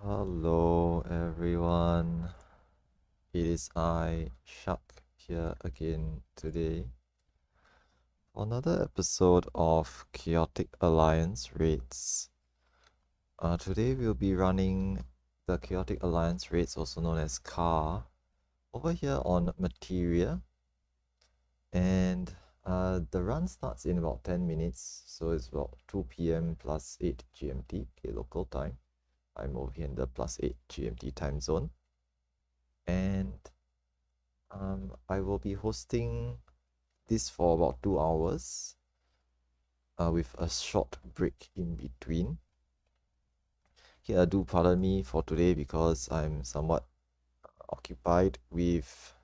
Hello everyone, it is I, Shak, here again today for another episode of Chaotic Alliance Raids. Today we'll be running the Chaotic Alliance Raids, also known as CAR, over here on Materia. And the run starts in about 10 minutes, so it's about 2 p.m. plus 8 GMT, okay, local time. I'm over here in the plus 8 GMT time zone. And I will be hosting this for about 2 hours with a short break in between. Okay, do pardon me for today because I'm somewhat occupied with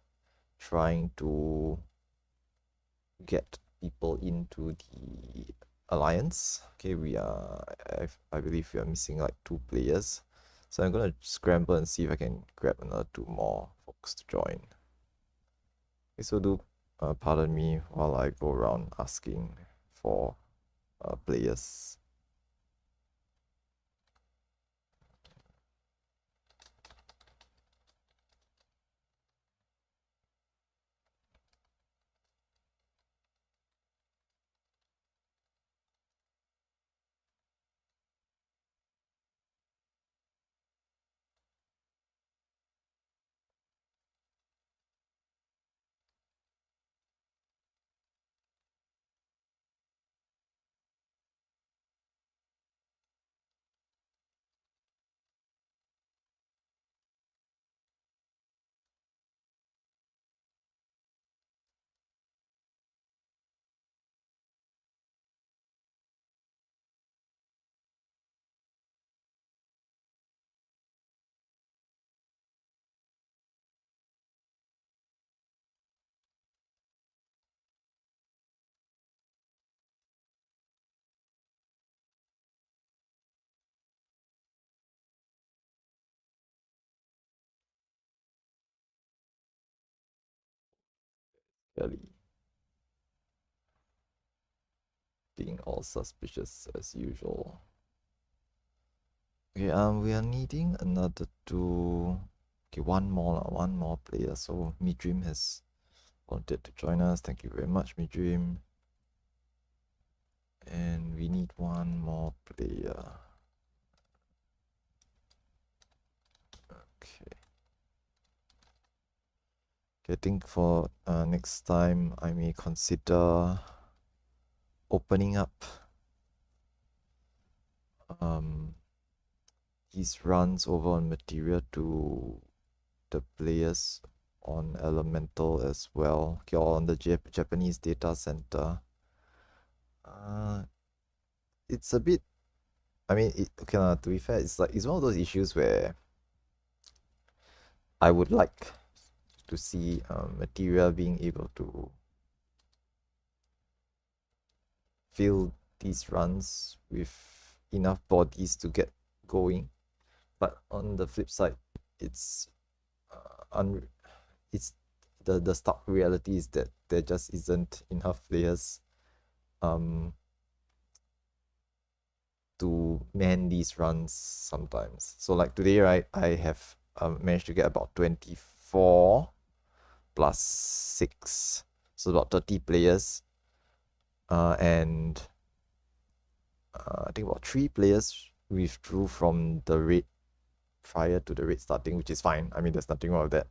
trying to get people into the alliance. Okay, I believe we are missing like 2 players. So I'm gonna scramble and see if I can grab another 2 more folks to join. Okay, so do pardon me while I go around asking for players. Clearly being all suspicious as usual. Okay, we are needing another 2. Okay, one more player. So Midream has wanted to join us. Thank you very much, Midream. And we need 1 more player. Okay. Okay, I think for next time I may consider opening up these runs over on Materia to the players on Elemental as well, okay, or on the Japanese data center. It's a bit, I mean, okay, to be fair, it's one of those issues where I would like to see Materia being able to fill these runs with enough bodies to get going. But on the flip side, it's it's the stark reality is that there just isn't enough players to man these runs sometimes. So like today, right, I have managed to get about 24 plus 6, so about 30 players, and I think about 3 players withdrew from the raid prior to the raid starting, which is fine. I mean, there's nothing wrong with that.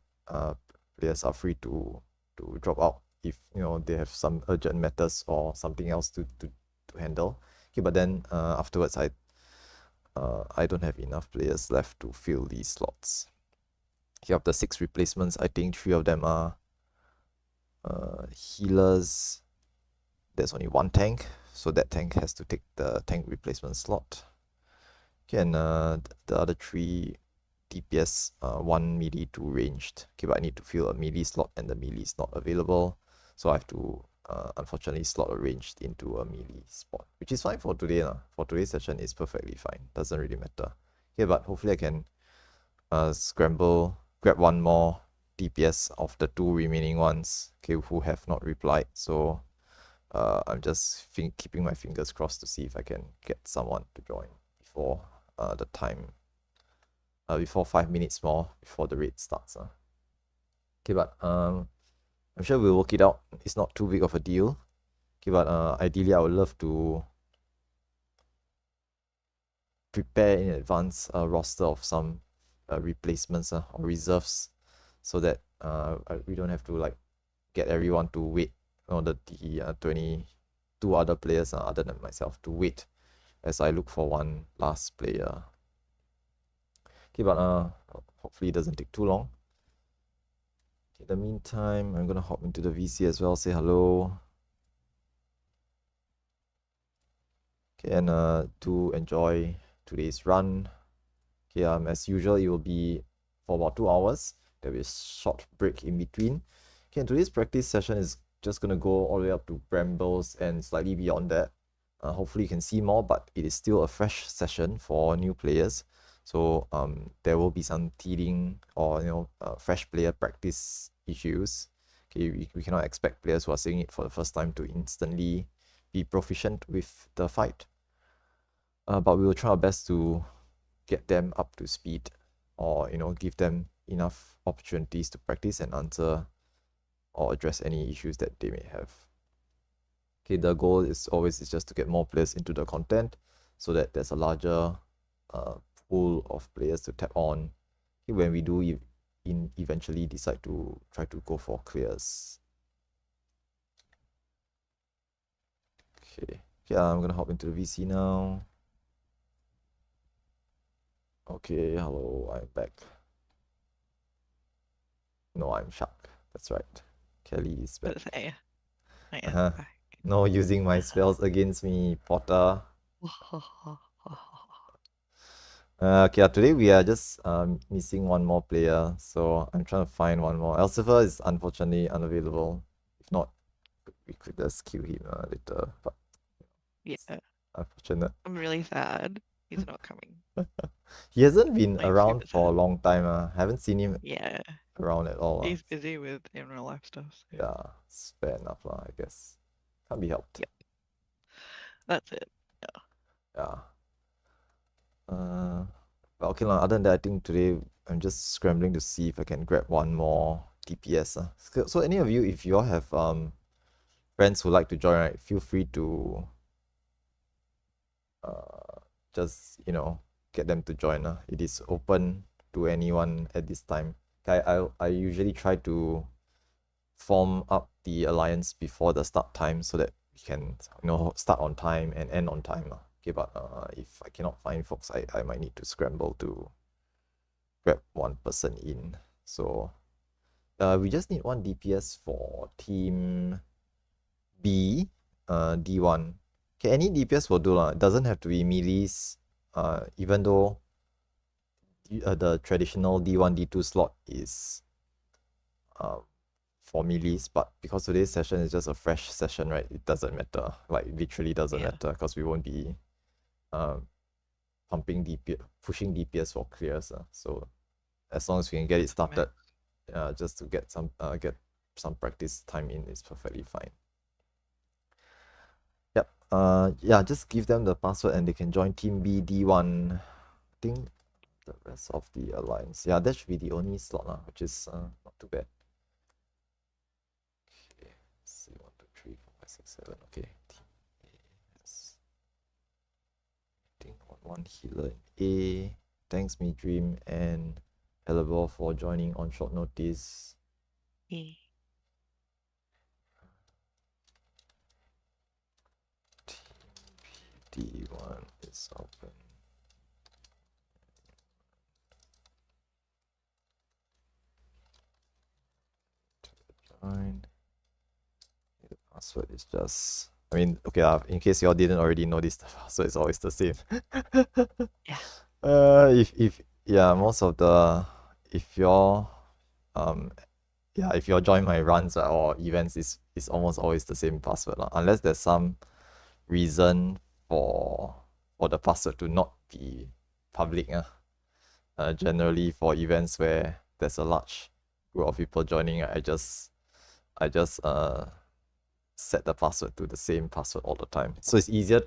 Players are free to drop out if they have some urgent matters or something else to handle. Okay, but then afterwards I don't have enough players left to fill these slots. Here of the 6 replacements, I think 3 of them are healers. There's only 1 tank, so that tank has to take the tank replacement slot. Okay, and the other 3 DPS, 1 melee, 2 ranged. Okay, but I need to fill a melee slot and the melee is not available, so I have to unfortunately slot a ranged into a melee spot, which is fine for today. For today's session, it's perfectly fine. Doesn't really matter. Okay, but hopefully I can scramble, grab 1 more DPS of the 2 remaining ones, okay, who have not replied. So I'm just keeping my fingers crossed to see if I can get someone to join before the time before 5 minutes more before the raid starts. Okay, but I'm sure we'll work it out. It's not too big of a deal. Okay, but ideally I would love to prepare in advance a roster of some replacements or reserves, so that we don't have to like get everyone to wait, the 22 other players other than myself to wait as I look for one last player. Okay, but hopefully it doesn't take too long. In the meantime, I'm gonna hop into the VC as well, say hello. Okay, and to enjoy today's run. Okay, as usual, it will be for about 2 hours. There'll be a short break in between. Okay, and today's practice session is just gonna go all the way up to Brambles and slightly beyond that. Hopefully you can see more, but it is still a fresh session for new players. So there will be some teething or fresh player practice issues. Okay, we cannot expect players who are seeing it for the first time to instantly be proficient with the fight. But we will try our best to get them up to speed, or give them enough opportunities to practice and answer or address any issues that they may have. Okay, the goal is always just to get more players into the content, so that there's a larger pool of players to tap on when we do eventually decide to try to go for clears. Okay, yeah, I'm gonna hop into the VC now. Okay, hello, I'm back. No, I'm Shark. That's right. Kelly is back. I am back. No using my spells against me, Potter. Okay, today we are just missing one more player, so I'm trying to find one more. Elsifer is unfortunately unavailable. If not, we could just kill him later, but Yeah, unfortunate. I'm really sad he's not coming. He hasn't been Like, around super for a sad. long time. Haven't seen him Yeah, around at all. he's busy with in real life stuff. So. Yeah, it's fair enough, I guess. Can't be helped. Yep, that's it. Yeah. Yeah. But okay, other than that, I think today I'm just scrambling to see if I can grab one more DPS. So any of you, if you all have friends who like to join, right, feel free to just get them to join. It is open to anyone at this time. I usually try to form up the alliance before the start time, so that we can start on time and end on time. Okay, but if I cannot find folks, I might need to scramble to grab one person in. So we just need one DPS for team B, D1. Okay, any DPS will do. It doesn't have to be melees, even though the traditional D1, D2 slot is for melees, but because today's session is just a fresh session, right, it doesn't matter. Like, literally doesn't matter, because we won't be pumping DPS, pushing DPS for clears. So as long as we can get it started, just to get some practice time in, is perfectly fine. Yep. Yeah, just give them the password and they can join team B D1. I think the rest of the alliance, yeah, that should be the only slot, which is not too bad. Okay, let's see, 1, 2, 3, 4, 5, 6, 7. Okay, team A has, I think, one healer in A. Thanks, me Dream and Elabor, for joining on short notice. Team D1 is open. Join. The password is just, I mean, okay, in case y'all didn't already know this, the password is always the same. Yeah. If yeah, most of the, if you're if you're join my runs or events, is almost always the same password, unless there's some reason for the password to not be public. Generally for events where there's a large group of people joining, I just set the password to the same password all the time, so it's easier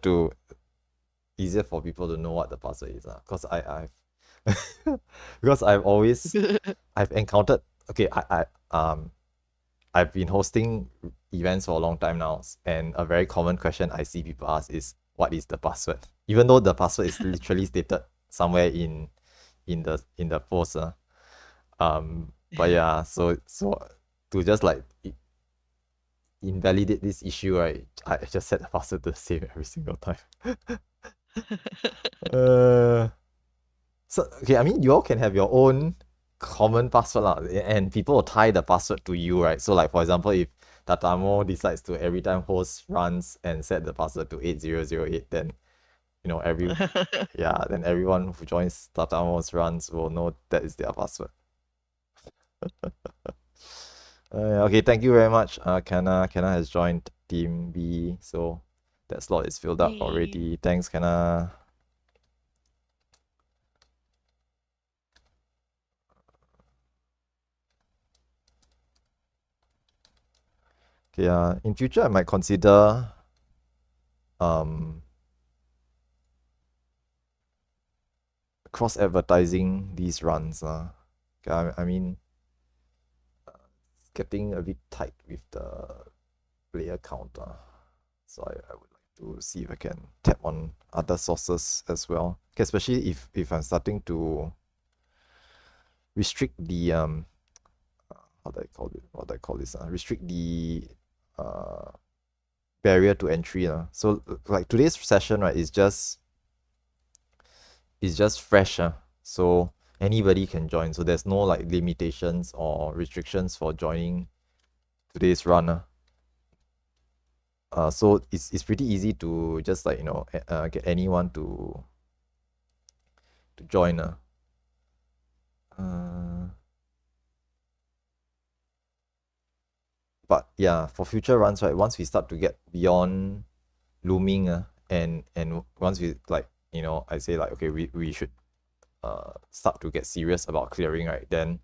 for people to know what the password is, because Because I've encountered, okay, I've been hosting events for a long time now, and a very common question I see people ask is, what is the password? Even though the password is literally stated somewhere in the post. But yeah, so to just like invalidate this issue, right, I just set the password the same every single time. So okay, I mean, you all can have your own common password lah, and people will tie the password to you, right? So like for example, if Tatamo decides to every time host runs and set the password to 8008, then then everyone who joins Tatamo's runs will know that is their password. Okay, thank you very much. Kenna has joined Team B, so that slot is filled up already. Thanks, Kenna. Okay, in future I might consider cross advertising these runs. Okay, I mean, it's getting a bit tight with the player count. So I would like to see if I can tap on other sources as well. Okay, especially if I'm starting to restrict the how do I call it? What do I call this? Restrict the barrier to entry. So like today's session, right, is just fresh. So anybody can join. So there's no like limitations or restrictions for joining today's run. So it's pretty easy to just like get anyone to join. But yeah, for future runs, right, once we start to get beyond looming, and once we like I say like, okay, we should start to get serious about clearing, right, then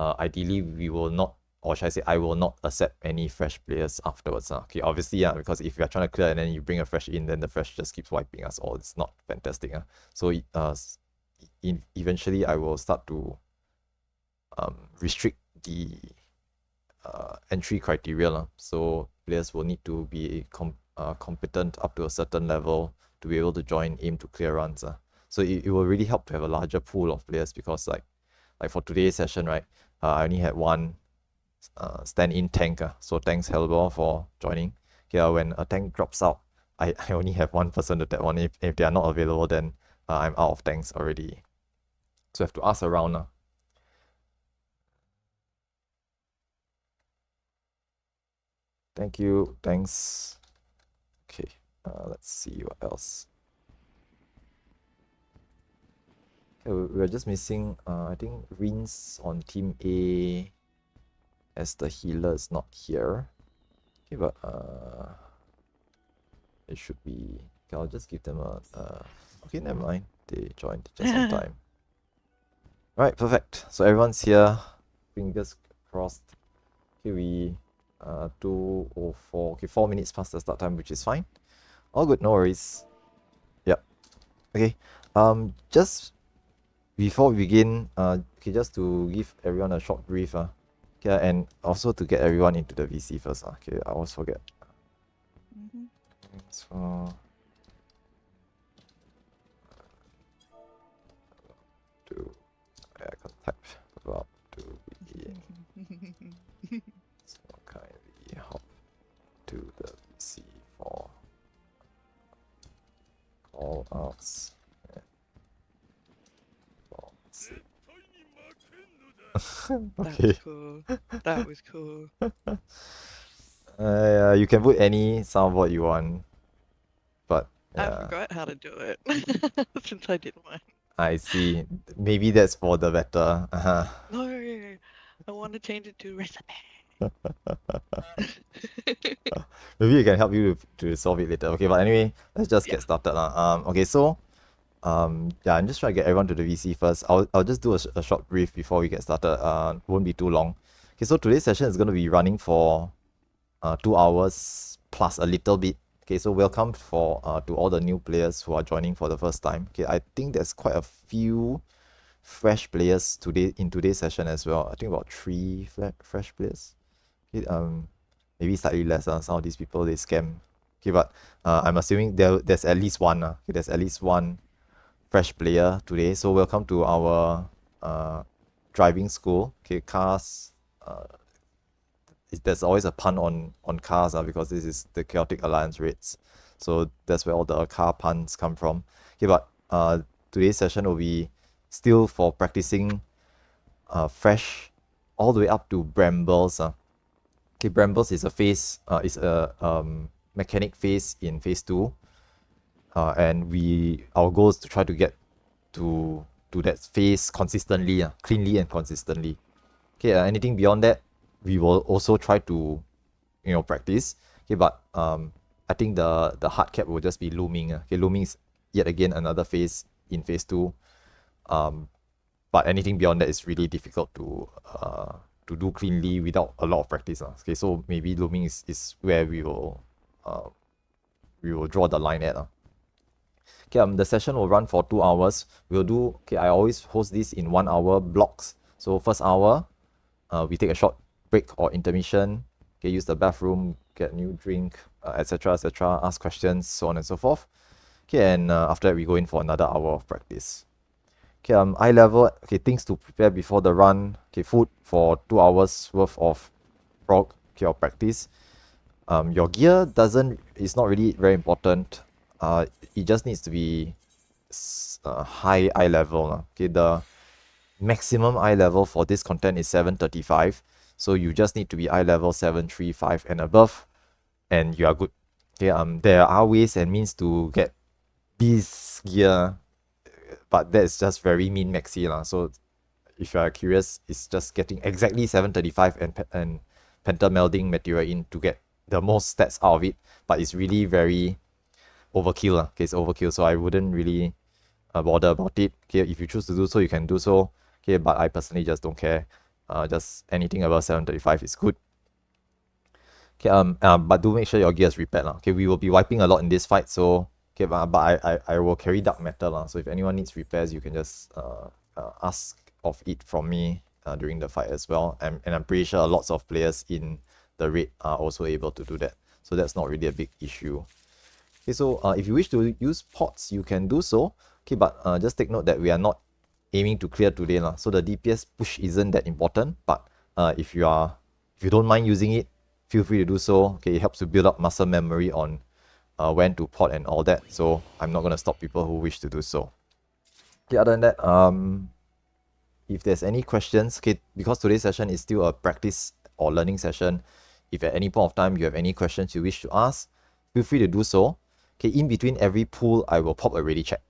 ideally we will not, or should I say I will not accept any fresh players afterwards. Okay, obviously, because if you are trying to clear and then you bring a fresh in, then the fresh just keeps wiping us all. It's not fantastic. So eventually I will start to restrict the entry criteria. So players will need to be competent up to a certain level to be able to join aim to clear runs. So it will really help to have a larger pool of players, because like for today's session, right, I only had one stand-in tank. So thanks Helbor for joining. Okay, when a tank drops out, I only have one person to tap on. If they are not available, then I'm out of tanks already. So I have to ask around. Thank you. Thanks. Okay. Let's see what else. Okay, we're just missing. I think Rins on Team A as the healer is not here. Okay, but it should be. Okay, I'll just give them a. Okay, never mind. They joined just on time. Right, perfect. So everyone's here. Fingers crossed. Okay, we 2:04. Okay, 4 minutes past the start time, which is fine. All good, no worries. Yep. Okay. Just before we begin, okay, just to give everyone a short brief. Okay, and also to get everyone into the VC first. Okay, I always forget. So I can type about to begin. So kindly hop to the VC for call outs. Okay. That was cool. You can put any soundboard you want, but I forgot how to do it since I did mine. I see. Maybe that's for the better. No, I want to change it to recipe. Maybe it can help you to solve it later. Okay, but anyway, let's just get started. Okay, so yeah, I'm just trying to get everyone to the VC first. I'll just do a short brief before we get started. Won't be too long. Okay, so today's session is going to be running for 2 hours plus a little bit. Okay, so welcome for to all the new players who are joining for the first time. Okay, I think there's quite a few fresh players today in today's session as well. I think about three fresh players. Okay, maybe slightly less. Some of these people they scam. Okay, but I'm assuming there's at least one. Okay, there's at least one fresh player today. So welcome to our driving school. Okay, cars. There's always a pun on cars because this is the Chaotic Alliance rates. So that's where all the car puns come from. Okay, but today's session will be still for practicing fresh all the way up to Brambles. Okay, Brambles is a phase, is a mechanic phase in phase 2. And our goal is to try to get to that phase consistently, cleanly and consistently. Okay, anything beyond that, we will also try to, practice. Okay, but I think the hard cap will just be looming. Okay, looming is yet again another phase in phase 2. But anything beyond that is really difficult to do cleanly without a lot of practice. Okay, so maybe looming is where we will draw the line at. Okay, the session will run for 2 hours. We'll do, okay, I always host this in 1 hour blocks. So first hour, we take a short break or intermission, okay, use the bathroom, get a new drink, etc., etc., ask questions, so on and so forth. Okay, and after that, we go in for another hour of practice. Okay, eye level, okay, things to prepare before the run. Okay, food for 2 hours worth of prog, okay, or practice. Your gear is not really very important. It just needs to be high eye level. Okay, the maximum eye level for this content is 735. So you just need to be eye level 735 and above, and you are good. Okay, there are ways and means to get this gear, but that's just very min-maxy. So if you are curious, it's just getting exactly 735 and pentamelding materia in to get the most stats out of it, but it's really very overkill. Okay, it's overkill, so I wouldn't really bother about it. Okay, if you choose to do so, you can do so. Okay, but I personally just don't care. Just anything above 735 is good. Okay, but do make sure your gear is repaired. Okay, we will be wiping a lot in this fight, so okay, but I will carry dark matter. So if anyone needs repairs, you can just ask of it from me during the fight as well. And I'm pretty sure lots of players in the raid are also able to do that. So that's not really a big issue. Okay, so if you wish to use pots, you can do so. Okay, but just take note that we are not aiming to clear today. So the DPS push isn't that important, but if you don't mind using it, feel free to do so. Okay, it helps to build up muscle memory on when to pot and all that. So I'm not going to stop people who wish to do so. Okay, other than that, if there's any questions, okay, because today's session is still a practice or learning session, if at any point of time you have any questions you wish to ask, feel free to do so. Okay, in between every pool, I will pop a ready check.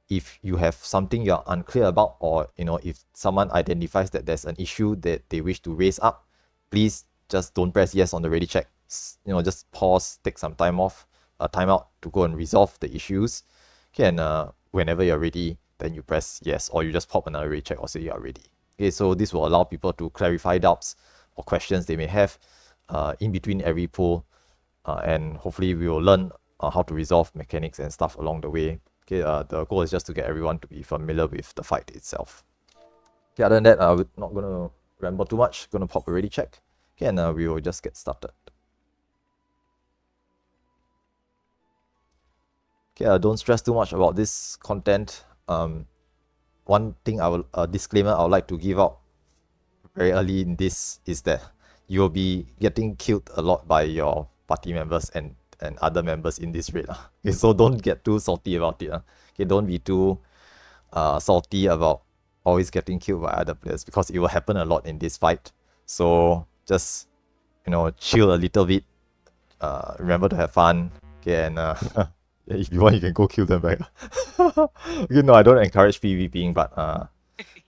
If you have something you're unclear about, or if someone identifies that there's an issue that they wish to raise up, please just don't press yes on the ready check. Just pause, take some time out to go and resolve the issues. Okay, and whenever you're ready, then you press yes, or you just pop another ready check or say you're ready. Okay, so this will allow people to clarify doubts or questions they may have in between every pool, and hopefully we will learn how to resolve mechanics and stuff along the way. Okay, the goal is just to get everyone to be familiar with the fight itself. Okay, other than that, we're not going to ramble too much. Going to pop a ready check. Okay, and we will just get started. Okay, don't stress too much about this content. One thing disclaimer I would like to give out very early in this is that you'll be getting killed a lot by your party members and other members in this raid. Okay, so don't get too salty about it. Okay, don't be too salty about always getting killed by other players, because it will happen a lot in this fight. So just chill a little bit. Remember to have fun. Okay, and if you want, you can go kill them back. I don't encourage PvPing, but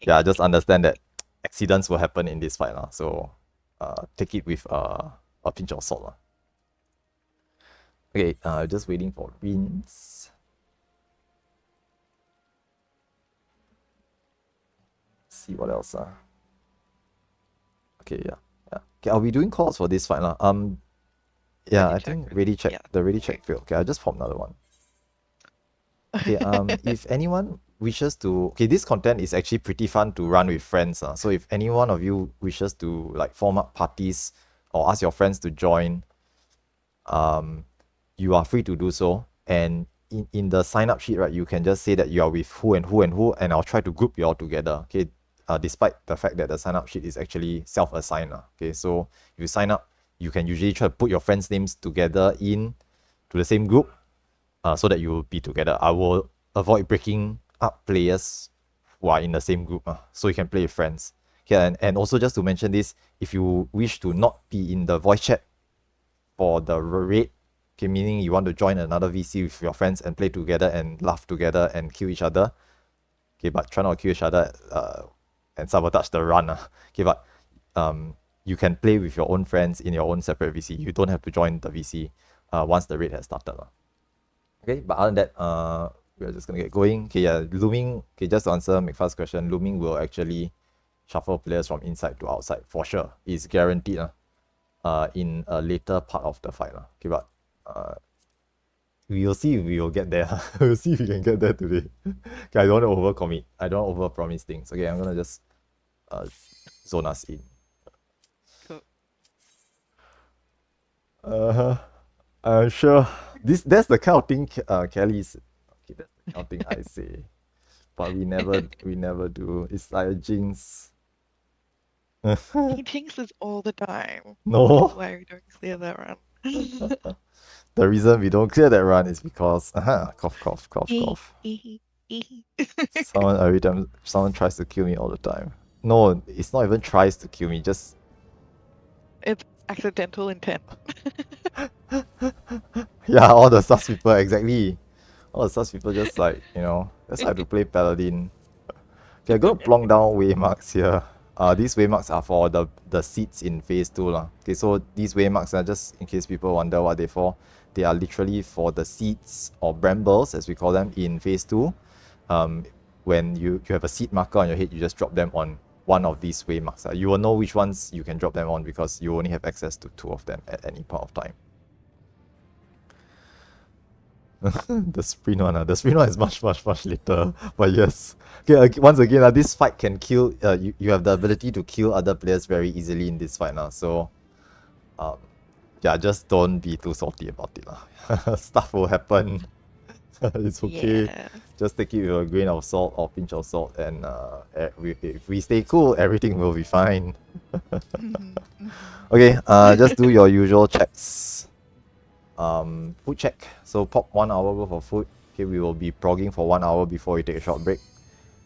yeah, just understand that accidents will happen in this fight. So take it with a pinch of salt. Okay, just waiting for Rinse. See what else. Okay, yeah. Okay, I'll be doing calls for this fight. Yeah, Ready I check. think ready check. Yeah. The ready Okay. check failed. Okay, I'll just pop another one. Okay, if anyone wishes to, okay, this content is actually pretty fun to run with friends. So if any one of you wishes to like form up parties or ask your friends to join, you are free to do so. And in the sign up sheet, right, you can just say that you are with who and who and who, and I'll try to group you all together. Okay, despite the fact that the sign up sheet is actually self-assigned. Okay, so if you sign up, you can usually try to put your friends' names together in to the same group, so that you will be together. I will avoid breaking up players who are in the same group, so you can play with friends. Okay, and also just to mention this, if you wish to not be in the voice chat for the raid, okay, meaning you want to join another VC with your friends and play together and laugh together and kill each other, okay, but try not to kill each other and sabotage the run. Okay, but you can play with your own friends in your own separate VC. You don't have to join the VC once the raid has started. Okay, but other than that, we're just gonna get going. Okay, yeah, looming. Okay, just to answer McFast's question, looming will actually shuffle players from inside to outside for sure. It's guaranteed. In a later part of the fight. Okay, but we will see if we will get there. We'll see if we can get there today. Okay, I don't want to overcommit. I don't want to overpromise things. Okay, I'm gonna just zone us in. Cool. I'm sure that's the kind of thing Kelly's. Okay, that's the kind of thing I say, but we never do. It's like a jinx. He jinxes all the time. No. Which is why we don't clear that run. The reason we don't clear that run is because cough cough cough cough. Someone every time someone tries to kill me all the time. No, it's not even tries to kill me, just It's accidental intent. yeah, all the sus people exactly. All the sus people just like, that's why I have to play paladin. Okay, I'm gonna plonk down waymarks here. These waymarks are for the seats in phase 2 lah. Okay, so these waymarks are just in case people wonder what they're for. They are literally for the seats or brambles, as we call them, in phase 2. When you have a seat marker on your head, you just drop them on one of these waymarks. You will know which ones you can drop them on because you only have access to 2 of them at any point of time. The sprint one, the sprint one is much later, but yes. Okay, once again, this fight can kill. You have the ability to kill other players very easily in this fight now. So, yeah, just don't be too salty about it Stuff will happen. It's okay. Yeah. Just take it with a grain of salt or pinch of salt, and if we stay cool, everything will be fine. Okay, just do your usual checks. Food check. So pop 1 hour worth of food. Okay, we will be progging for 1 hour before we take a short break.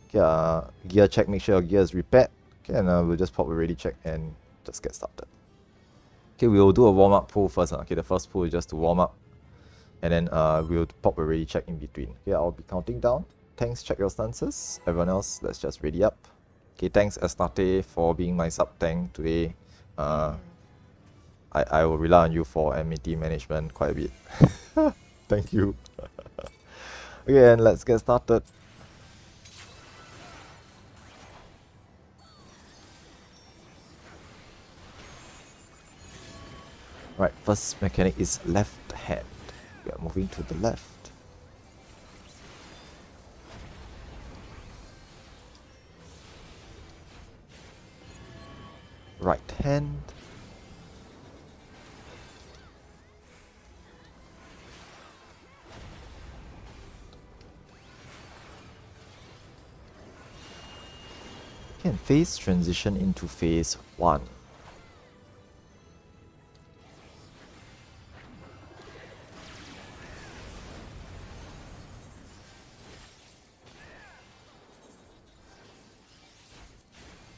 Okay, gear check. Make sure your gear is repaired. Okay, and we'll just pop a ready check and just get started. Okay, we will do a warm up pull first. Okay, the first pull is just to warm up, and then we'll pop a ready check in between. Okay, I'll be counting down. Thanks, check your stances. Everyone else, let's just ready up. Okay, thanks Astarte for being my sub tank today. I will rely on you for MAT management quite a bit. Thank you. Okay, and let's get started. Right, first mechanic is left hand. We are moving to the left. Right hand. And phase transition into phase 1.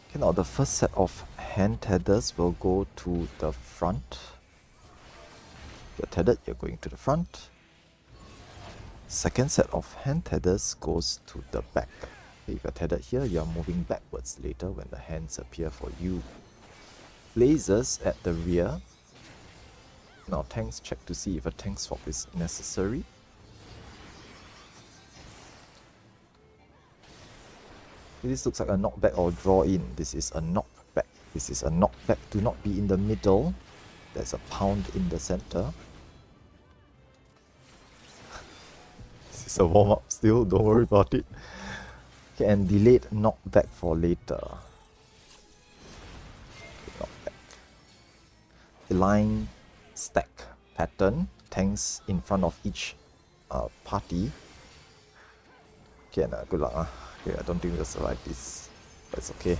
Okay, now the first set of hand tethers will go to the front. You're tethered, you're going to the front. Second set of hand tethers goes to the back. If you're tethered here, you're moving backwards later when the hands appear for you. Lasers at the rear. Now tanks check to see if a tank swap is necessary. This looks like a knockback or draw in. This is a knockback. This is a knockback. Do not be in the middle. There's a pound in the center. This is a warm-up still, don't worry about it. Okay, and delayed knockback for later. Knockback. The line stack pattern, tanks in front of each party. Okay, good luck. Okay, I don't think we'll survive this, but it's okay.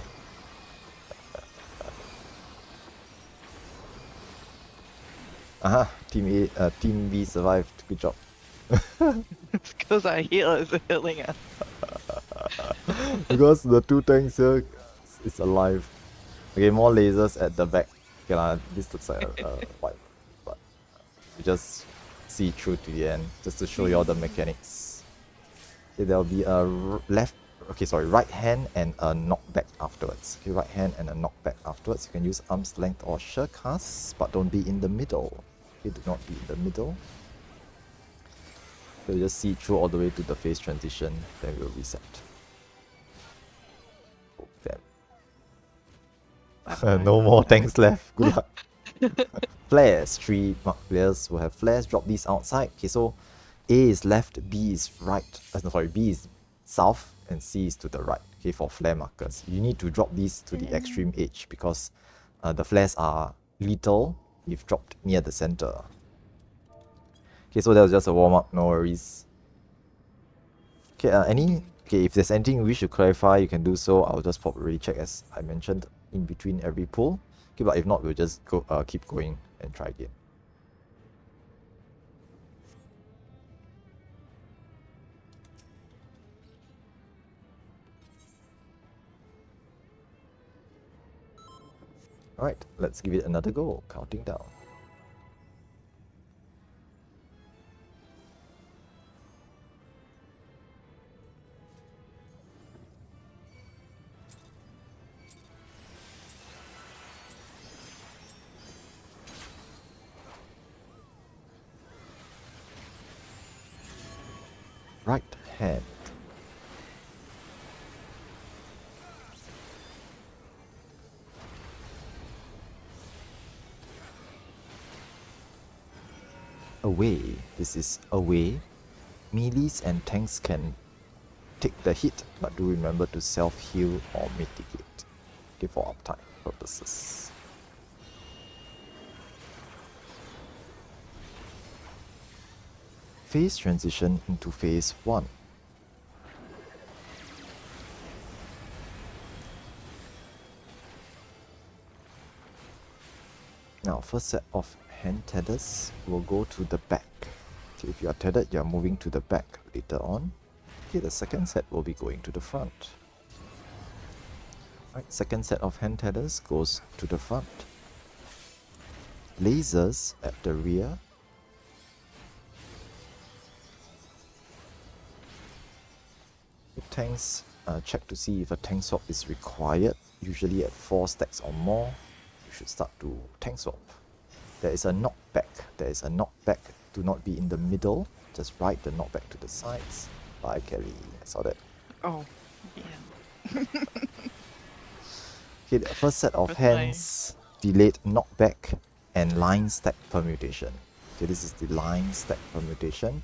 Team A, Team B survived. Good job. It's because our healer is healing us. Because the two tanks here is alive. Okay, more lasers at the back. Okay, this looks like a wipe, but you just see through to the end just to show you all the mechanics. Okay, there'll be a right hand and a knockback afterwards. Okay, right hand and a knockback afterwards. You can use arm's length or sure casts, but don't be in the middle. Okay, do not be in the middle. So you just see through all the way to the phase transition, then we'll reset. Oh, damn. No more tanks left. Good luck. Flares. 3 mark players will have flares. Drop these outside. Okay, so A is left, B is right. B is south, and C is to the right. Okay, for flare markers. You need to drop these to the extreme edge because the flares are lethal if dropped near the center. Okay, so that was just a warm-up, no worries. Okay, if there's anything you wish to clarify, you can do so. I'll just pop ready check as I mentioned in between every pull. Okay, but if not, we'll just go keep going and try again. Alright, let's give it another go. Counting down. Right hand. Away. This is away. Melees and tanks can take the hit, but do remember to self-heal or mitigate. Okay, for uptime purposes. Phase transition into phase 1. Now, first set of hand tethers will go to the back. Okay, if you are tethered, you are moving to the back later on. Okay, the second set will be going to the front. Right, second set of hand tethers goes to the front. Lasers at the rear. The tanks, check to see if a tank swap is required. Usually at 4 stacks or more, you should start to tank swap. There is a knockback. There is a knockback. Do not be in the middle. Just ride the knockback to the sides. Bye, Kelly. I saw that. Oh, yeah. Okay, the first set of hands, delayed knockback and line stack permutation. Okay, this is the line stack permutation.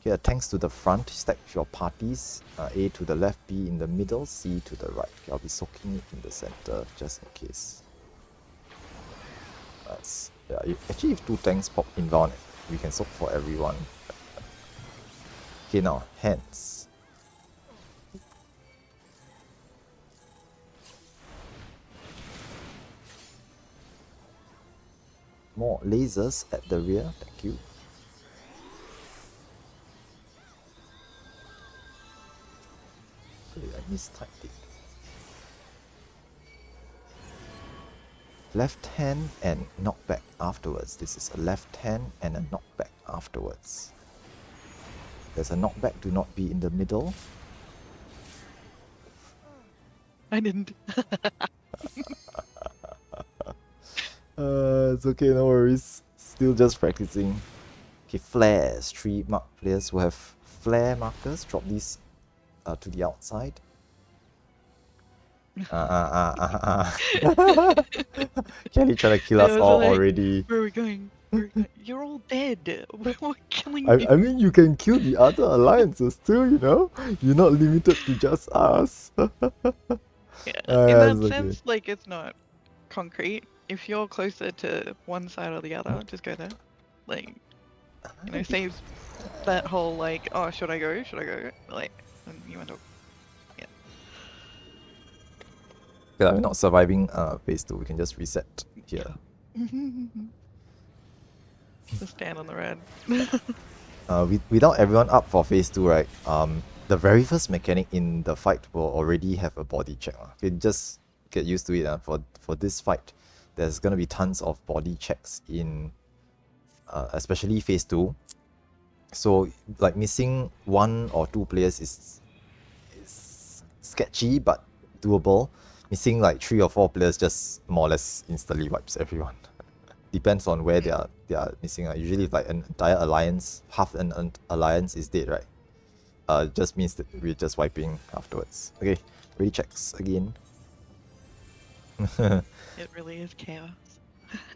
Okay, tanks to the front, stack your parties. A to the left, B in the middle, C to the right. Okay, I'll be soaking it in the center just in case. Actually, if 2 tanks pop inbound, we can soak for everyone. Okay, now hands. More lasers at the rear, thank you. I mistyped it. Left hand and knockback afterwards. This is a left hand and a knockback afterwards. There's a knockback, do not be in the middle. I didn't. It's okay, no worries. Still just practicing. Okay, flares. 3 mark players will have flare markers. Drop these to the outside. Kelly trying to kill us I was all like, already. where are we going? Where are we going? You're all dead. We're killing I you. mean, you can kill the other alliances too, you know? You're not limited to just us. Yeah, in Yeah, it's that okay. sense, like it's not concrete. If you're closer to one side or the other, just go there. Like, saves that whole like, oh, should I go? Should I go? Like, and you end up, yeah. Yeah, we're not surviving phase 2. We can just reset here. Just stand on the red. Without everyone up for phase 2, right? The very first mechanic in the fight will already have a body check. Okay, just get used to it. For this fight, there's gonna be tons of body checks in, especially phase 2. So like missing 1 or 2 players is sketchy but doable. Missing like 3 or 4 players just more or less instantly wipes everyone. Depends on where they are missing. Usually if like an entire alliance, half an alliance is dead, right? Just means that we're just wiping afterwards. Okay, ready checks again. It really is chaos.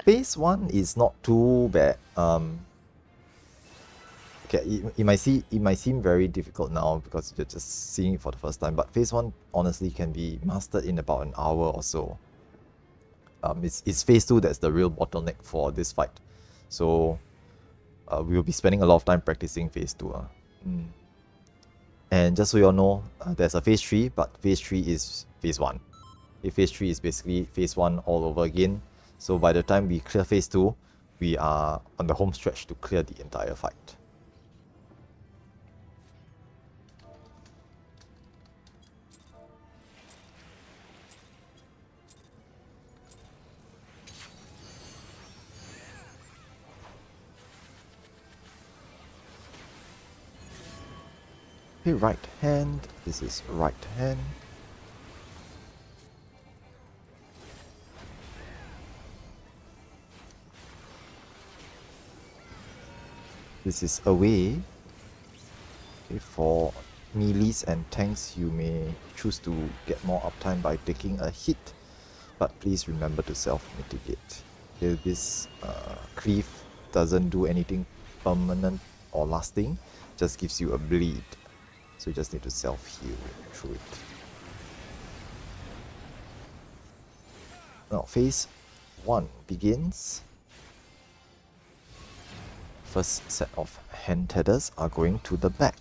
Phase 1 is not too bad. Okay, it might seem very difficult now because you're just seeing it for the first time, but phase 1 honestly can be mastered in about an hour or so. It's phase 2 that's the real bottleneck for this fight. So we will be spending a lot of time practicing phase 2. And just so you all know, there's a phase 3, but phase 3 is phase 1. Phase 3 is basically phase 1 all over again. So by the time we clear phase 2, we are on the home stretch to clear the entire fight. Okay, right hand. This is right hand. This is away. Okay, for melees and tanks, you may choose to get more uptime by taking a hit, but please remember to self-mitigate. Okay, this cleave doesn't do anything permanent or lasting, just gives you a bleed. So you just need to self-heal through it. Now, phase 1 begins. First set of hand tethers are going to the back.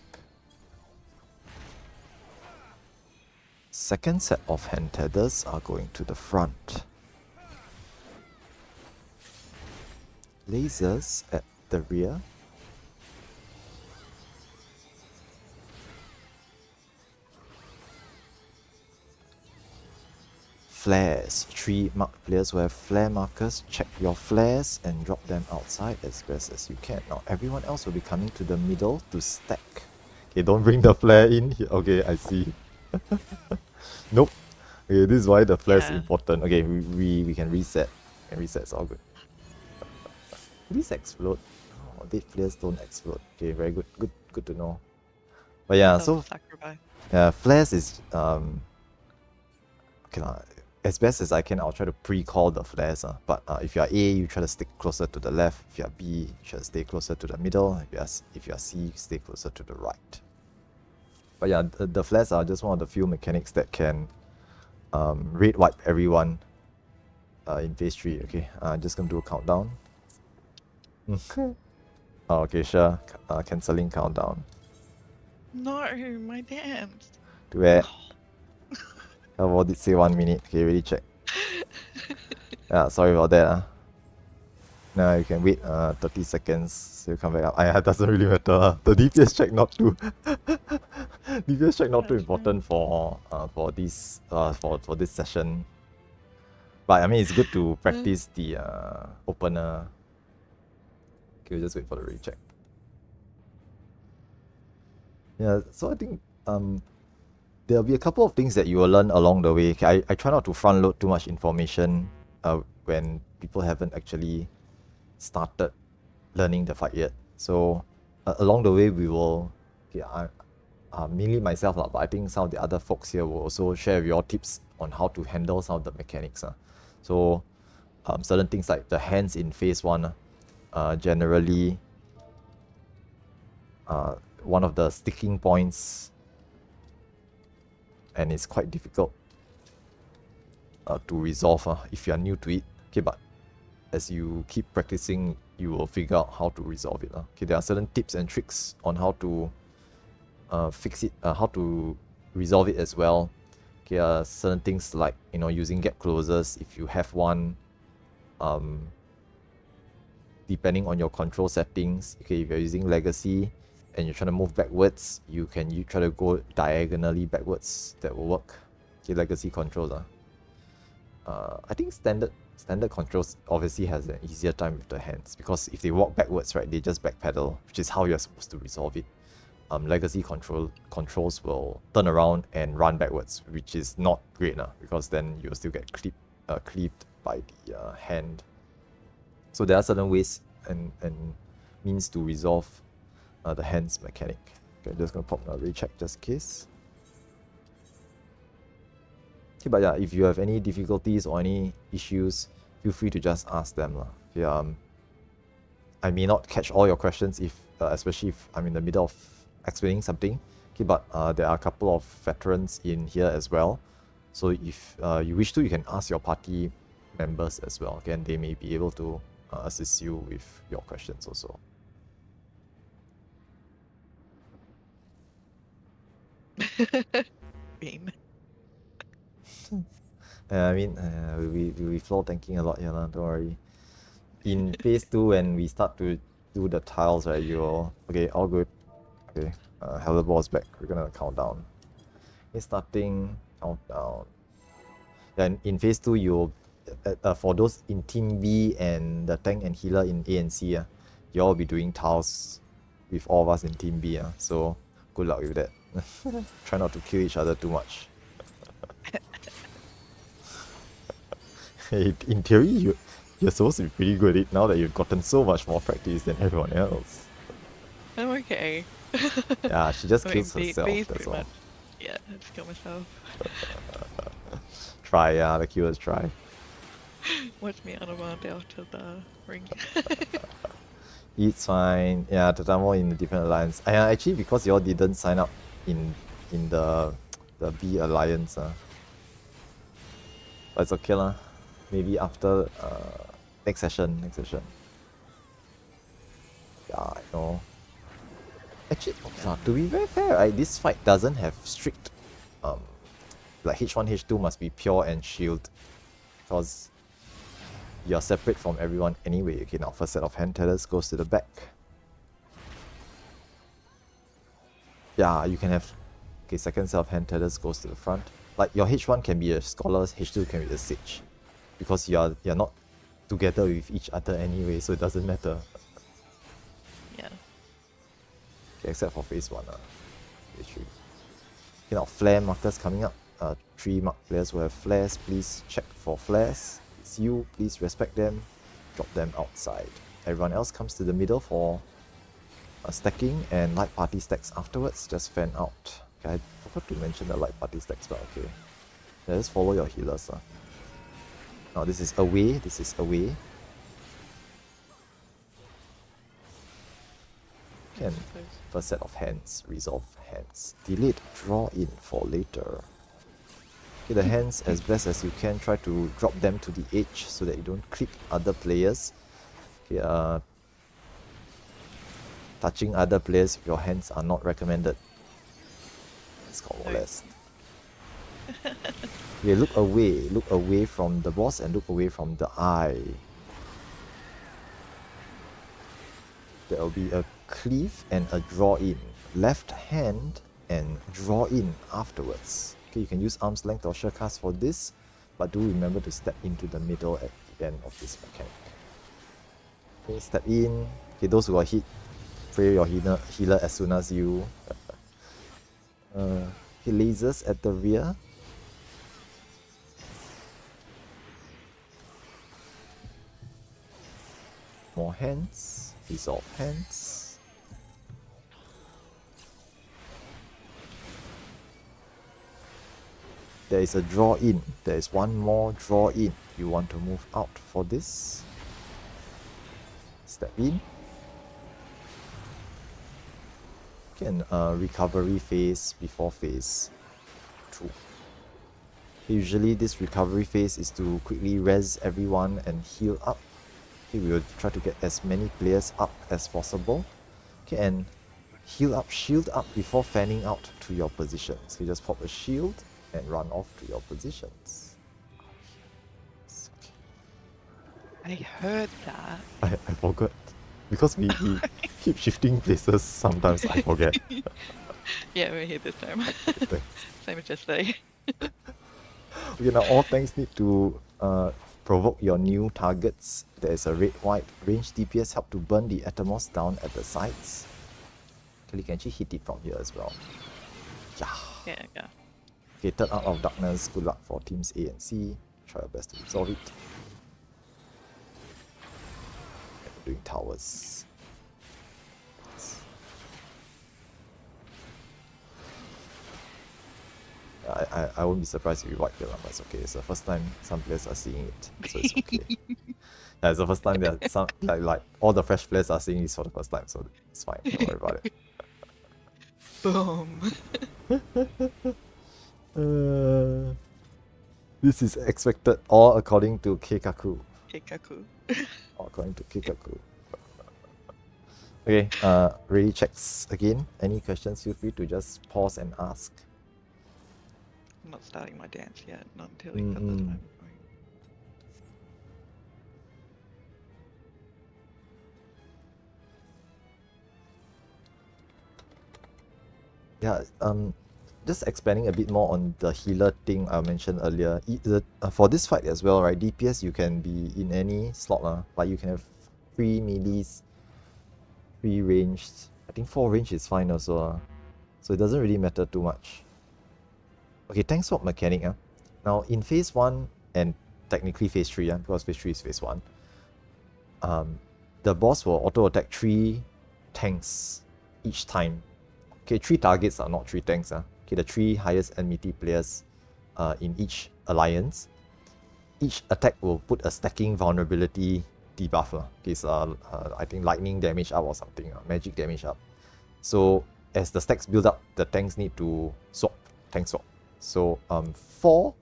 Second set of hand tethers are going to the front. Lasers at the rear. Flares. 3 marked players who have flare markers, check your flares and drop them outside as best as you can. Now everyone else will be coming to the middle to stack. Okay, don't bring the flare in here. Okay, I see. Nope. Okay, this is why the flare is important. Okay, we can reset. It's all good. These explode. Oh, dead flares don't explode. Okay, very good. Good to know. But yeah, so yeah, flares is okay lah. As best as I can, I'll try to pre-call the flares. But if you're A, you try to stick closer to the left. If you're B, you try to stay closer to the middle. If you're C, stay closer to the right. But yeah, the flares are just one of the few mechanics that can raid wipe everyone in phase 3. Okay, I'm just gonna do a countdown. Oh, okay, sure. Cancelling countdown. No, my dance. Too bad. How about it say 1 minute? Okay, really check. Yeah, sorry about that. Now you can wait 30 seconds so you come back up. It doesn't really matter. The DPS check not too DPS check not too important for this for this session. But I mean it's good to practice the opener. Okay, we'll just wait for the recheck. Yeah, so I think there'll be a couple of things that you will learn along the way. Okay, I try not to front load too much information when people haven't actually started learning the fight yet. So along the way we will mainly myself, but I think some of the other folks here will also share with your tips on how to handle some of the mechanics. So certain things like the hands in phase 1, generally one of the sticking points, and it's quite difficult to resolve if you are new to it. Okay, but as you keep practicing, you will figure out how to resolve it. Okay, there are certain tips and tricks on how to fix it, how to resolve it as well. Okay, certain things like, you know, using gap closers if you have one. Depending on your control settings, okay, if you're using legacy and you're trying to move backwards, you try to go diagonally backwards. That will work. Okay, legacy controls. I think standard controls obviously has an easier time with the hands, because if they walk backwards, right, they just backpedal, which is how you're supposed to resolve it. Legacy controls will turn around and run backwards, which is not great, because then you'll still get cleaved by the hand. So there are certain ways and means to resolve the hands mechanic. Okay, I'm just gonna pop another recheck just in case. Okay, but yeah, if you have any difficulties or any issues, feel free to just ask them. Okay, I may not catch all your questions, if especially if I'm in the middle of explaining something. Okay, but there are a couple of veterans in here as well. So if you wish to, you can ask your party members as well. Okay, and they may be able to assist you with your questions also. Bean. I mean, we'll be floor tanking a lot here, don't worry. In phase 2, when we start to do the tiles, right, you'll... Okay, all good. Okay, Hellerball's back. We're gonna count down. Okay, starting countdown. Then in phase 2, you'll... for those in Team B and the tank and healer in A and C, you'll all be doing tiles with all of us in Team B. So, good luck with that. Try not to kill each other too much. In theory, you're supposed to be pretty good at it now that you've gotten so much more practice than everyone else. I'm okay. Yeah, she just I mean, kills herself, B's that's pretty all. much. Yeah, I just kill myself. Try, yeah, the killers try. Watch me unbound after the ring. It's fine. Yeah, Tatamo in the different alliance. Actually, because y'all didn't sign up in the B alliance, but it's okay lah. Maybe after next session. Yeah, I know. Actually, to be very fair, right, this fight doesn't have strict like H1, H2 must be pure and shield, because you're separate from everyone anyway. Okay, now first set of hand tethers goes to the back. Yeah, you can have... Okay, second set of hand tethers goes to the front. Like, your H1 can be a scholar, H2 can be a sage, because you're not together with each other anyway, so it doesn't matter. Yeah. Okay, except for phase 1. Phase 3. Okay, now flare markers coming up. 3 mark players will have flares. Please check for flares. It's you, please respect them. Drop them outside. Everyone else comes to the middle for stacking, and light party stacks afterwards. Just fan out. Okay, I forgot to mention the light party stacks, but okay. Yeah, just follow your healers. Now this is away. And first set of hands, resolve hands. Delete, draw in for later. Okay, the hands, as best as you can, try to drop them to the edge so that you don't clip other players. Okay, touching other players with your hands are not recommended. It's called molest. Okay, look away from the boss and look away from the eye. There will be a cleave and a draw in. Left hand and draw in afterwards. Okay, you can use arm's length or sheer cast for this, but do remember to step into the middle at the end of this mechanic. Okay, step in. Okay, those who are hit, pray your healer as soon as you... okay, lasers at the rear. More hands. Resolve hands. there is a draw in. There is one more draw in. You want to move out for this. Step in. And recovery phase before phase 2. Usually this recovery phase is to quickly res everyone and heal up. Okay, we will try to get as many players up as possible. Okay, and heal up, shield up before fanning out to your positions. So you just pop a shield and run off to your positions. I heard that. I forgot. Because we keep shifting places, sometimes I forget. Yeah, we're here this time. Same as yesterday. Okay, now all tanks need to provoke your new targets. There is a red-white range DPS help to burn the Atomos down at the sides. Okay, you can actually hit it from here as well. Yeah. Yeah. Okay, third out of darkness. Good luck for teams A and C. Try your best to resolve it. And doing towers. I won't be surprised if we wipe the but it's okay. It's the first time some players are seeing it, so it's okay. Yeah, it's the first time that some like all the fresh players are seeing this for the first time, so it's fine. Don't worry about it. Boom. This is expected, all according to Keikaku. All according to Keikaku. Okay, ready checks again. Any questions? Feel free to just pause and ask. I'm not starting my dance yet, not until you got this moment going. Yeah, just expanding a bit more on the healer thing I mentioned earlier. For this fight as well, right? DPS you can be in any slot, like you can have 3 melees, 3 ranged. I think 4 range is fine also, so it doesn't really matter too much. Okay, tank swap mechanic. Now in phase 1 and technically phase 3, because phase 3 is phase 1, the boss will auto attack 3 tanks each time. Okay, 3 targets are not 3 tanks. Okay, the 3 highest enmity players in each alliance. Each attack will put a stacking vulnerability debuff. Okay, so I think lightning damage up or something, magic damage up. So as the stacks build up, the tanks need to swap, tank swap. So 4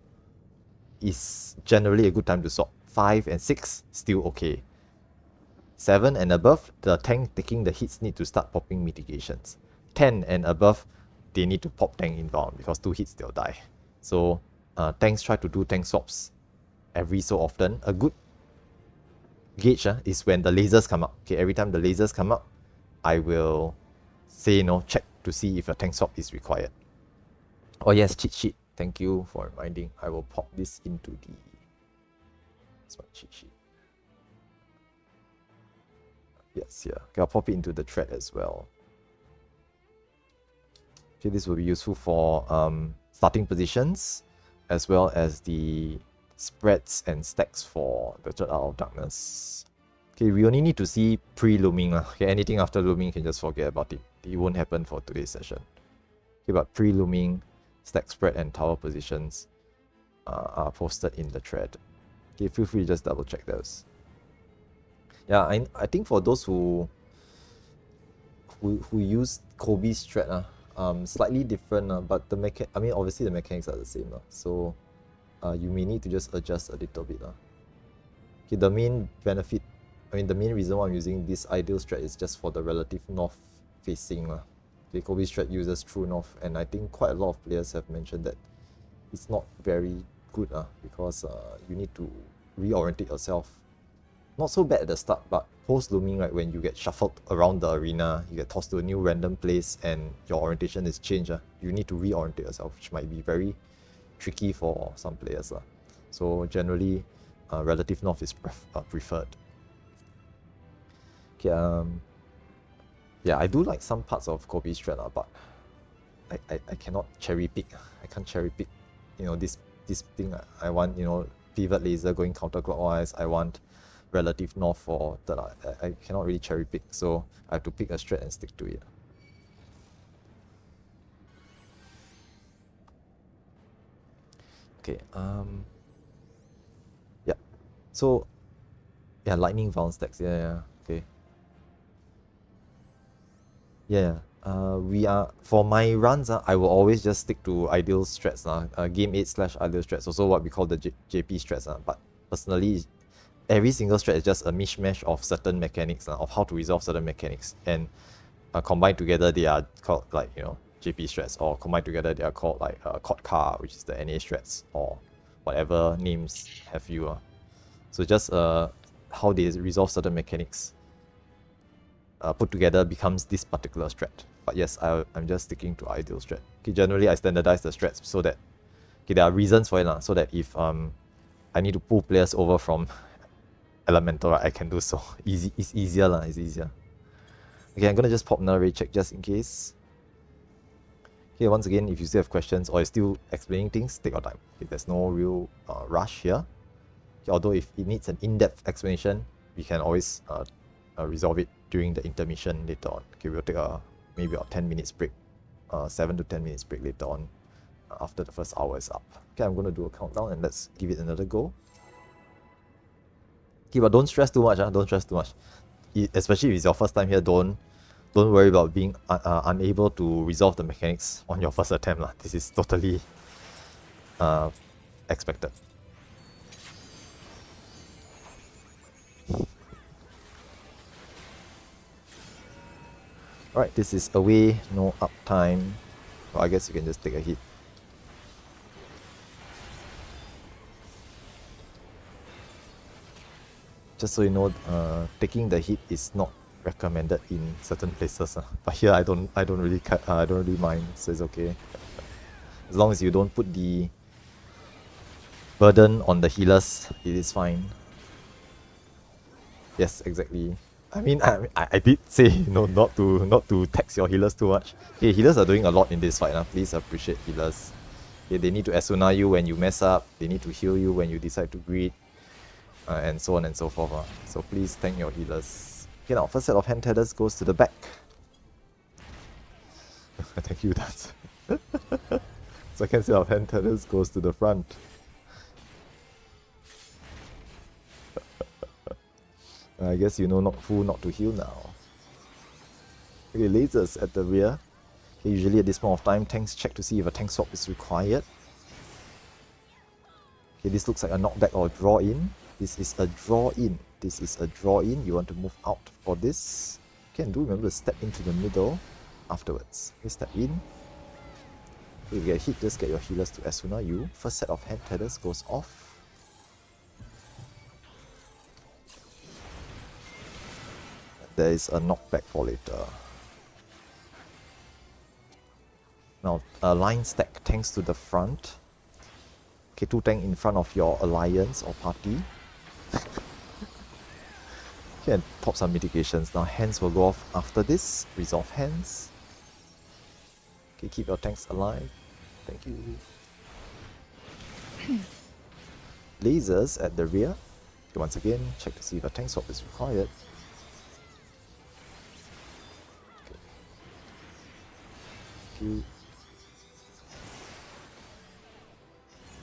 is generally a good time to swap. 5 and 6 still okay. 7 and above, the tank taking the hits need to start popping mitigations. 10 and above, they need to pop tank inbound because 2 hits they'll die. So tanks try to do tank swaps every so often. A good gauge is when the lasers come up. Okay, every time the lasers come up, I will say check to see if a tank swap is required. Oh yes, cheat sheet. Thank you for reminding. I will pop this into the cheat sheet. Yes, yeah. Okay, I'll pop it into the thread as well. Okay, this will be useful for starting positions as well as the spreads and stacks for the third out of darkness. Okay, we only need to see pre-looming. Okay, anything after looming you can just forget about it. It won't happen for today's session. Okay, but pre-looming, stack spread and tower positions are posted in the thread. Okay, feel free to just double check those. Yeah, I think for those who use Kobe's thread, slightly different, but obviously the mechanics are the same, so you may need to just adjust a little bit. Okay, the main benefit, the main reason why I'm using this ideal strat is just for the relative north facing. Okay, Kobe's strat uses true north, and I think quite a lot of players have mentioned that it's not very good because you need to reorientate yourself. Not so bad at the start, but post-looming, right, when you get shuffled around the arena, you get tossed to a new random place and your orientation is changed, you need to reorientate yourself, which might be very tricky for some players. So generally, relative north is preferred. Okay, yeah, I do like some parts of Kobe's strat, but I cannot cherry pick. I can't cherry pick, this thing. I want, pivot laser going counterclockwise. I want relative north for third. I cannot really cherry pick, so I have to pick a strat and stick to it. Okay, yeah. So, yeah, lightning bounce stacks. Yeah. Okay. Yeah. We are for my runs. I will always just stick to ideal strats. Game 8/ideal strats. Also, what we call the JP strats. But personally, every single strat is just a mishmash of certain mechanics of how to resolve certain mechanics, and combined together they are called like JP strats, or combined together they are called like Cod Car, which is the NA strats, or whatever names have you. So just how they resolve certain mechanics put together becomes this particular strat. But yes, I'm just sticking to ideal strat. Okay, generally I standardize the strats so that there are reasons for it so that if I need to pull players over from elemental, right, I can do so. It's easier it's easier. Okay, I'm gonna just pop another ray check just in case. Okay, once again, if you still have questions or you're still explaining things, take your time. Okay, there's no real rush here. Okay, although if it needs an in-depth explanation, we can always resolve it during the intermission later on. Okay, we'll take maybe a 10 minutes break, 7 to 10 minutes break later on after the first hour is up. Okay, I'm going to do a countdown and let's give it another go. Okay, but don't stress too much. Don't stress too much. Especially if it's your first time here, don't worry about being unable to resolve the mechanics on your first attempt. This is totally expected. Alright, this is away, no uptime. Well, I guess you can just take a hit. Just so you know, taking the hit is not recommended in certain places. But here I don't really mind, so it's okay. As long as you don't put the burden on the healers, it is fine. Yes, exactly. I mean, I did say not to tax your healers too much. Okay, healers are doing a lot in this fight. Please appreciate healers. Okay, they need to Asuna you when you mess up. They need to heal you when you decide to greed, and so on and so forth. So please thank your healers. Okay, now first set of hand tethers goes to the back. Thank you, Dance. Second set of hand tethers goes to the front. I guess you know who not to heal now. Okay, lasers at the rear. Okay, usually at this point of time, tanks check to see if a tank swap is required. Okay, this looks like a knockback or a draw in. This is a draw in. This is a draw in. You want to move out for this. Okay, and do remember to step into the middle afterwards. Okay, step in. Okay, you get hit, just get your healers to Asuna you. First set of hand tethers goes off. There is a knockback for later. Now, line stack tanks to the front. Okay, 2 tank in front of your alliance or party. Okay, and pop some mitigations. Now, hands will go off after this. Resolve hands. Okay, keep your tanks alive. Thank you. Lasers at the rear. Okay, once again, check to see if a tank swap is required. Okay,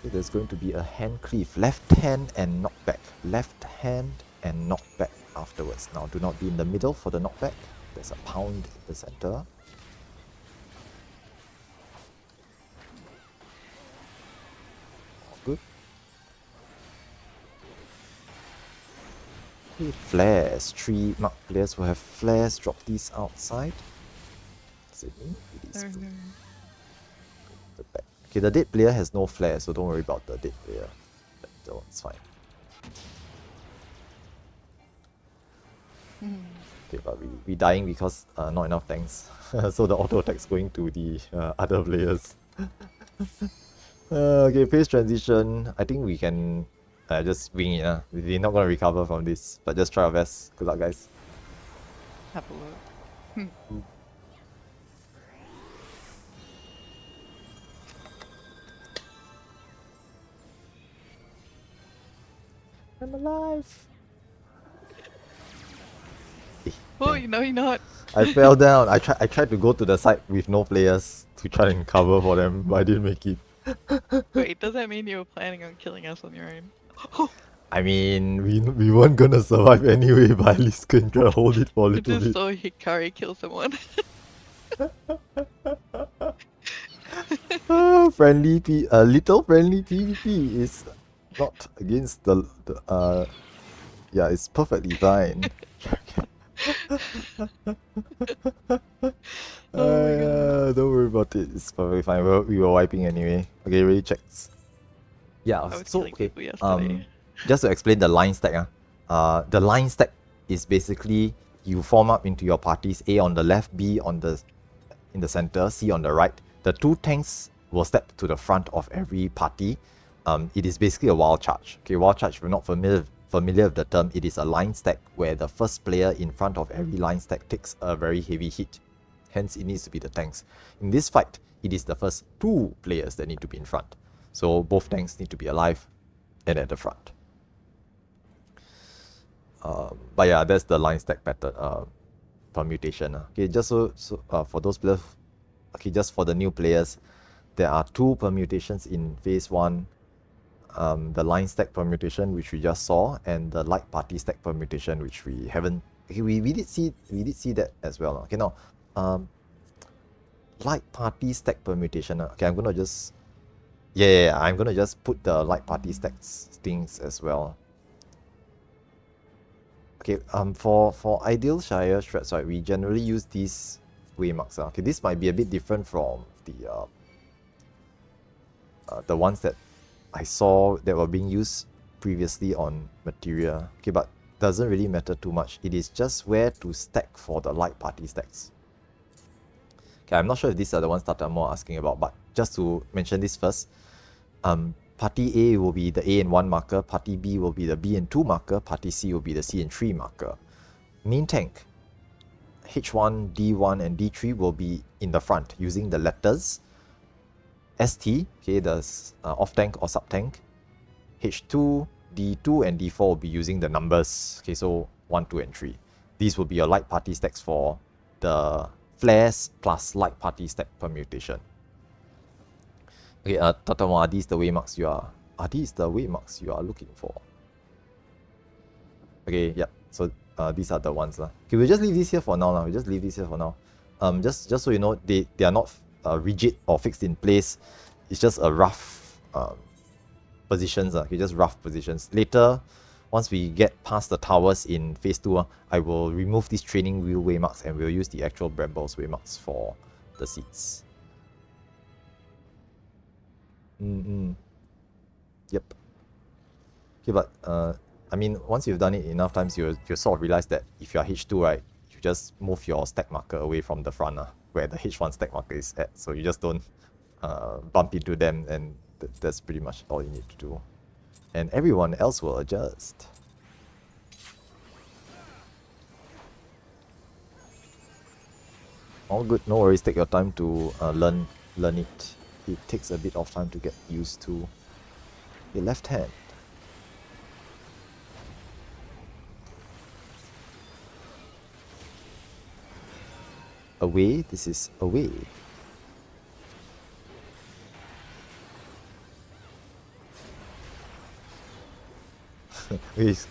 there's going to be a hand cleave. Left hand and knockback. Left hand and knockback afterwards. Now do not be in the middle for the knockback. There's a pound in the center. Good. Okay, flares. 3 mark players will have flares. Drop these outside. The back. Okay, the dead player has no flare, so don't worry about the dead player. That one's fine. Okay, but we dying because not enough tanks. So the auto attack's going to the other players. Okay, phase transition. I think we can just wing it. We're not gonna recover from this, but just try our best. Good luck, guys. Have a look. I'm alive. Oh, no, you're not. I fell down. I tried to go to the side with no players to try and cover for them, but I didn't make it. Wait, does that mean you were planning on killing us on your own? I mean, we weren't gonna survive anyway, but at least can try to hold it for a I little just bit. saw Hikari kill someone. Little friendly PvP is not against the. Yeah, it's perfectly fine. Oh my god. Don't worry about it. It's perfectly fine. We were wiping anyway. Okay, really checks. Yeah. I was So killing okay. people yesterday. Just to explain the line stack. The line stack is basically you form up into your parties. A on the left, B on the in the center, C on the right. The two tanks will step to the front of every party. It is basically a wild charge. Okay, wild charge. If you're not familiar with the term, it is a line stack where the first player in front of every line stack takes a very heavy hit. Hence, it needs to be the tanks. In this fight, it is the first two players that need to be in front. So both tanks need to be alive and at the front. But yeah, that's the line stack pattern permutation. Okay, just so for those players, okay, just for the new players, there are two permutations in phase 1. The line stack permutation, which we just saw, and the light party stack permutation, which we haven't. Okay, we did see that as well. Okay, now light party stack permutation. Okay, I'm gonna just I'm gonna just put the light party stacks things as well. Okay, for ideal Shire shreds, right, we generally use these waymarks. Okay, this might be a bit different from the ones that I saw that were being used previously on Materia. Okay, but doesn't really matter too much. It is just where to stack for the light party stacks. Okay, I'm not sure if these are the ones that I'm more asking about, but just to mention this first, Party A will be the A and 1 marker, Party B will be the B and 2 marker, Party C will be the C and 3 marker. Main tank, H1, D1 and D3 will be in the front using the letters ST, okay, the off tank or sub tank. H2, D2 and D4 will be using the numbers, okay, so 1, 2 and 3. These will be your light party stacks for the flares plus light party stack permutation. Okay, Tatamo, are these the waymarks you are looking for? Okay, yeah. So these are the ones. Okay, we'll just leave this here for now. Just so you know, they are not rigid or fixed in place. It's just a rough positions. Okay, just rough positions. Later, once we get past the towers in phase 2, I will remove these training wheel waymarks and we'll use the actual Brambles waymarks for the seats. Yep. Okay, but I mean, once you've done it enough times, you sort of realize that if you're H2, right, you just move your stack marker away from the front, where the H1 stack marker is at. So you just don't bump into them, and that's pretty much all you need to do. And everyone else will adjust. All good, no worries. Take your time to learn it. It takes a bit of time to get used to. Your left hand. Away, this is away.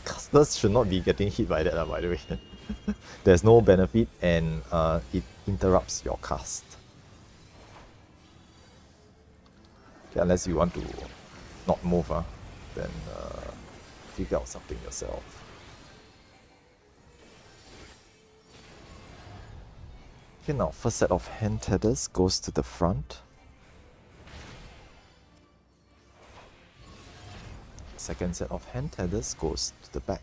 Casters should not be getting hit by that, by the way. There's no benefit and it interrupts your cast. Okay, unless you want to not move, then figure out something yourself. Okay, now first set of hand tethers goes to the front. Second set of hand tethers goes to the back.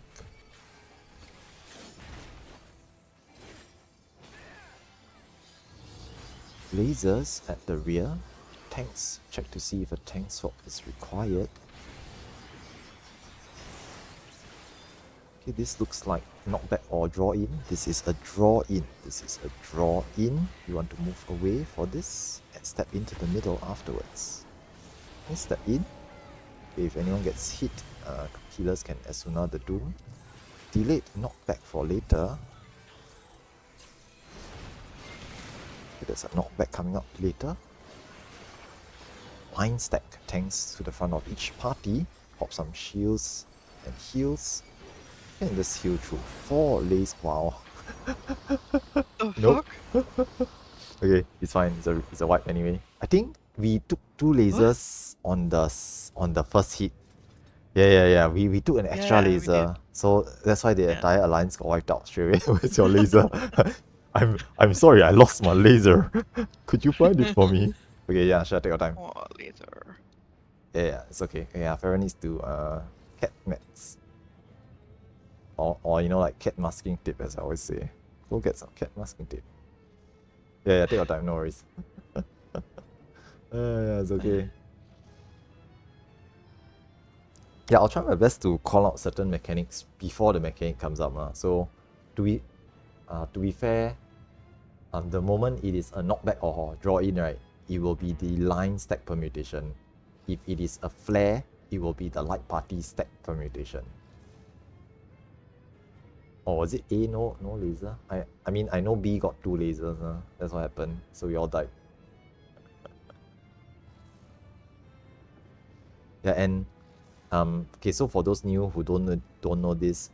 Lasers at the rear. Tanks, check to see if a tank swap is required. Okay, this looks like knockback or draw in. This is a draw in. You want to move away for this and step into the middle afterwards. Okay, step in. Okay, if anyone gets hit, healers can Asuna the Doom. Delayed knockback for later. Okay, there's a knockback coming up later. line stack tanks to the front of each party, pop some shields and heals, and just heal through 4 lasers. Wow. The Nope. fuck? Okay, it's fine. It's a wipe anyway. I think we took 2 What? lasers on the first hit. Yeah. We took an extra Yeah, we did. laser, so that's why the Yeah. entire alliance got wiped out straight away. Where's your laser? I'm sorry, I lost my laser. Could you find it for me? Okay, yeah, sure, take your time. Oh, laser. Yeah, it's okay. Yeah, Farah needs to cat mats. Or you know, like cat masking tape, as I always say. Go get some cat masking tape. Yeah, take your time, no worries. Yeah, it's okay. Yeah, I'll try my best to call out certain mechanics before the mechanic comes up. So, to be fair, the moment it is a knockback or draw in, right, it will be the line stack permutation. If it is a flare, it will be the light party stack permutation. Or was it A no laser? I mean I know B got 2 lasers, that's what happened. So we all died. Yeah, and okay, so for those new who don't know this,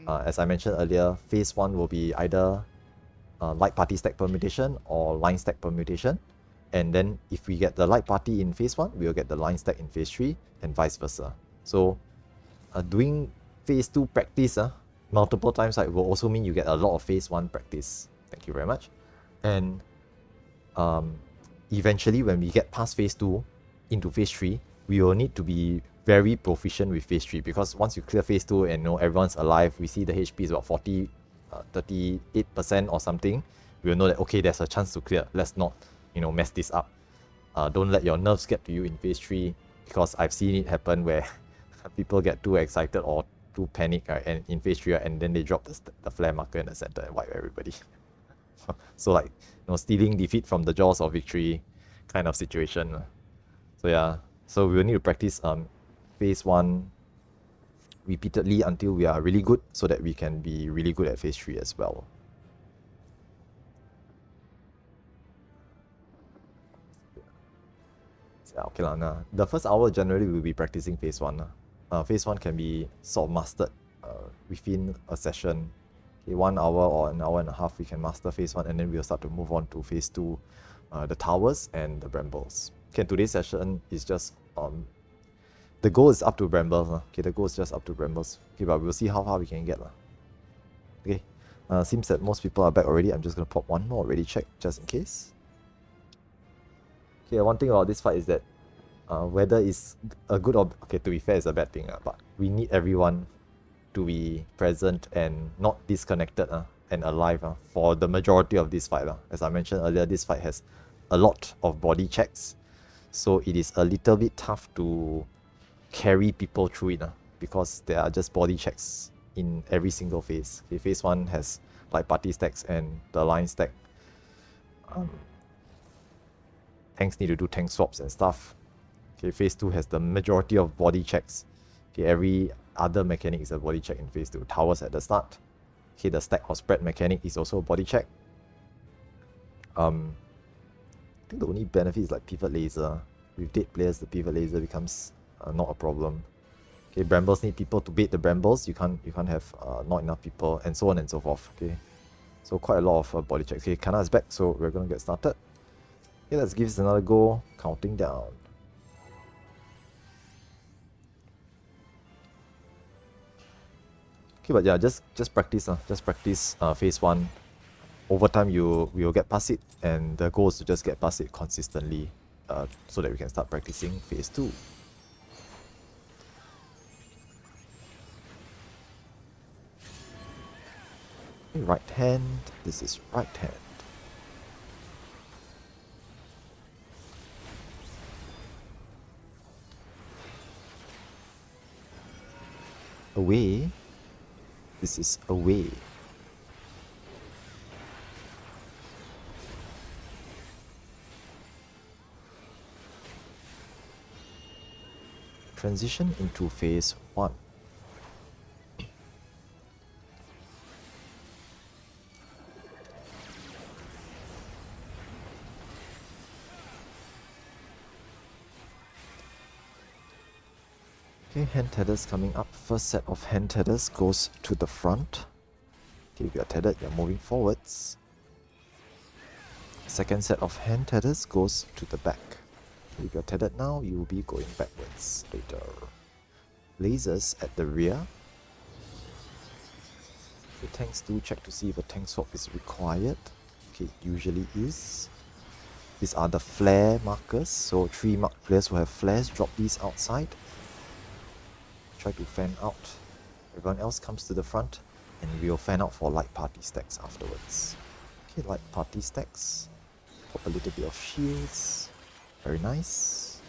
as I mentioned earlier, phase 1 will be either light party stack permutation or line stack permutation. And then if we get the light party in phase 1, we'll get the line stack in phase 3 and vice versa. So doing phase 2 practice multiple times will also mean you get a lot of phase 1 practice. Thank you very much. And eventually when we get past phase 2 into phase 3, we will need to be very proficient with phase 3, because once you clear phase 2 and everyone's alive, we see the HP is about 38% or something, we'll know that okay, there's a chance to clear. Let's not mess this up. Don't let your nerves get to you in phase 3, because I've seen it happen where people get too excited or too panicked, right, and in phase 3, right, and then they drop the flare marker in the center and wipe everybody. So like stealing defeat from the jaws of victory kind of situation. So yeah, so we will need to practice phase 1 repeatedly until we are really good, so that we can be really good at phase 3 as well. Yeah, okay lah. The first hour generally we'll be practicing phase 1. Phase 1 can be sort of mastered within a session. Okay, 1 hour or an hour and a half, we can master phase 1, and then we'll start to move on to phase 2, the towers and the brambles. Okay, today's session is just the goal is up to brambles. Okay, the goal is just up to brambles. Okay, but we'll see how far we can get. Okay, seems that most people are back already. I'm just gonna pop one more ready check just in case. Okay, one thing about this fight is that whether it's a good or okay, to be fair, it's a bad thing, but we need everyone to be present and not disconnected and alive for the majority of this fight. As I mentioned earlier, this fight has a lot of body checks, so it is a little bit tough to carry people through it because there are just body checks in every single phase. Okay, phase 1 has like party stacks and the line stack. Tanks need to do tank swaps and stuff. Okay, phase 2 has the majority of body checks. Okay, every other mechanic is a body check in phase 2. Towers at the start. Okay, the stack or spread mechanic is also a body check. I think the only benefit is like pivot laser. With dead players, the pivot laser becomes not a problem. Okay, brambles need people to bait the brambles. You can't have not enough people, and so on and so forth. Okay, so quite a lot of body checks. Okay, Kana is back, so we're gonna get started. Okay, let's give this another go. Counting down. Okay, but yeah, just practice. Just practice phase 1. Over time, you will get past it, and the goal is to just get past it consistently, so that we can start practicing phase 2. Okay, right hand. This is right hand. Away. This is away. Transition into phase 1. Okay, hand tethers coming up. First set of hand tethers goes to the front. Okay, if you're tethered, you're moving forwards. Second set of hand tethers goes to the back. If you're tethered now, you will be going backwards later. Lasers at the rear. The tanks do check to see if a tank swap is required. Okay, it usually is. These are the flare markers, so 3 marked players who have flares drop these outside. Try to fan out. Everyone else comes to the front, and we'll fan out for light party stacks afterwards. Okay, light party stacks. Pop a little bit of shields. Very nice.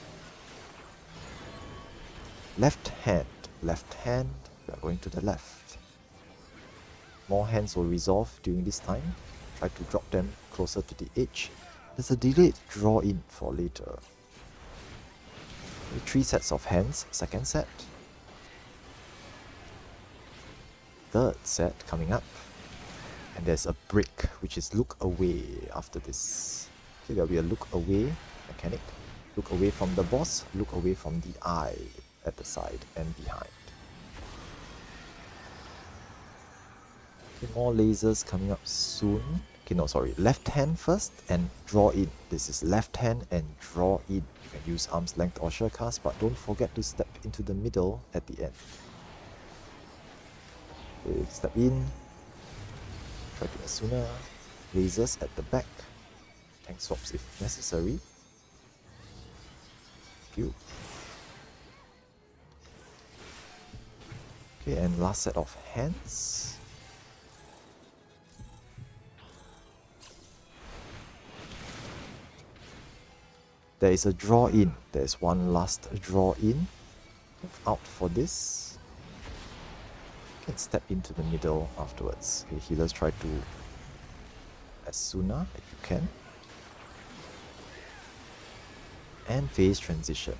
Left hand. Left hand. We are going to the left. More hands will resolve during this time. Try to drop them closer to the edge. There's a delayed draw in for later. Okay, 3 sets of hands. Second set. Third set coming up. And there's a break, which is look away after this. Okay, there'll be a look away mechanic. Look away from the boss, look away from the eye at the side and behind. Okay, more lasers coming up soon. Okay, no, sorry. Left hand first and draw in. This is left hand and draw in. You can use arm's length or surecast, but don't forget to step into the middle at the end. Okay, step in. Try to Asuna. Lasers at the back. Tank swaps if necessary. Pew. Okay, and last set of hands. There is a draw in. There is one last draw in. Move out for this. You can step into the middle afterwards. Okay, healers try to Asuna if you can. And phase transition.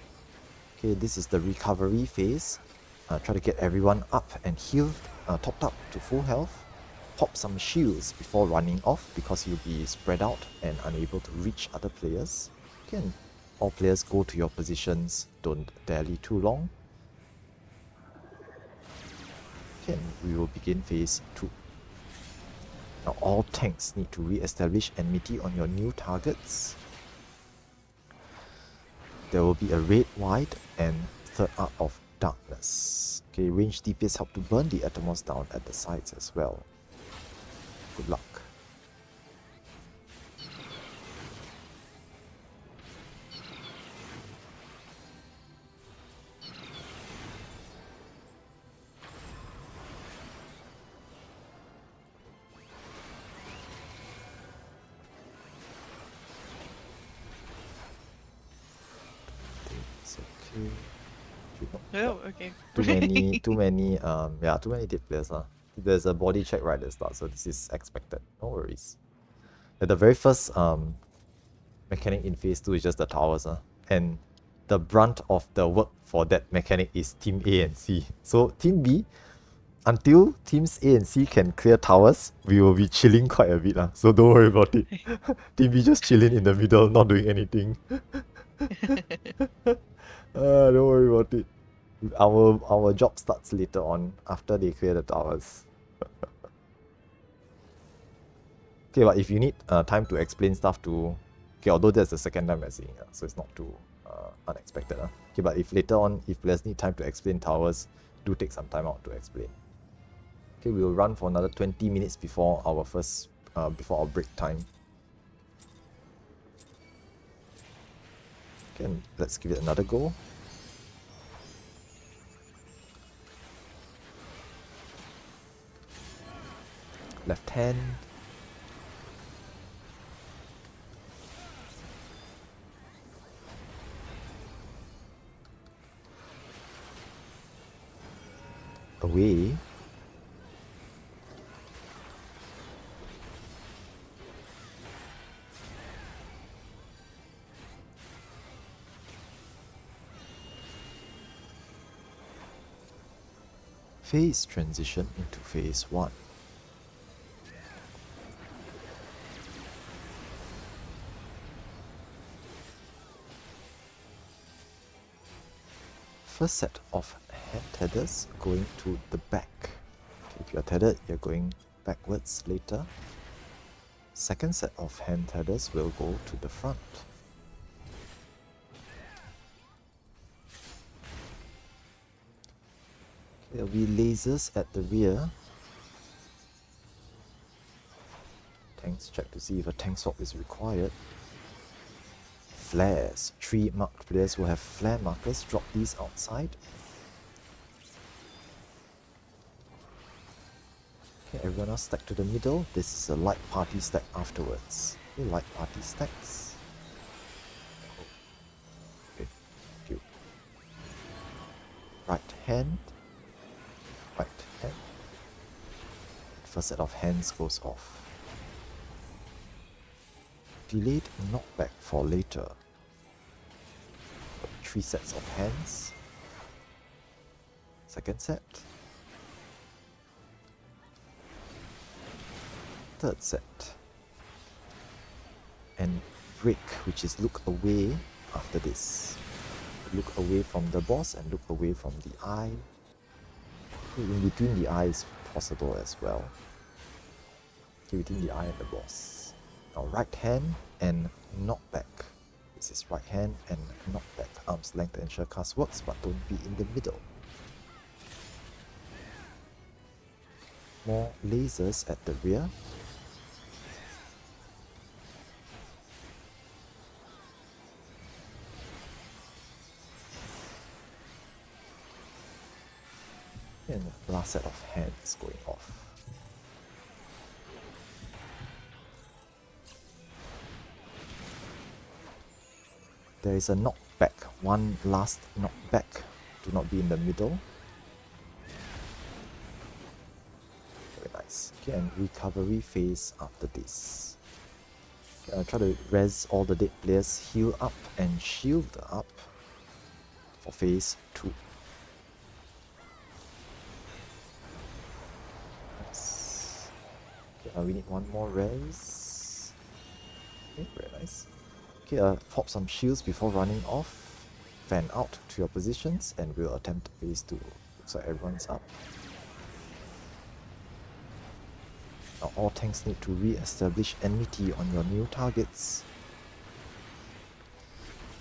Okay, this is the recovery phase. Try to get everyone up and healed, topped up to full health. Pop some shields before running off because you'll be spread out and unable to reach other players. Okay, and all players go to your positions, don't dally too long. Okay, and we will begin phase 2. Now all tanks need to re-establish enmity on your new targets. There will be a red, white, and third art of darkness. Okay, range DPS help to burn the Atomos down at the sides as well. Good luck. It's okay. Oh, okay. Too many dead players. There's a body check right at the start, so this is expected. No worries. At the very first mechanic in phase 2 is just the towers. And the brunt of the work for that mechanic is Team A and C. So Team B, until Teams A and C can clear towers, we will be chilling quite a bit. So don't worry about it. Team B just chilling in the middle, not doing anything. Don't worry about it. Our job starts later on, after they clear the towers. Okay, but if you need time to explain stuff to... Okay, although that's the second time we're seeing it, so it's not too unexpected. Okay, but if later on, if players need time to explain towers, do take some time out to explain. Okay, we'll run for another 20 minutes before our before our break time. Okay, and let's give it another go. Left hand. Away. Phase transition into phase 1. First set of hand tethers going to the back. If you're tethered, you're going backwards later. Second set of hand tethers will go to the front. There'll be lasers at the rear. Tanks check to see if a tank swap is required. Flares. 3 marked players will have flare markers. Drop these outside. Okay, everyone else stack to the middle. This is a light party stack afterwards. Okay, light party stacks. Okay, cute. Right hand. Right hand. First set of hands goes off. Delayed knockback for later. 3 sets of hands. Second set. Third set. And break, which is look away after this. Look away from the boss and look away from the eye. In between the eye is possible as well. Okay, between the eye and the boss. Now right hand and knockback. This is right hand and knockback. Arm's length to ensure cast works, but don't be in the middle. More lasers at the rear. And last set of hands going off. There is a knockback, one last knockback. Do not be in the middle. Very nice. Okay, and recovery phase after this. Okay, I'll try to res all the dead players, heal up and shield up for phase 2. Nice. Okay, we need one more res. Okay, very nice. Okay, pop some shields before running off. Fan out to your positions and we'll attempt phase 2. Looks like everyone's up. Now all tanks need to re-establish enmity on your new targets.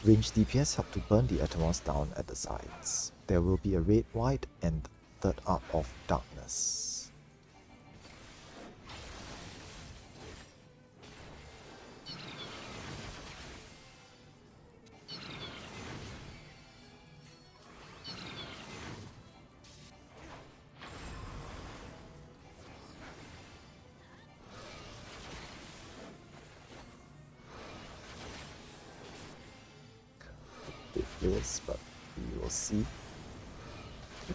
Range DPS help to burn the Atomos down at the sides. There will be a red, white and third arc of darkness. But we will see.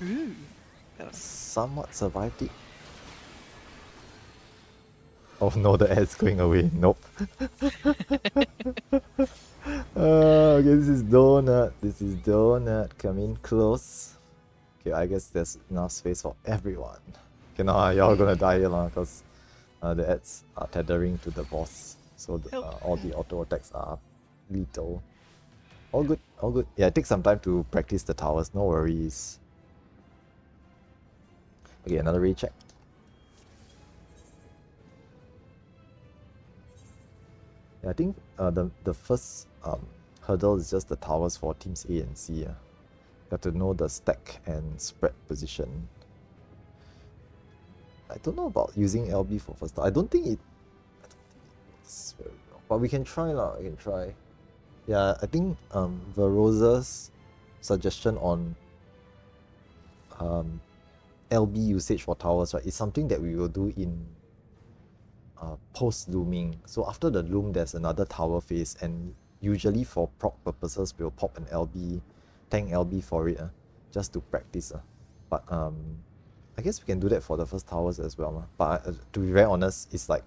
Ooh. Somewhat survived it. Oh no, the air's going away. Nope. Okay, this is Donut. This is Donut. Come in close. Okay, I guess there's enough space for everyone. Okay, now y'all gonna die here because the ads are tethering to the boss. So all the auto attacks are lethal. All good, all good. Yeah, it takes some time to practice the towers, no worries. Okay, another raid check. Yeah, I think the first hurdle is just the towers for teams A and C. You have to know the stack and spread position. I don't know about using LB for first tower. I don't think it's very well. But we can try lah, we can try. Yeah, I think Verosa's suggestion on LB usage for towers, right, is something that we will do in post-looming. So after the loom, there's another tower phase, and usually for proc purposes, we'll pop an LB, tank LB for it, just to practice. But I guess we can do that for the first towers as well. But to be very honest, it's like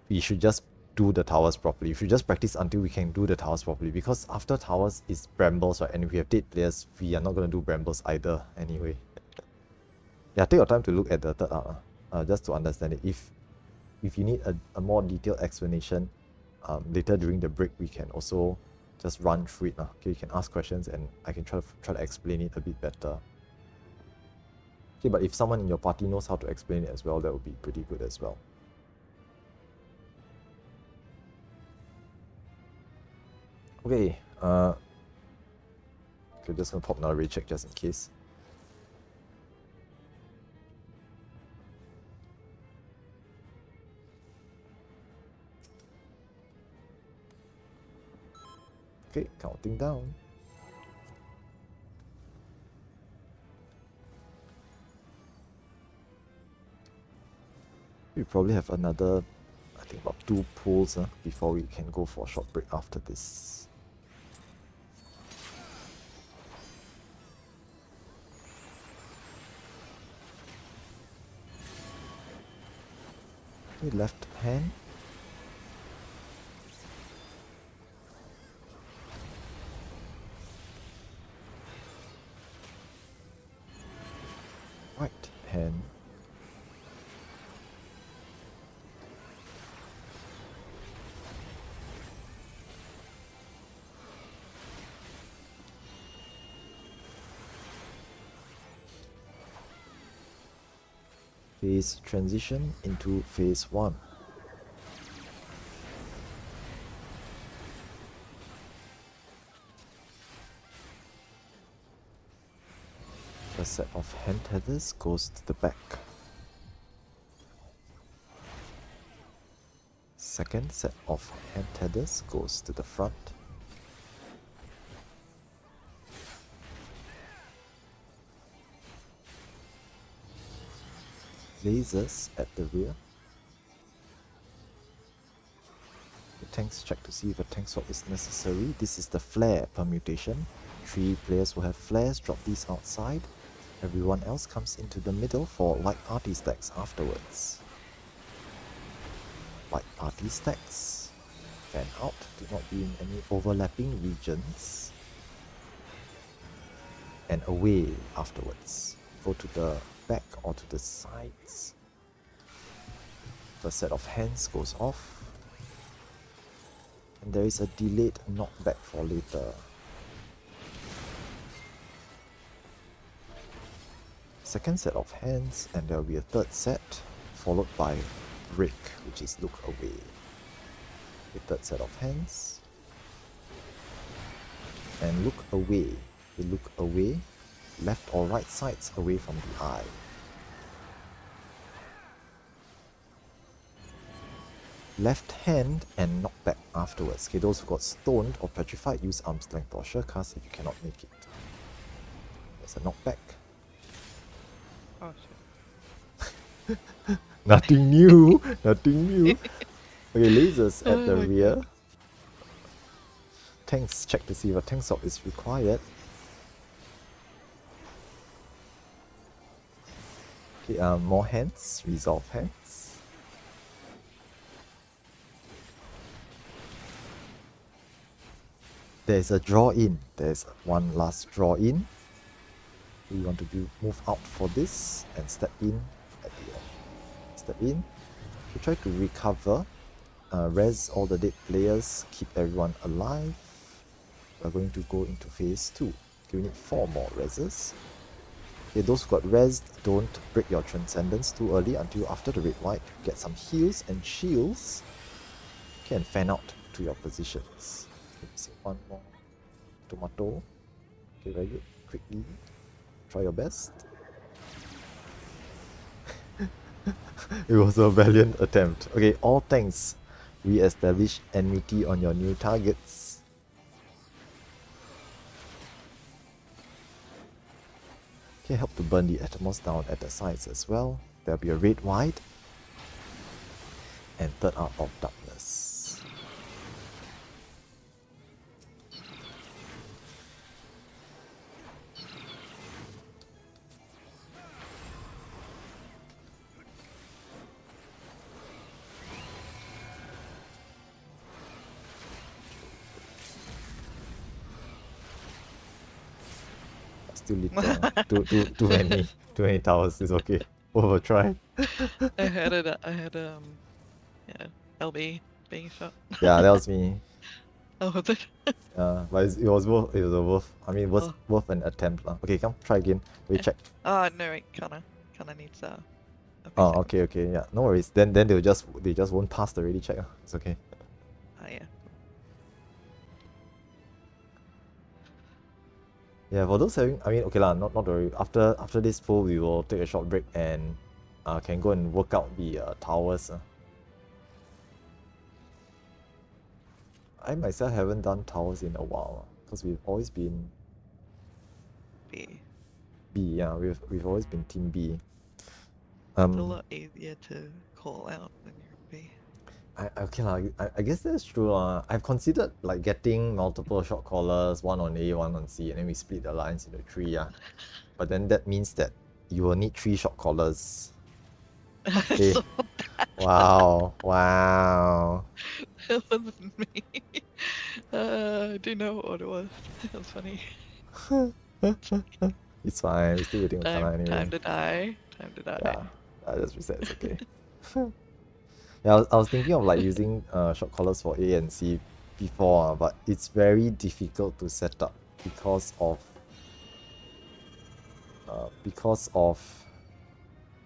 we should just do the towers properly. If you just practice until we can do the towers properly, because after towers is brambles, right? And if we have dead players, we are not going to do brambles either anyway. Yeah, take your time to look at the third arc, just to understand it. If you need a more detailed explanation later during the break, we can also just run through it. Okay, you can ask questions and I can try to explain it a bit better. Okay, but if someone in your party knows how to explain it as well, that would be pretty good as well. Okay, okay, just gonna pop another raid check just in case. Okay, counting down. We probably have another, I think about 2 pulls before we can go for a short break after this. Okay, left hand. Right hand. Phase transition into phase 1. First set of hand tethers goes to the back. Second set of hand tethers goes to the front. Lasers at the rear. The tanks check to see if a tank swap is necessary. This is the flare permutation. 3 players will have flares, drop these outside. Everyone else comes into the middle for light party stacks afterwards. Light party stacks. Fan out, do not be in any overlapping regions. And away afterwards. Go to the back or to the sides. First set of hands goes off. And there is a delayed knockback for later. Second set of hands, and there will be a third set, followed by break, which is look away. The third set of hands. And look away. We look away, left or right sides away from the eye. Left hand and knock back afterwards. Okay, those who got stoned or petrified, use arm's length or surecast if you cannot make it. There's a knockback. Oh shit. Nothing new, nothing new. Okay, lasers at the rear. God. Tanks, check to see if a tank swap is required. Okay, more hands, resolve hands. There's a draw in. There's one last draw in. We want to move out for this and step in at the end. Step in. We try to recover. Res all the dead players. Keep everyone alive. We're going to go into phase 2. Okay, we need 4 more reses. Okay, those who got resed, don't break your transcendence too early until after the red white. Get some heals and shields. Okay, and fan out to your positions. Okay, missing 1 more. Tomato. Okay, very good. Quickly. Try your best. It was a valiant attempt. Okay, all tanks. Re-establish enmity on your new targets. Okay, help to burn the Atomos down at the sides as well. There'll be a red white and third art of darkness. Still little. too many towers is okay. Over try. I had yeah, LB being shot. Yeah, that was me. Oh, was it? But it was worth. It was worth. I mean, was Oh. worth an attempt, lah. Okay, come try again. We check. Oh no, wait, Connor needs a Oh, second. okay, yeah, no worries. Then they just won't pass the ready check. It's okay. Oh yeah. Yeah, for those having, I mean, okay lah, not to worry. After this poll, we will take a short break and can go and work out the towers. I myself haven't done towers in a while because we've always been B. B. Yeah, we've always been team B. It's a lot easier to call out when you're B. Okay lah, I guess that's true lah. I've considered like getting multiple shot callers, one on A, one on C, and then we split the lines into 3, yeah. But then that means that you will need 3 shot callers. Okay. So Wow. it wasn't me. I do know what it was. It was funny. It's fine. We're still waiting for Kana anyway. Time to die. Yeah, I just reset. It's okay. Yeah, I was thinking of like using shot callers for A and C before, but it's very difficult to set up because of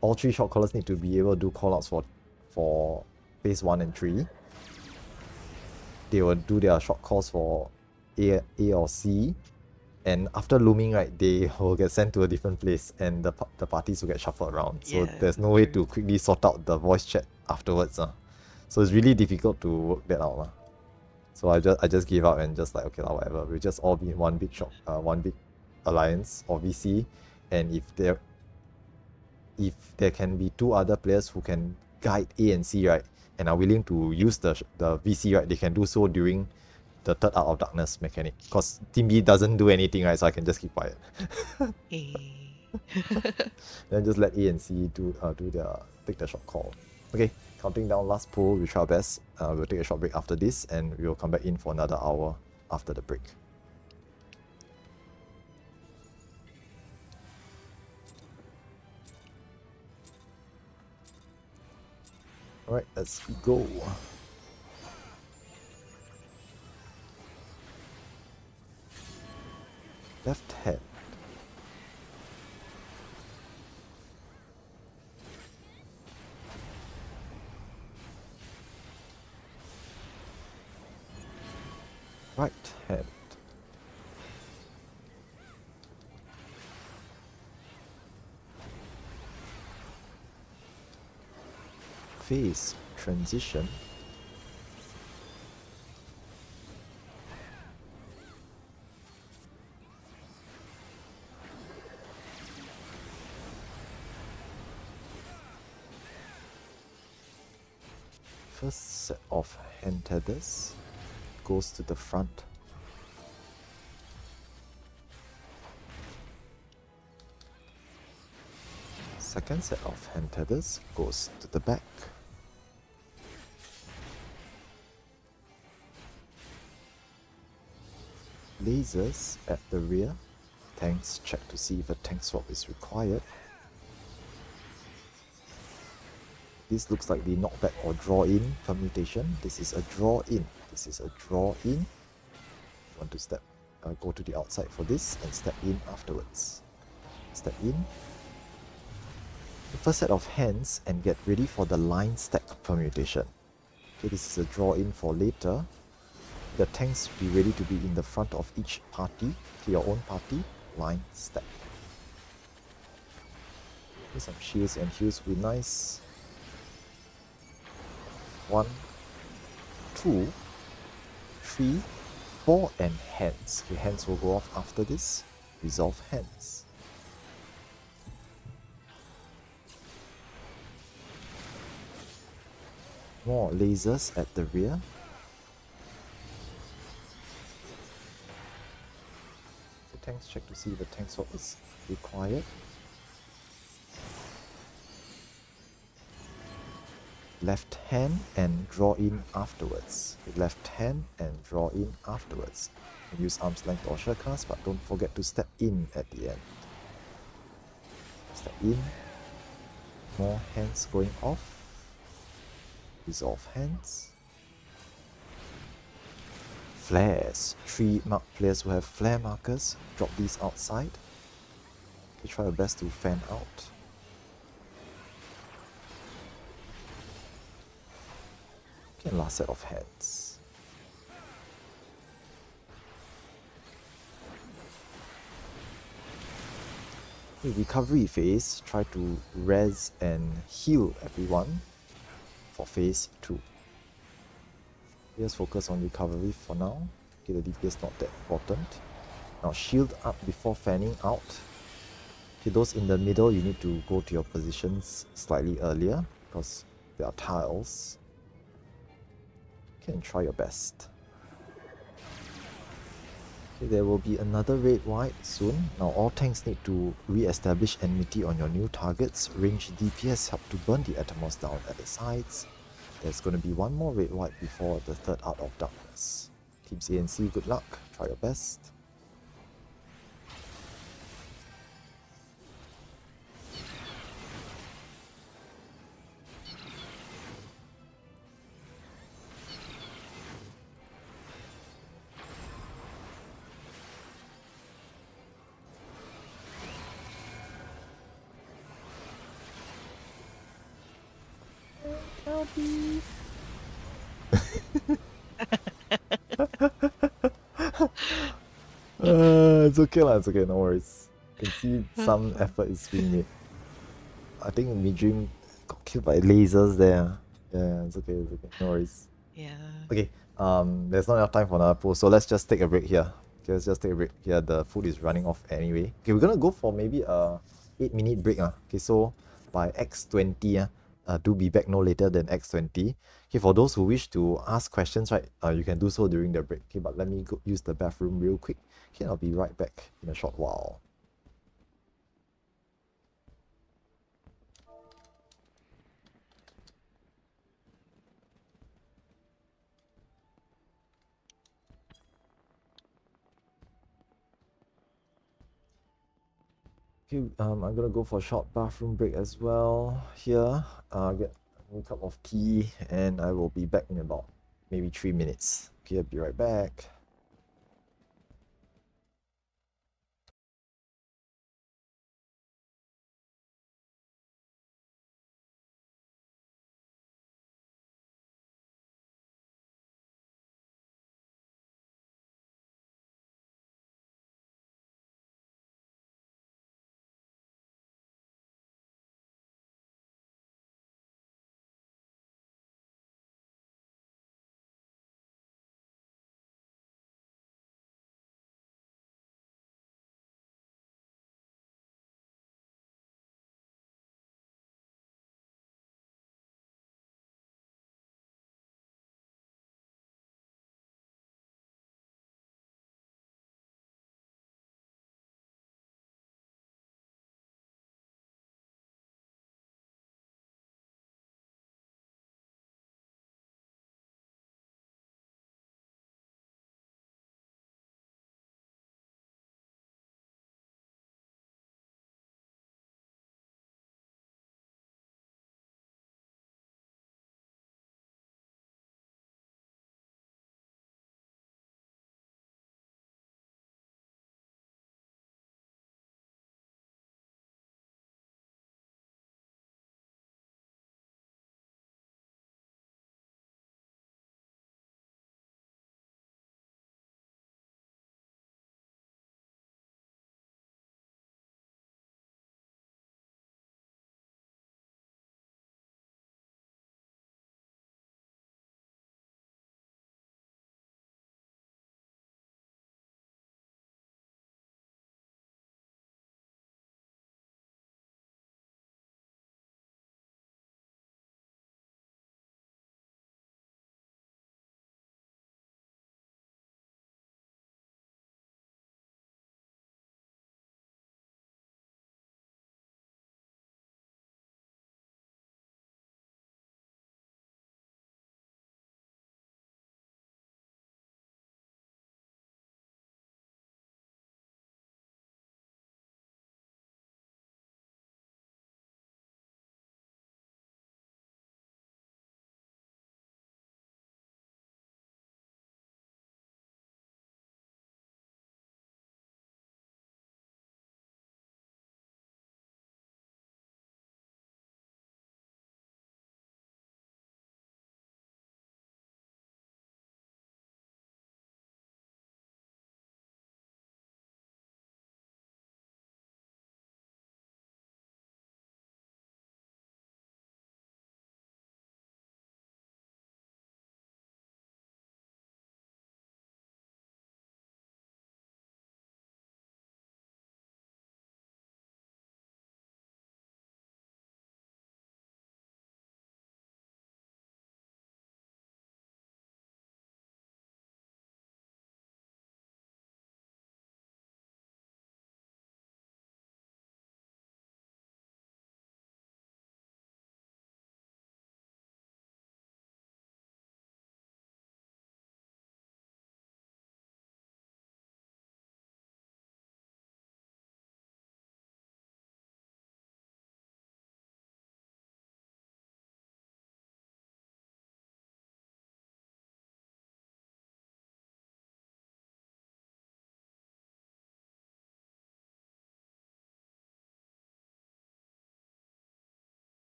all 3 shot callers need to be able to do callouts for phase 1 and 3. They will do their shot calls for A or C, and after looming, right, they will get sent to a different place, and the parties will get shuffled around. So Yeah, there's no way to quickly sort out the voice chat afterwards. So it's really difficult to work that out. So I just gave up and just like, okay, whatever. We'll just all be in one big alliance or VC, and if there can be 2 other players who can guide A and C, right, and are willing to use the VC, right, they can do so during the third Art of Darkness mechanic. Because Team B doesn't do anything, right, so I can just keep quiet. Then just let A and C take the shot call. Okay, counting down last pull, we try our best. We'll take a short break after this, and we'll come back in for another hour after the break. Alright, let's go. Left hand. Right hand. Phase transition. First set of hand tethers goes to the front. Second set of hand tethers goes to the back. Lasers at the rear. Tanks check to see if a tank swap is required. This looks like the knockback or draw-in permutation. This is a draw-in. This is a draw-in. You want to go to the outside for this and step in afterwards. Step in. The first set of hands and get ready for the line stack permutation. Okay, this is a draw-in for later. The tanks be ready to be in the front of each party. To your own party, line stack. Okay, some shields and heals will be nice. 1, 2, 3, 4, and hands. Okay, hands will go off after this. Resolve hands. More lasers at the rear. The tanks check to see if the tank swap is required. Left hand and draw in afterwards. Left hand and draw in afterwards. Use arm's length or shurikens, but don't forget to step in at the end. Step in. More hands going off. Resolve hands. flares. 3 players who have flare markers, drop these outside. You try your best to fan out. Okay, last set of hands. Okay, recovery phase, try to res and heal everyone for phase 2. Just focus on recovery for now. Okay, the DPS not that important. Now shield up before fanning out. Okay, those in the middle, you need to go to your positions slightly earlier because there are tiles. You can try your best. Okay, there will be another raid wipe soon. Now all tanks need to re-establish enmity on your new targets. Range DPS help to burn the Atomos down at the sides. There's going to be one more raid wipe before the third Art of Darkness. Team CNC, good luck. Try your best. It's okay lah, it's okay, no worries. You can see some effort is being made. I think Midream got killed by lasers there. Yeah, it's okay, no worries. Yeah. Okay, there's not enough time for another poll, so let's just take a break here. Okay, let's just take a break here. The food is running off anyway. Okay, we're gonna go for maybe a 8-minute break. Okay, so by X20, do be back no later than X20. Okay, for those who wish to ask questions, right, you can do so during the break. Okay, but let me go use the bathroom real quick. Okay, I'll be right back in a short while. Okay, I'm gonna go for a short bathroom break as well here. Get a cup of tea, and I will be back in about maybe 3 minutes. Okay, I'll be right back.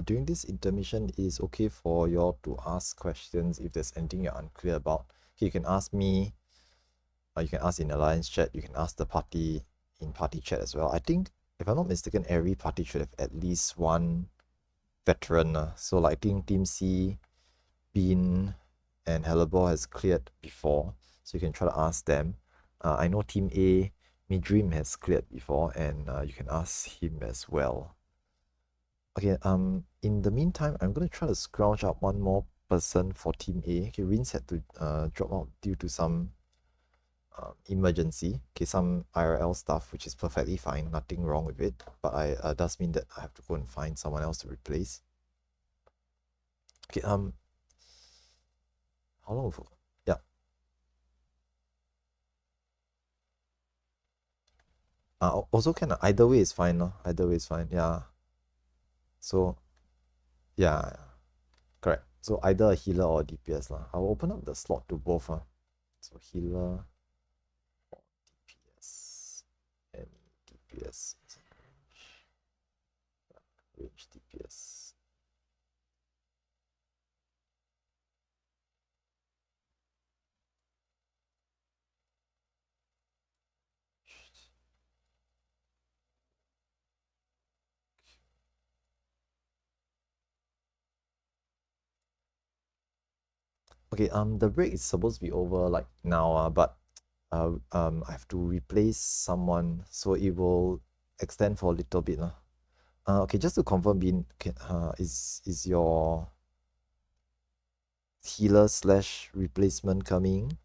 during this intermission, it is okay for you all to ask questions if there's anything you're unclear about. Okay, you can ask me, you can ask in Alliance chat, you can ask the party in party chat as well. I think, if I'm not mistaken, every party should have at least one veteran. So like, I think Team C, Bean, and Hellebore has cleared before, so you can try to ask them. I know Team A, Midream has cleared before, and you can ask him as well. Okay, in the meantime, I'm gonna try to scrounge up one more person for Team A. Okay, Rince had to drop out due to some emergency. Okay, some IRL stuff, which is perfectly fine, nothing wrong with it. But I does mean that I have to go and find someone else to replace. Okay, how long? Yeah. Also can either way is fine, no? Either way is fine. Yeah. So yeah, correct. So either a healer or a DPS lah. I'll open up the slot to both. So healer or DPS and DPS. Range DPS. Okay, the break is supposed to be over like now, but I have to replace someone, so it will extend for a little bit. Okay, just to confirm, Bean, is your healer slash replacement coming?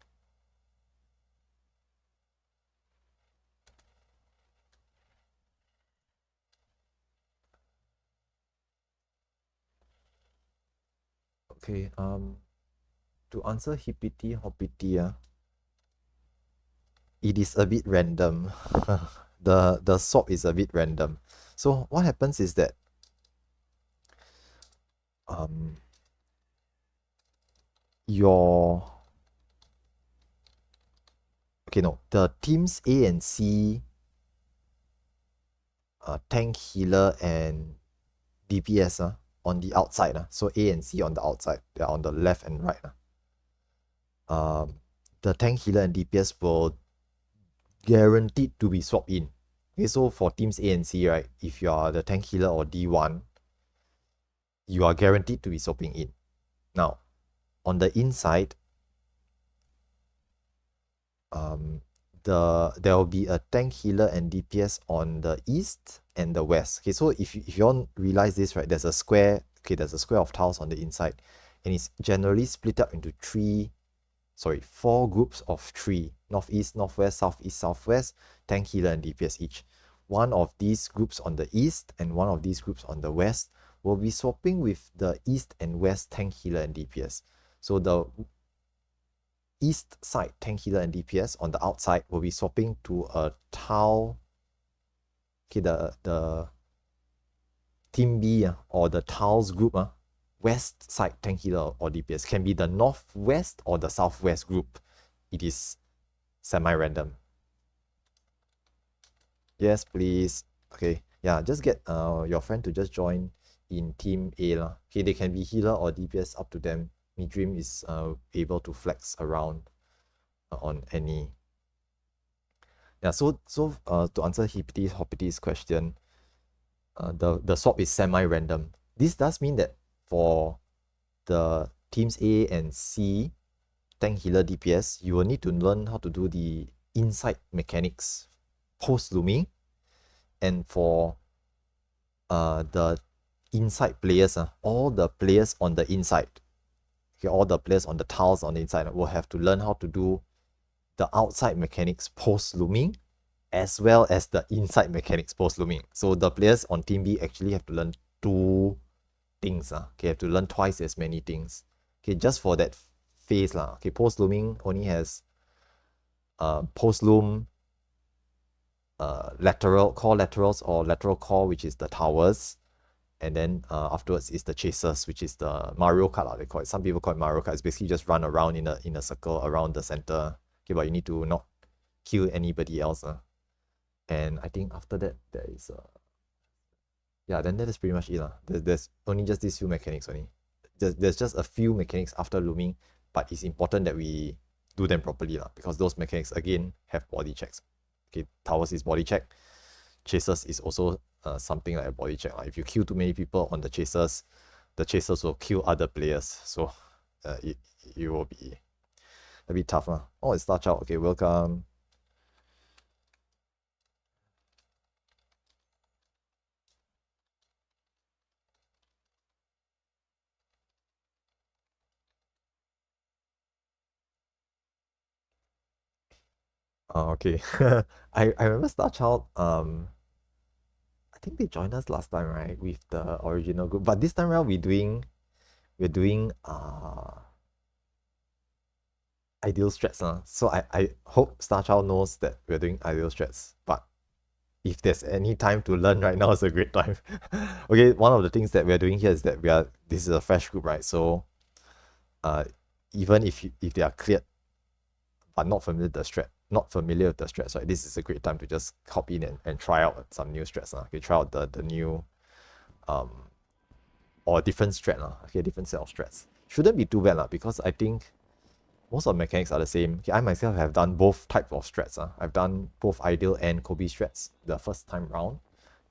Okay, to answer Hippity Hoppity, it is a bit random. The swap is a bit random. So what happens is that your the teams A and C, tank, healer, and DPS on the outside. So A and C on the outside, they're on the left and right. The tank, healer, and DPS will guaranteed to be swapped in. Okay, so for teams A and C, right, if you are the tank, healer, or D1, you are guaranteed to be swapping in. Now, on the inside, there will be a tank, healer, and DPS on the east and the west. Okay, so if you all realize this, right, there's a square. Okay, there's a square of tiles on the inside, and it's generally split up into four groups of three: northeast, northwest, southeast, southwest, tank, healer, and DPS each. One of these groups on the east and one of these groups on the west will be swapping with the east and west tank, healer, and DPS. So the east side tank, healer, and DPS on the outside will be swapping to a tile. Okay, the team B or the tiles group, west side tank, healer, or DPS can be the northwest or the southwest group. It is semi-random. Yes, please. Okay, yeah, just get your friend to just join in team A lah. Okay, they can be healer or DPS, up to them. Midream is able to flex around on any. Yeah, so to answer Hippity Hoppity's question, the swap is semi-random. This does mean that for the teams A and C, tank, healer, DPS, you will need to learn how to do the inside mechanics post-looming. And for the inside players, all the players on the inside, okay, all the players on the tiles on the inside will have to learn how to do the outside mechanics post-looming, as well as the inside mechanics post-looming. So the players on Team B actually have to learn two things. Okay, have to learn twice as many things. Okay, just for that phase. Okay, post-looming only has post-loom, core laterals or lateral core, which is the towers. And then afterwards is the chasers, which is the Mario Kart, they call it. Some people call it Mario Kart. It's basically just run around in a circle around the center. Okay, but you need to not kill anybody else. And I think after that, there is Yeah, then that is pretty much it. There's only just these few mechanics only. There's just a few mechanics after looming, but it's important that we do them properly because those mechanics again have body checks. Okay, towers is body check. Chasers is also something like a body check. If you kill too many people on the chasers will kill other players. So it will be a bit tough. Oh, it's Star Child. Okay, welcome. Okay. I remember Star Child, I think they joined us last time, right? With the original group. But this time around we're doing ideal strats. So I hope Star Child knows that we're doing ideal strats. But if there's any time to learn right now, is a great time. Okay, one of the things that we're doing here is that this is a fresh group, right? So even if they are cleared but not familiar with the strats, right? This is a great time to just hop in and try out some new strats. Okay, try out the new or different strat. Okay, different set of strats. Shouldn't be too bad because I think most of the mechanics are the same. Okay, I myself have done both types of strats. I've done both ideal and Kobe strats the first time round.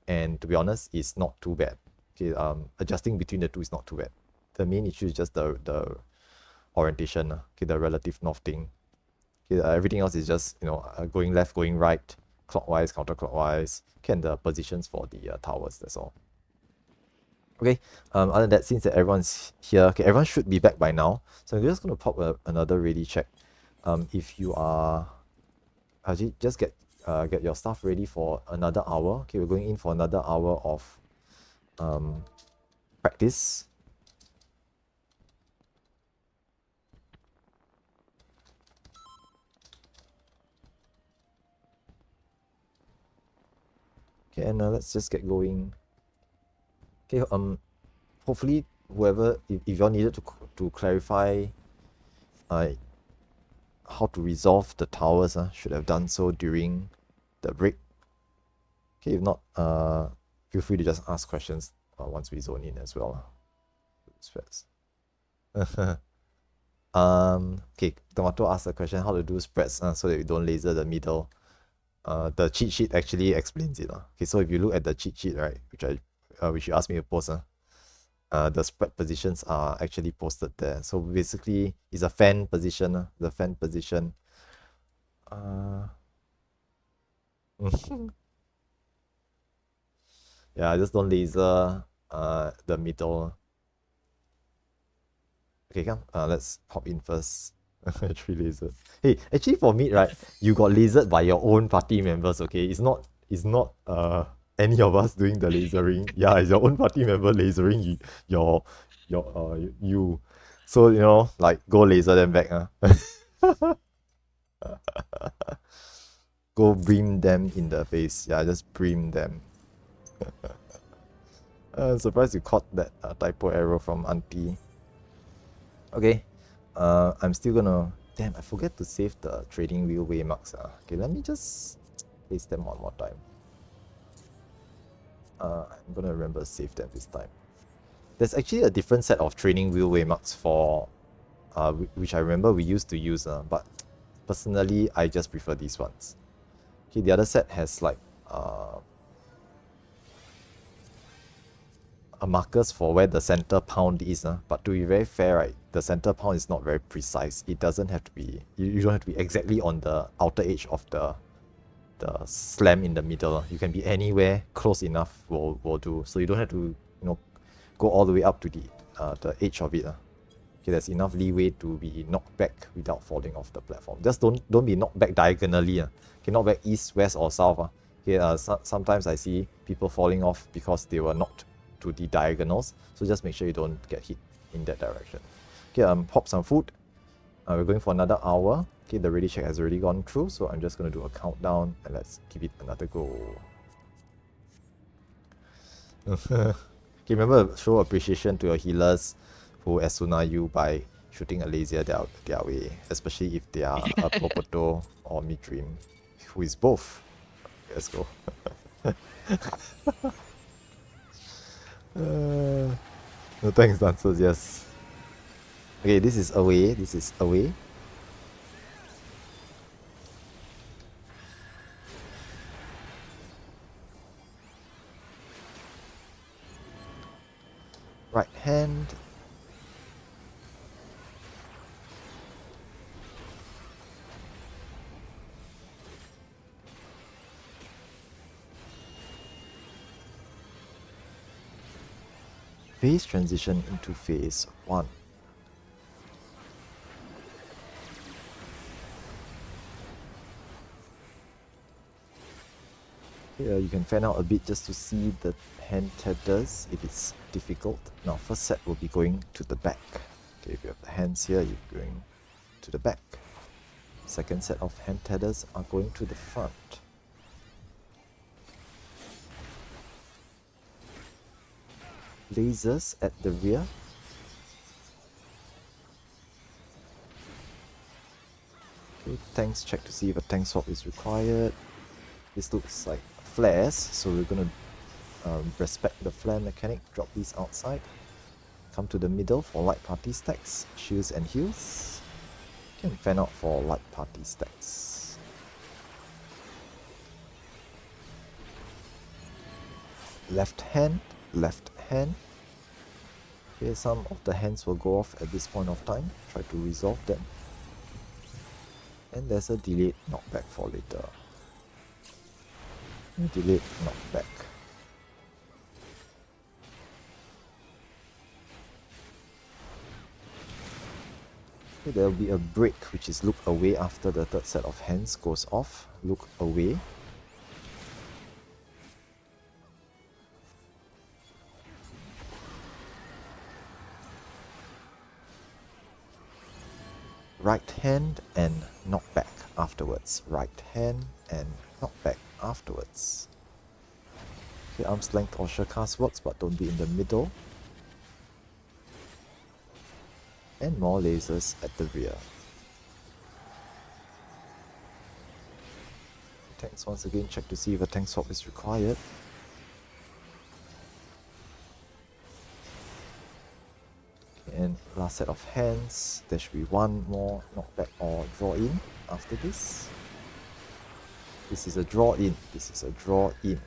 And to be honest, it's not too bad. Okay, adjusting between the two is not too bad. The main issue is just the orientation. Okay, the relative north thing. Okay, everything else is just going left, going right, clockwise, counterclockwise. Okay, and the positions for the towers. That's all. Okay. Other than that, since that everyone's here, okay, everyone should be back by now. So I'm just gonna pop another ready check. If you are, just get your stuff ready for another hour. Okay, we're going in for another hour of practice. Okay, and let's just get going. Okay, hopefully whoever, if y'all needed to clarify how to resolve the towers, should have done so during the break. Okay, if not, feel free to just ask questions once we zone in as well. Spreads. Okay, Tomato asked a question how to do spreads so that we don't laser the middle. The cheat sheet actually explains it. Okay, so if you look at the cheat sheet, right, which you asked me to post, the spread positions are actually posted there. So basically, it's a fan position. The fan position. Yeah, just don't laser the middle. Okay, come. Let's hop in first. 3 lasers. Hey, actually for me, right, you got lasered by your own party members. Okay, it's not any of us doing the lasering. Yeah, it's your own party member lasering you. So like go laser them back. Go beam them in the face. Yeah, just beam them. Surprised you caught that typo error from Auntie. Okay, I'm still gonna. Damn, I forget to save the trading wheel waymarks. Okay, let me just paste them one more time. I'm gonna remember to save them this time. There's actually a different set of training wheel waymarks for, which I remember we used to use, but personally I just prefer these ones. Okay, the other set has like a markers for where the center pound is, but to be very fair, right, the center pound is not very precise. It doesn't have to be, you don't have to be exactly on the outer edge of the slam in the middle. You can be anywhere close enough will do. So you don't have to go all the way up to the edge of it. Okay, there's enough leeway to be knocked back without falling off the platform. Just don't be knocked back diagonally. Okay, knock back east, west, or south. Okay, sometimes I see people falling off because they were knocked to the diagonals. So just make sure you don't get hit in that direction. Okay, pop some food. We're going for another hour. Okay, the ready check has already gone through, so I'm just going to do a countdown and let's give it another go. Okay, remember, show appreciation to your healers who Asuna you by shooting a laser their way, especially if they are a Popoto or Midream, who is both. Let's go. No thanks, dancers, yes. Okay, this is away. This is away. Right hand. Phase transition into phase 1. Here you can fan out a bit just to see the hand tethers if it's difficult. Now first set will be going to the back. Okay, if you have the hands here, you're going to the back. Second set of hand tethers are going to the front. Lasers at the rear. Okay, tanks, check to see if a tank swap is required. This looks like flares, so we're gonna respect the flare mechanic, drop these outside. Come to the middle for light party stacks, shields and heals. Can fan out for light party stacks. Left hand, left hand. Okay, some of the hands will go off at this point of time. Try to resolve them. And there's a delayed knockback for later. Delayed knockback. Okay, there will be a break, which is look away after the third set of hands goes off. Look away. Right hand and knockback afterwards. Right hand and knockback afterwards. Okay, arm's length or cast works, but don't be in the middle. And more lasers at the rear. Tanks once again, check to see if a tank swap is required. And last set of hands, there should be one more knockback or draw in after this. This is a draw in, this is a draw in.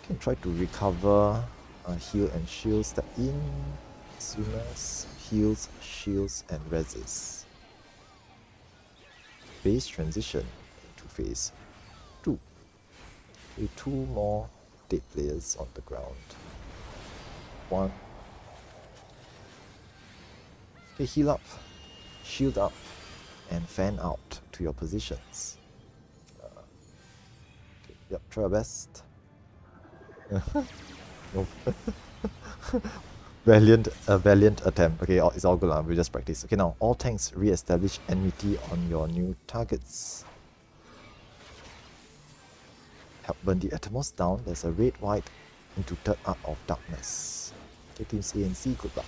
Can try to recover heal and shield, step in, swimmers, heals, shields and reses. Phase transition into phase 2. With 2 more dead players on the ground. 1. Okay, heal up, shield up, and fan out to your positions. Okay, yep, try your best. No. Valiant attempt. Okay, it's all good. We just practice. Okay, now all tanks re-establish enmity on your new targets. Help burn the Atomos down. There's a red white into third art of darkness. Okay, teams A and C, good luck.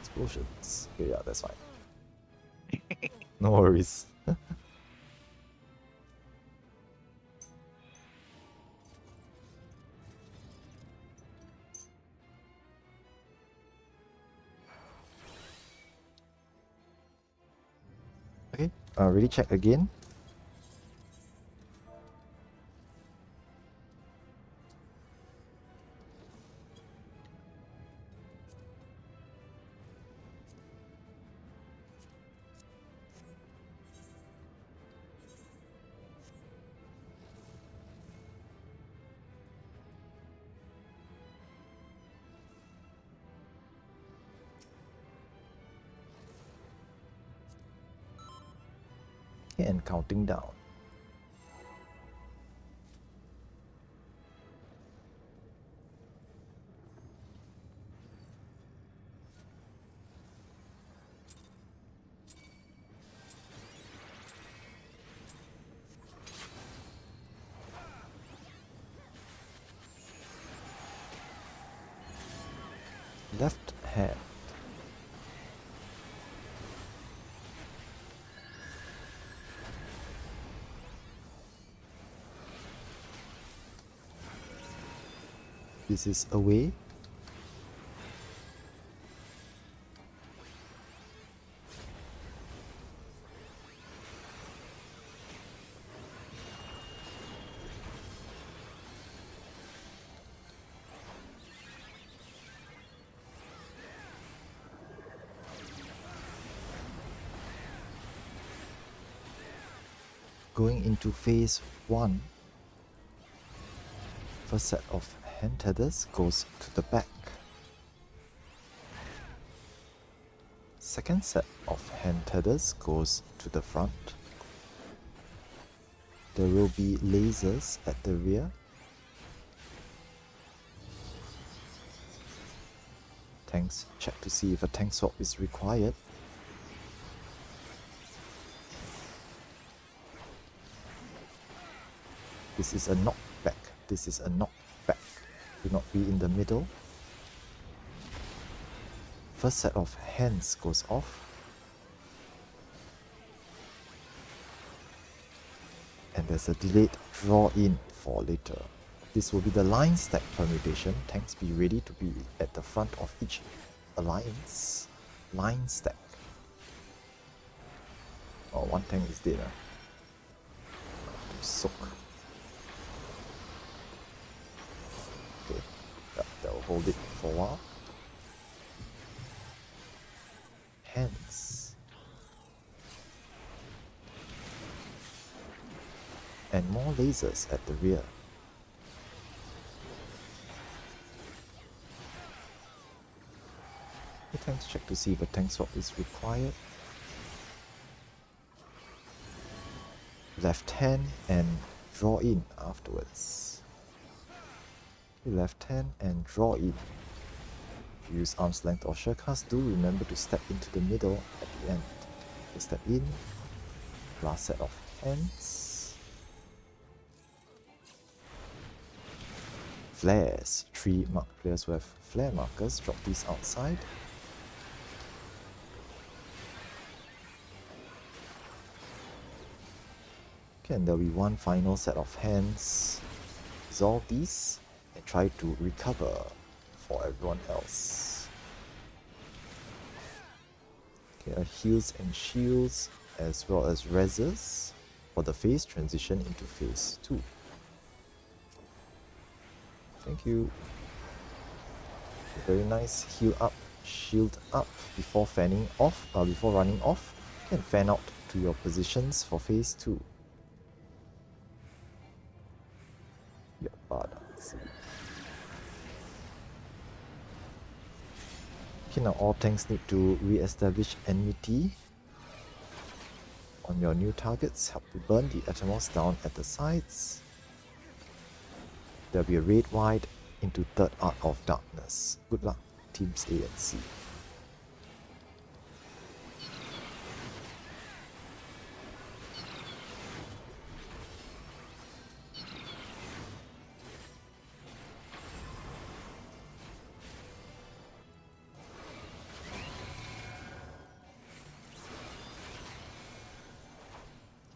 Explosions. Okay, yeah, that's fine. No worries. Okay, ready check again. Okay, and counting down. hand. This is away. Going into phase 1. First set of hand tethers goes to the back. Second set of hand tethers goes to the front. There will be lasers at the rear. Tanks check to see if a tank swap is required. This is a knockback. This is a knockback. Do not be in the middle. First set of hands goes off. And there's a delayed draw in for later. This will be the line stack permutation. Tanks be ready to be at the front of each alliance. Line stack. Oh, one tank is dead. To soak. Okay, that will hold it for a while. Hands. And more lasers at the rear. The tanks check to see if a tank swap is required. Left hand and draw in afterwards. Left hand and draw in. If you use arm's length or surecast, do remember to step into the middle at the end. Okay, step in. Last set of hands. Flares. 3 mark players who have flare markers, drop these outside. Okay, and there'll be one final set of hands. Resolve these and try to recover for everyone else. Okay, heals and shields as well as reses for the phase transition into phase 2. Thank you. Very nice. Heal up, shield up before fanning off, before running off. You can fan out to your positions for phase 2. Yeah, bad. Okay, now all tanks need to re-establish enmity on your new targets. Help to burn the Atomos down at the sides. There'll be a raid wide into Third Art of Darkness. Good luck, teams A and C.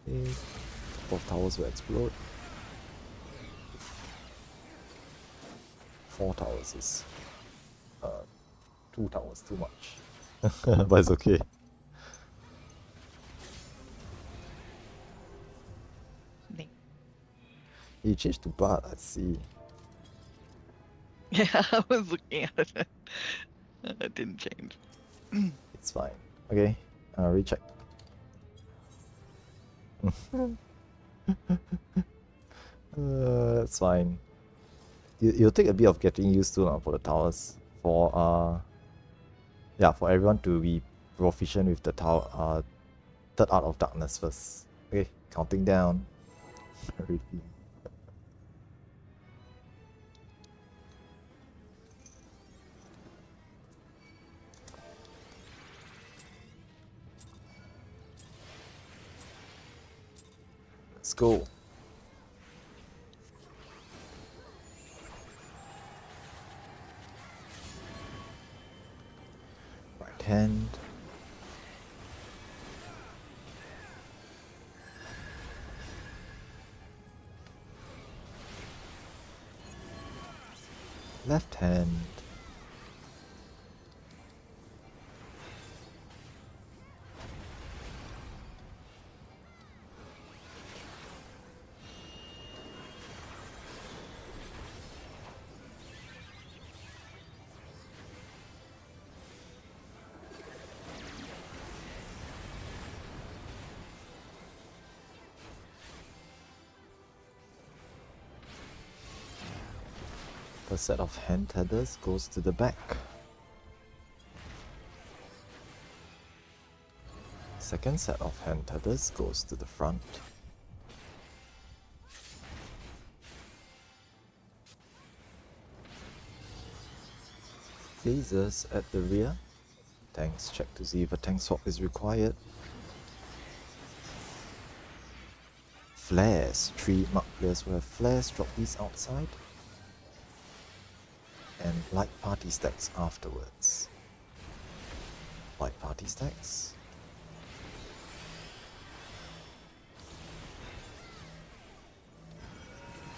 Okay, both towers will explode. 4 towers is 2 towers too much. But it's okay. Me. You changed to Bard, I see. Yeah, I was looking at it. It didn't change. It's fine. Okay, recheck. It's fine. You'll take a bit of getting used to for the towers. For for everyone to be proficient with the tower, Third Art of Darkness first. Okay, counting down. Ready. Let's go. Right hand. Left hand. The set of hand tethers goes to the back. Second set of hand tethers goes to the front. Lasers at the rear. Tanks check to see if a tank swap is required. Flares. 3 mark players will have flares. Drop these outside. And light party stacks afterwards. Light party stacks.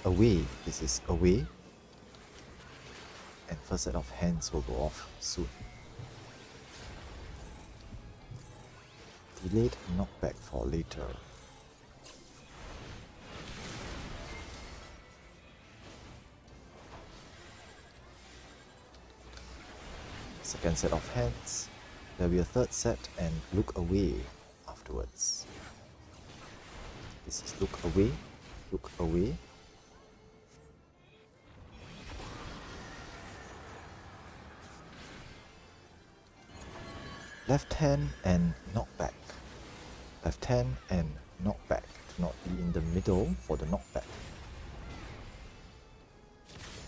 Away. This is away. And first set of hands will go off soon. Delayed knockback for later. Second set of hands. There will be a third set and look away afterwards. This is look away, look away. Left hand and knockback. Left hand and knockback. Do not be in the middle for the knockback.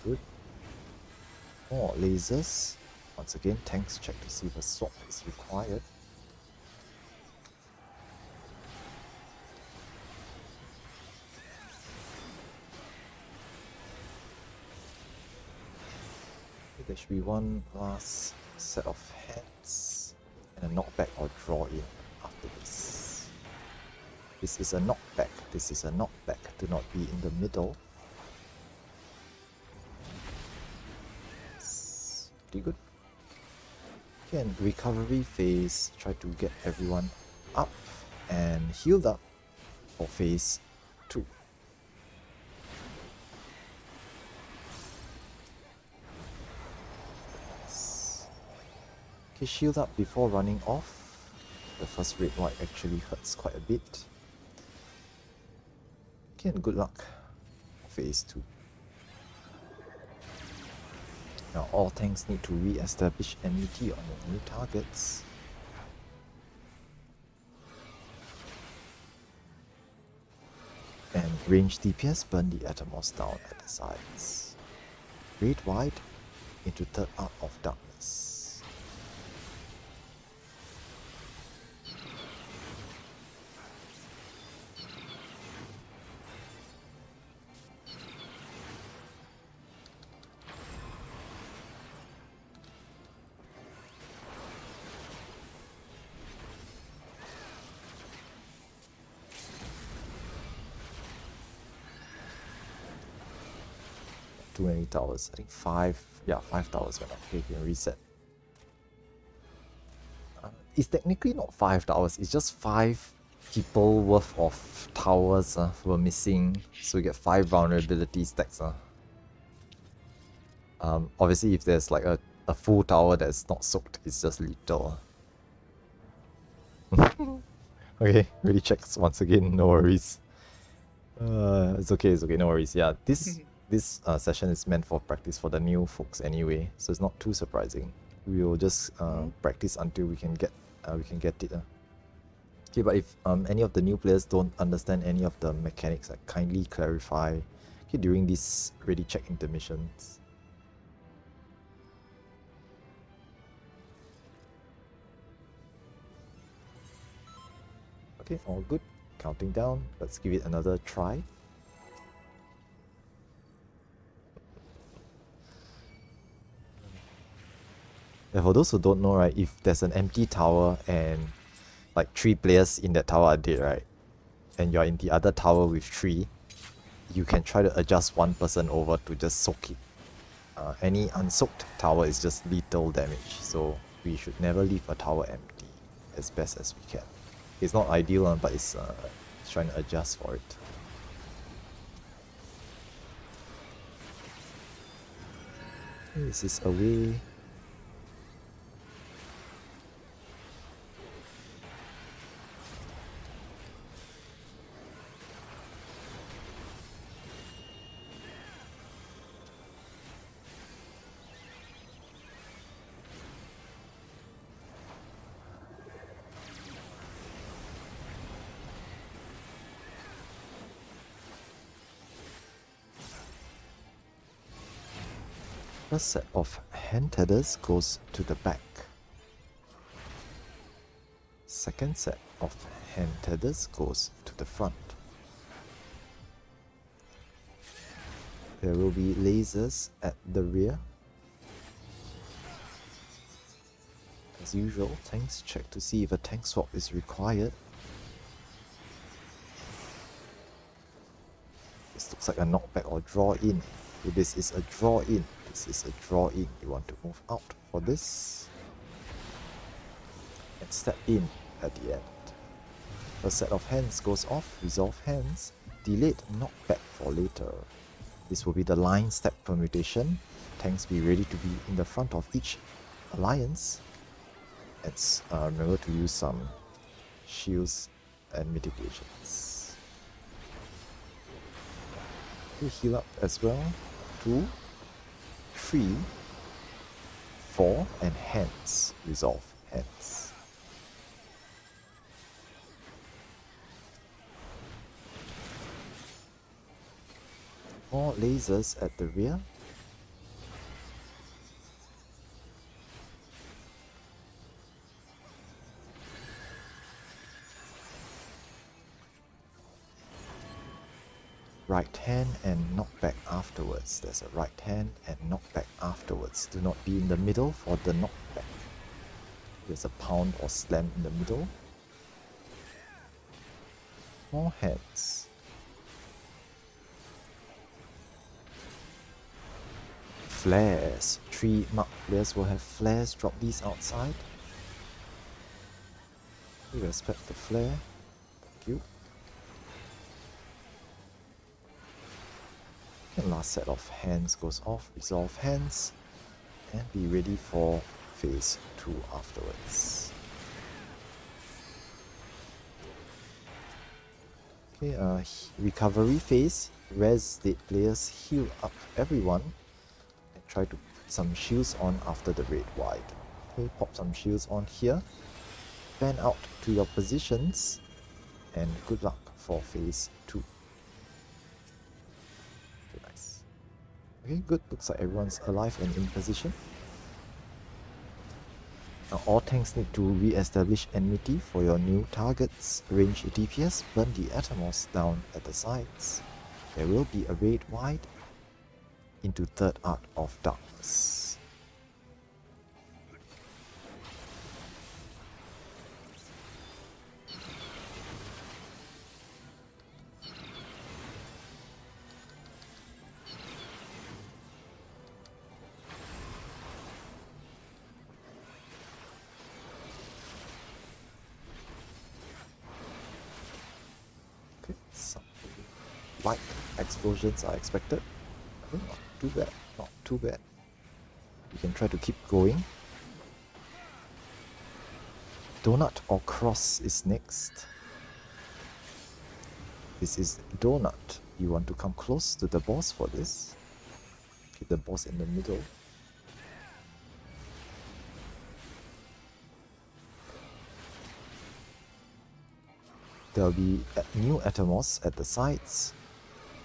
Good. More lasers. Once again, tanks check to see if a swap is required. There should be one last set of hands and a knockback or draw in after this. This is a knockback. This is a knockback. Do not be in the middle. It's pretty good. And recovery phase, try to get everyone up and healed up for phase 2. Okay, shield up before running off. The first red white actually hurts quite a bit. Okay, and good luck for phase 2. Now all tanks need to re-establish MUT on the new targets. And range DPS burn the Atomos down at the sides. Red white into third art of darkness. Too many towers. I think 5. Yeah, 5 towers went up. Okay, you can reset. It's technically not 5 towers. It's just 5 people worth of towers were missing. So you get 5 vulnerability stacks. Obviously, if there's like a full tower that's not soaked, it's just lethal. Okay, really checks once again. No worries. It's okay. No worries. Yeah, this session is meant for practice for the new folks anyway, so it's not too surprising. We will just practice until we can get it. Okay, but if any of the new players don't understand any of the mechanics, kindly clarify during these ready check intermissions. Okay, all good. Counting down. Let's give it another try. And for those who don't know, right, if there's an empty tower and like 3 players in that tower are dead, right, and you're in the other tower with 3, you can try to adjust one person over to just soak it. Any unsoaked tower is just lethal damage, so we should never leave a tower empty as best as we can. It's not ideal, but it's trying to adjust for it. This is away. First set of hand tethers goes to the back. Second set of hand tethers goes to the front. There will be lasers at the rear. As usual, tanks check to see if a tank swap is required. This looks like a knockback or draw in. So this is a draw in. This is a draw in. You want to move out for this and step in at the end. A set of hands goes off, resolve hands, delayed knockback for later. This will be the line step permutation. Tanks be ready to be in the front of each alliance. And remember to use some shields and mitigations. We heal up as well. 2, 3, 4, and hands. Resolve hands. More lasers at the rear. Right hand and knockback afterwards. There's a right hand and knockback afterwards. Do not be in the middle for the knockback. There's a pound or slam in the middle. More hands. Flares. 3 marked players will have flares. Drop these outside. We respect the flare. Thank you. And last set of hands goes off, resolve hands, and be ready for phase 2 afterwards. Okay, recovery phase, res dead players, heal up everyone, and try to put some shields on after the raid wide. Okay, pop some shields on here, fan out to your positions, and good luck for phase 2. Okay, good. Looks like everyone's alive and in position. Now all tanks need to re-establish enmity for your new targets. Range DPS, burn the Atomos down at the sides. There will be a raid wide into Third Art of Darkness. Some light explosions are expected. Okay, not too bad, not too bad. You can try to keep going. Donut or cross is next. This is donut. You want to come close to the boss for this. Keep the boss in the middle. There'll be new Atomos at the sides.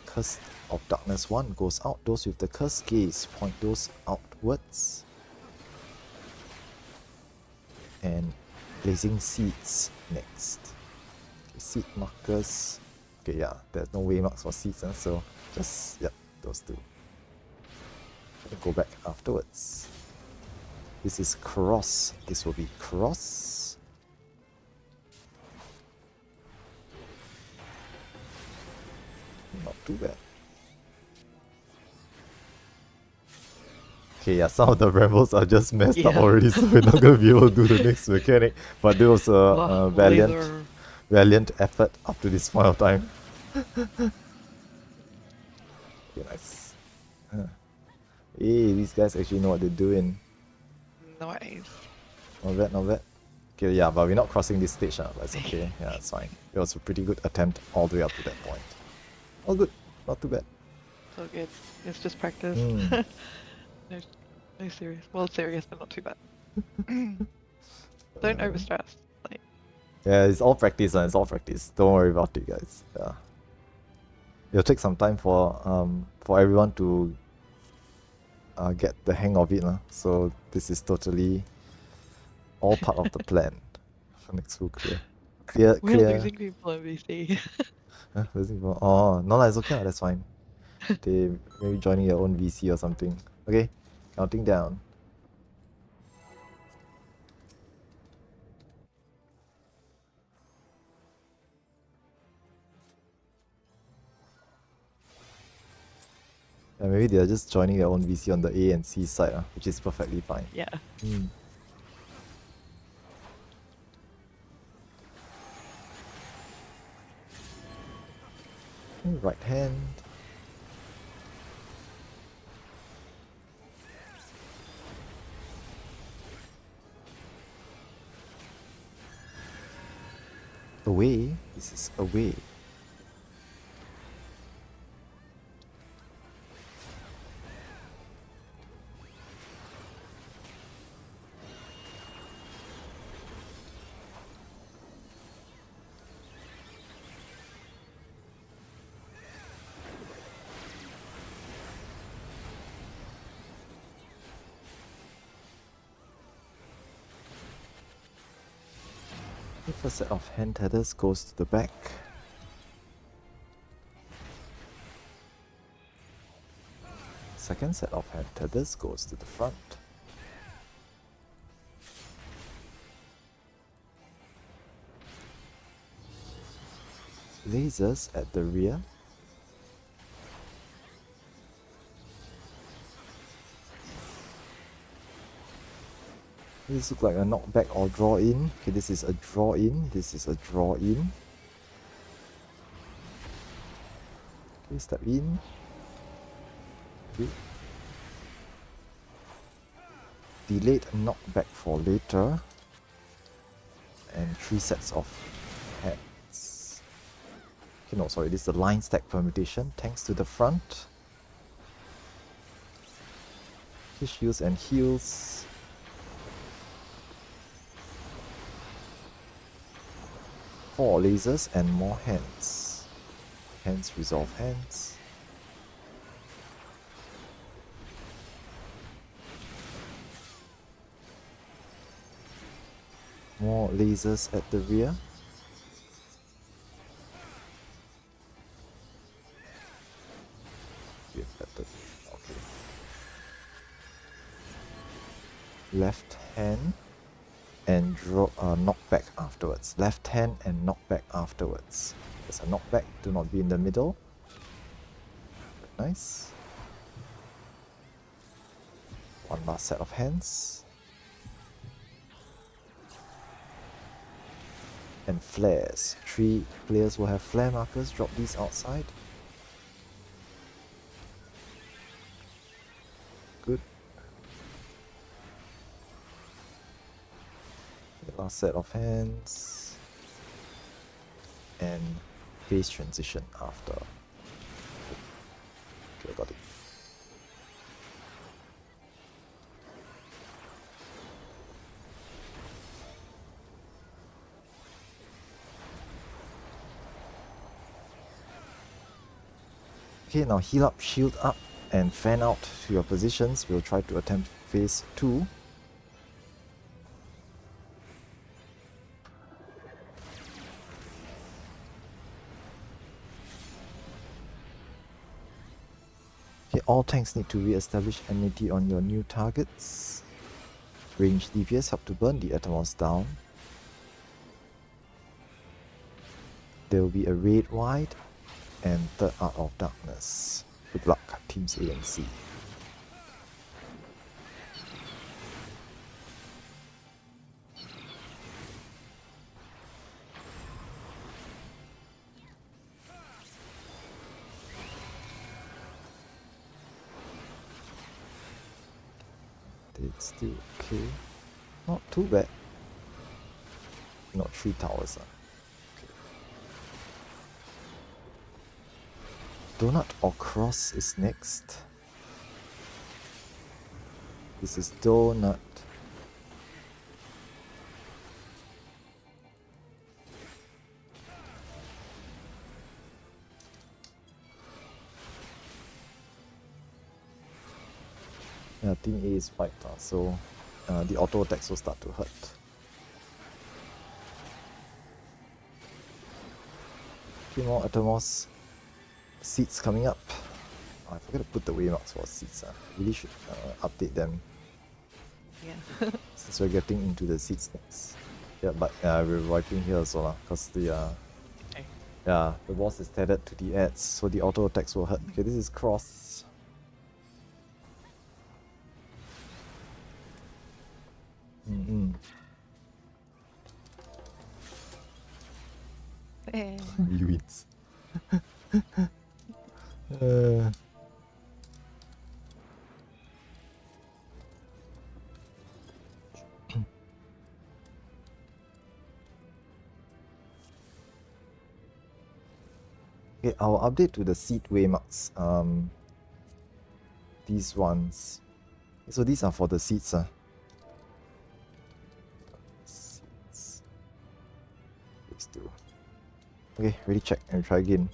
Curse of Darkness 1 goes out. Those with the Curse Gaze point those outwards. And Blazing Seeds next. Okay, seed markers. Okay, yeah, there's no waymarks for seeds, so just, yep, those two. Go back afterwards. This is cross. This will be cross. Not too bad. Okay, yeah, some of the brambles are just messed up Yeah. already, so we're not gonna be able to do the next mechanic. But there was a Laser. valiant effort up to this point of time. Okay, nice. Hey, these guys actually know what they're doing. Nice. Not bad, not bad. Okay, yeah, but we're not crossing this stage, but it's okay. Yeah, it's fine. It was a pretty good attempt all the way up to that point. All good, not too bad. So good. It's just practice. Mm. No, no serious. Well, serious, but not too bad. Don't overstress. Like, Yeah, it's all practice, it's all practice. Don't worry about it, guys. Yeah, it'll take some time for everyone to get the hang of it, so this is totally all part of the plan. Next full clear. we're Clear. losing people in VC. Losing people. Oh, no, it's okay, that's fine. They maybe joining their own VC or something. Okay, counting down. Yeah, maybe they're just joining their own VC on the A and C side, which is perfectly fine. Yeah. Right hand. Away. This is away. The first set of hand tethers goes to the back. Second set of hand tethers goes to the front. Lasers at the rear. This looks like a knockback or draw in. Okay, this is a draw in. This is a draw in. Okay, step in. Okay. Delayed knockback for later. And 3 sets of heads. Okay, no, sorry, this is the line stack permutation. Tanks to the front. Okay, shields and heals. Four lasers and more hands. Hands resolve hands. More lasers at the rear. Okay. Left hand and draw knockback afterwards. Left hand and knockback afterwards. There's a knockback, do not be in the middle. Nice. One last set of hands. And flares. 3 players will have flare markers. Drop these outside. Good. The last set of hands. And phase transition after. Okay, got it. Okay, now heal up, shield up, and fan out to your positions. We'll try to attempt phase 2. Okay, all tanks need to re-establish enmity on your new targets. Range DPS help to burn the Atomos down. There will be a Raid Wide and Third Art of Darkness. Good luck, Teams A and C. It's still okay. Not too bad. Not 3 towers. Okay. Donut or Cross is next. This is Donut. Yeah, Team A is white, so the auto attacks will start to hurt. Few more Atomos seeds coming up. I forgot to put the waymarks for seeds. Really should update them. Yeah. Since we're getting into the seeds next. Yeah, but we're wiping here also because the Okay. yeah, the boss is tethered to the ads, so the auto attacks will hurt. Okay, this is Cross. Eh. He wins. Okay, I'll update to the seed waymarks. These ones. So these are for the seeds. Seeds. Let's do. Okay, ready, check and try again.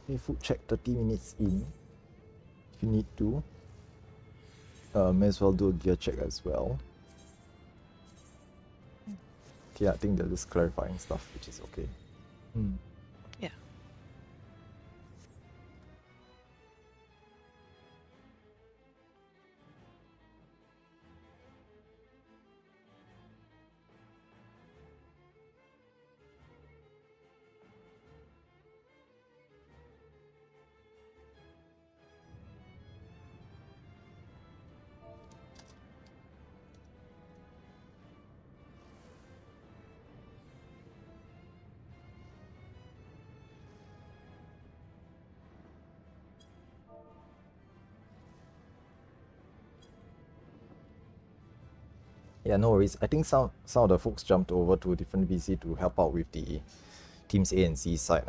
Okay, food check 30 minutes in. If you need to. May as well do a gear check as well. Okay, I think they're just clarifying stuff, which is okay. Yeah. Yeah, no worries. I think some of the folks jumped over to a different VC to help out with the Teams A and C side.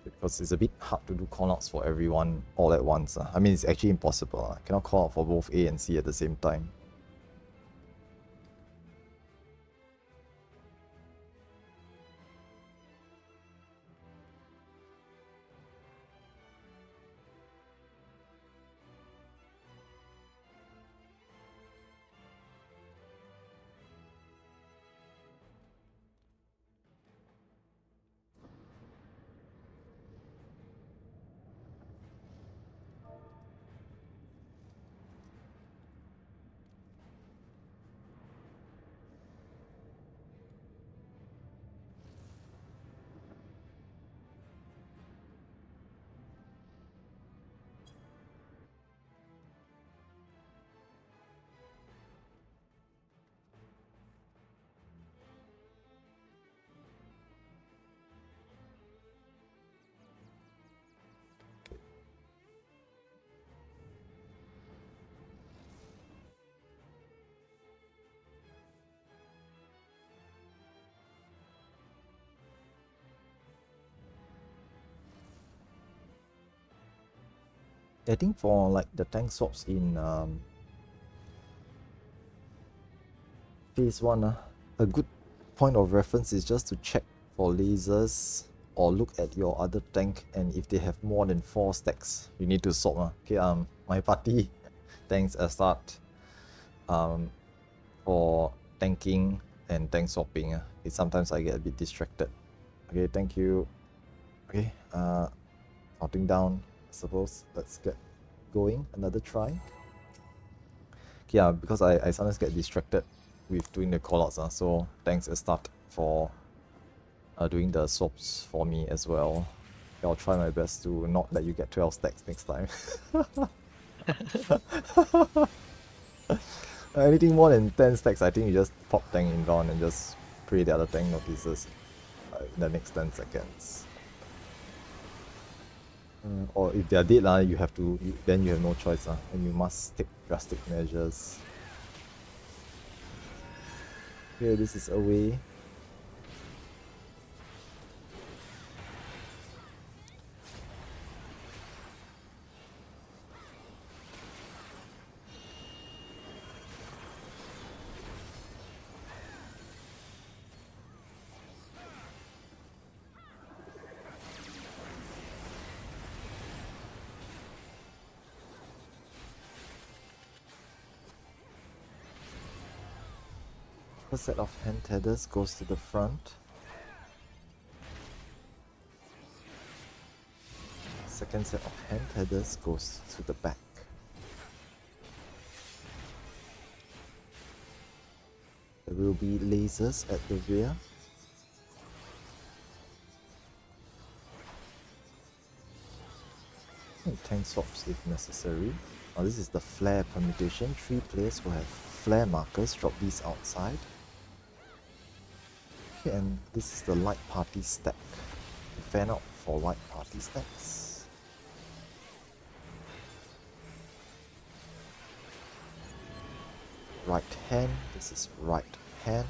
Because it's a bit hard to do callouts for everyone all at once. I mean, it's actually impossible. I cannot call out for both A and C at the same time. I think for like the tank swaps in phase 1, a good point of reference is just to check for lasers or look at your other tank, and if they have more than 4 stacks, you need to swap. Okay, my party tanks start for tanking and tank swapping. Sometimes I get a bit distracted. Okay, thank you. Okay, counting down, I suppose. Let's get going. Another try. Okay, yeah, because I sometimes get distracted with doing the callouts, so thanks a start for doing the swaps for me as well. I'll try my best to not let you get 12 stacks next time. Anything more than 10 stacks, I think you just pop tank inbound and just pray the other tank notices in the next 10 seconds. Or if they are dead, you have to. Then you have no choice, and you must take drastic measures. Okay, this is away. First set of hand tethers goes to the front. Second set of hand tethers goes to the back. There will be lasers at the rear. And tank swaps if necessary. Now this is the flare permutation. 3 players will have flare markers. Drop these outside. Okay, and this is the light party stack. Fan out for light party stacks. Right hand, this is right hand.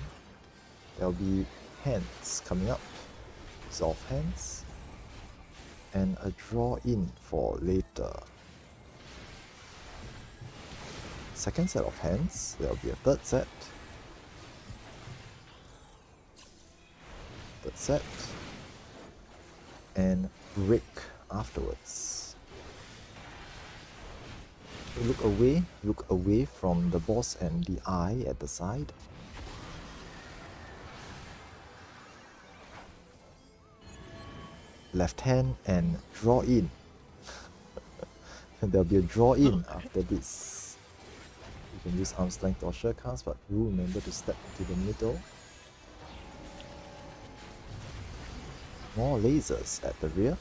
There'll be hands coming up. Resolve hands. And a draw in for later. Second set of hands, there'll be a third set. Third set. And break afterwards. Look away from the boss and the eye at the side. Left hand and draw in. And there'll be a draw in after this. You can use arm's length or share cast, but do remember to step to the middle. More lasers at the rear.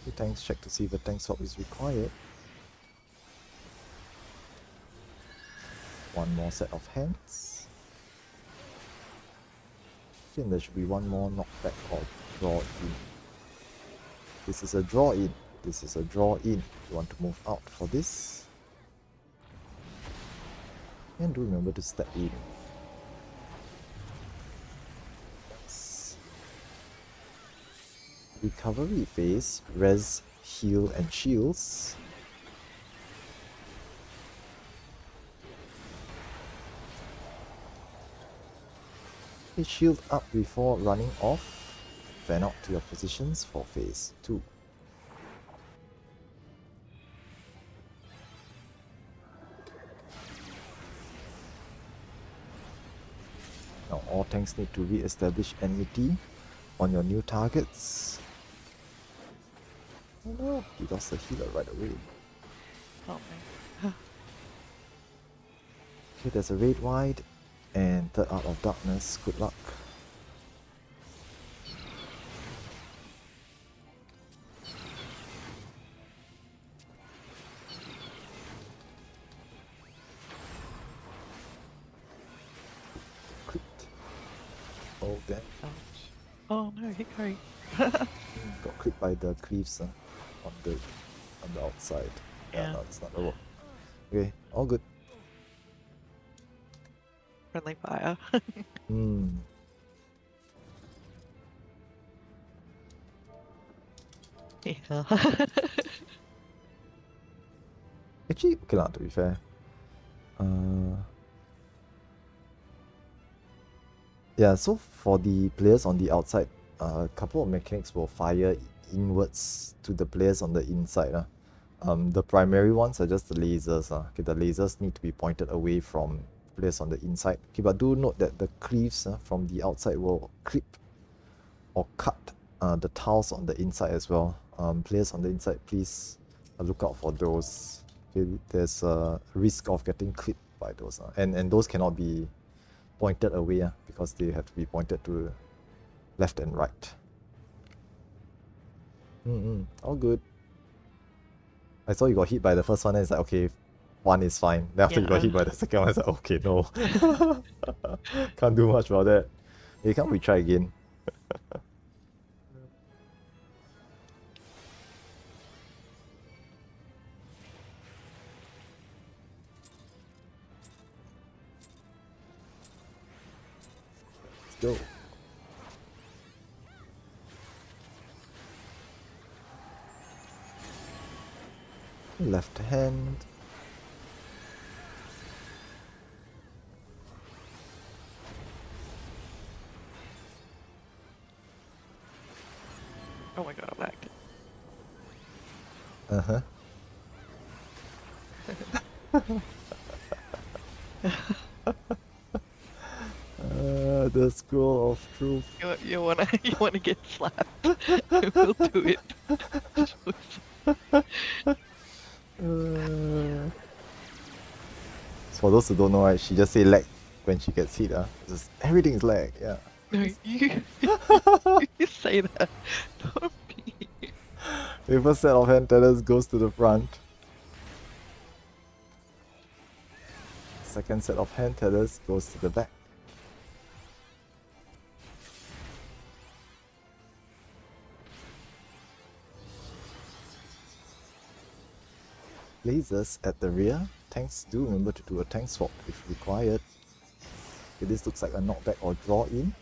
The tanks check to see if a tank swap is required. One more set of hands. And there should be one more knockback or draw in. This is a draw in. This is a draw in. You want to move out for this. And do remember to step in. Recovery phase, res, heal and shields. Okay, shield up before running off. Fan out to your positions for phase 2. Now all tanks need to re-establish enmity on your new targets. Oh no, he lost the healer right away. Oh man. Okay, there's a raid wide and third out of darkness. Good luck. Crit. Oh damn. Ouch. Oh no, Hickory. Got clipped by the cleaves on the outside. Yeah. No, it's not gonna work. Okay, all good. Friendly fire. Yeah. Actually, okay lah, to be fair. Yeah, so for the players on the outside, a couple of mechanics will fire inwards to the players on the inside. The primary ones are just the lasers. Okay, the lasers need to be pointed away from players on the inside. Okay, but do note that the cleaves from the outside will clip or cut the tiles on the inside as well. Players on the inside, please look out for those. Okay, there's a risk of getting clipped by those. And those cannot be pointed away because they have to be pointed to left and right. All good. I saw you got hit by the first one and it's like, okay, one is fine. Then after you got hit by the second one, it's like, okay, no. Can't do much about that. Hey, can't we try again? Let's go. Left hand. Oh my god, I'm back. Uh-huh. The scroll of truth. You wanna get slapped? We'll do it. For those who don't know, right, she just say lag when she gets hit. Just everything is lag. Yeah. No, you say that. Not me. The first set of hand tellers goes to the front. Second set of hand tellers goes to the back. Lasers at the rear. Tanks, do remember to do a tank swap if required. Okay, this looks like a knockback or draw in.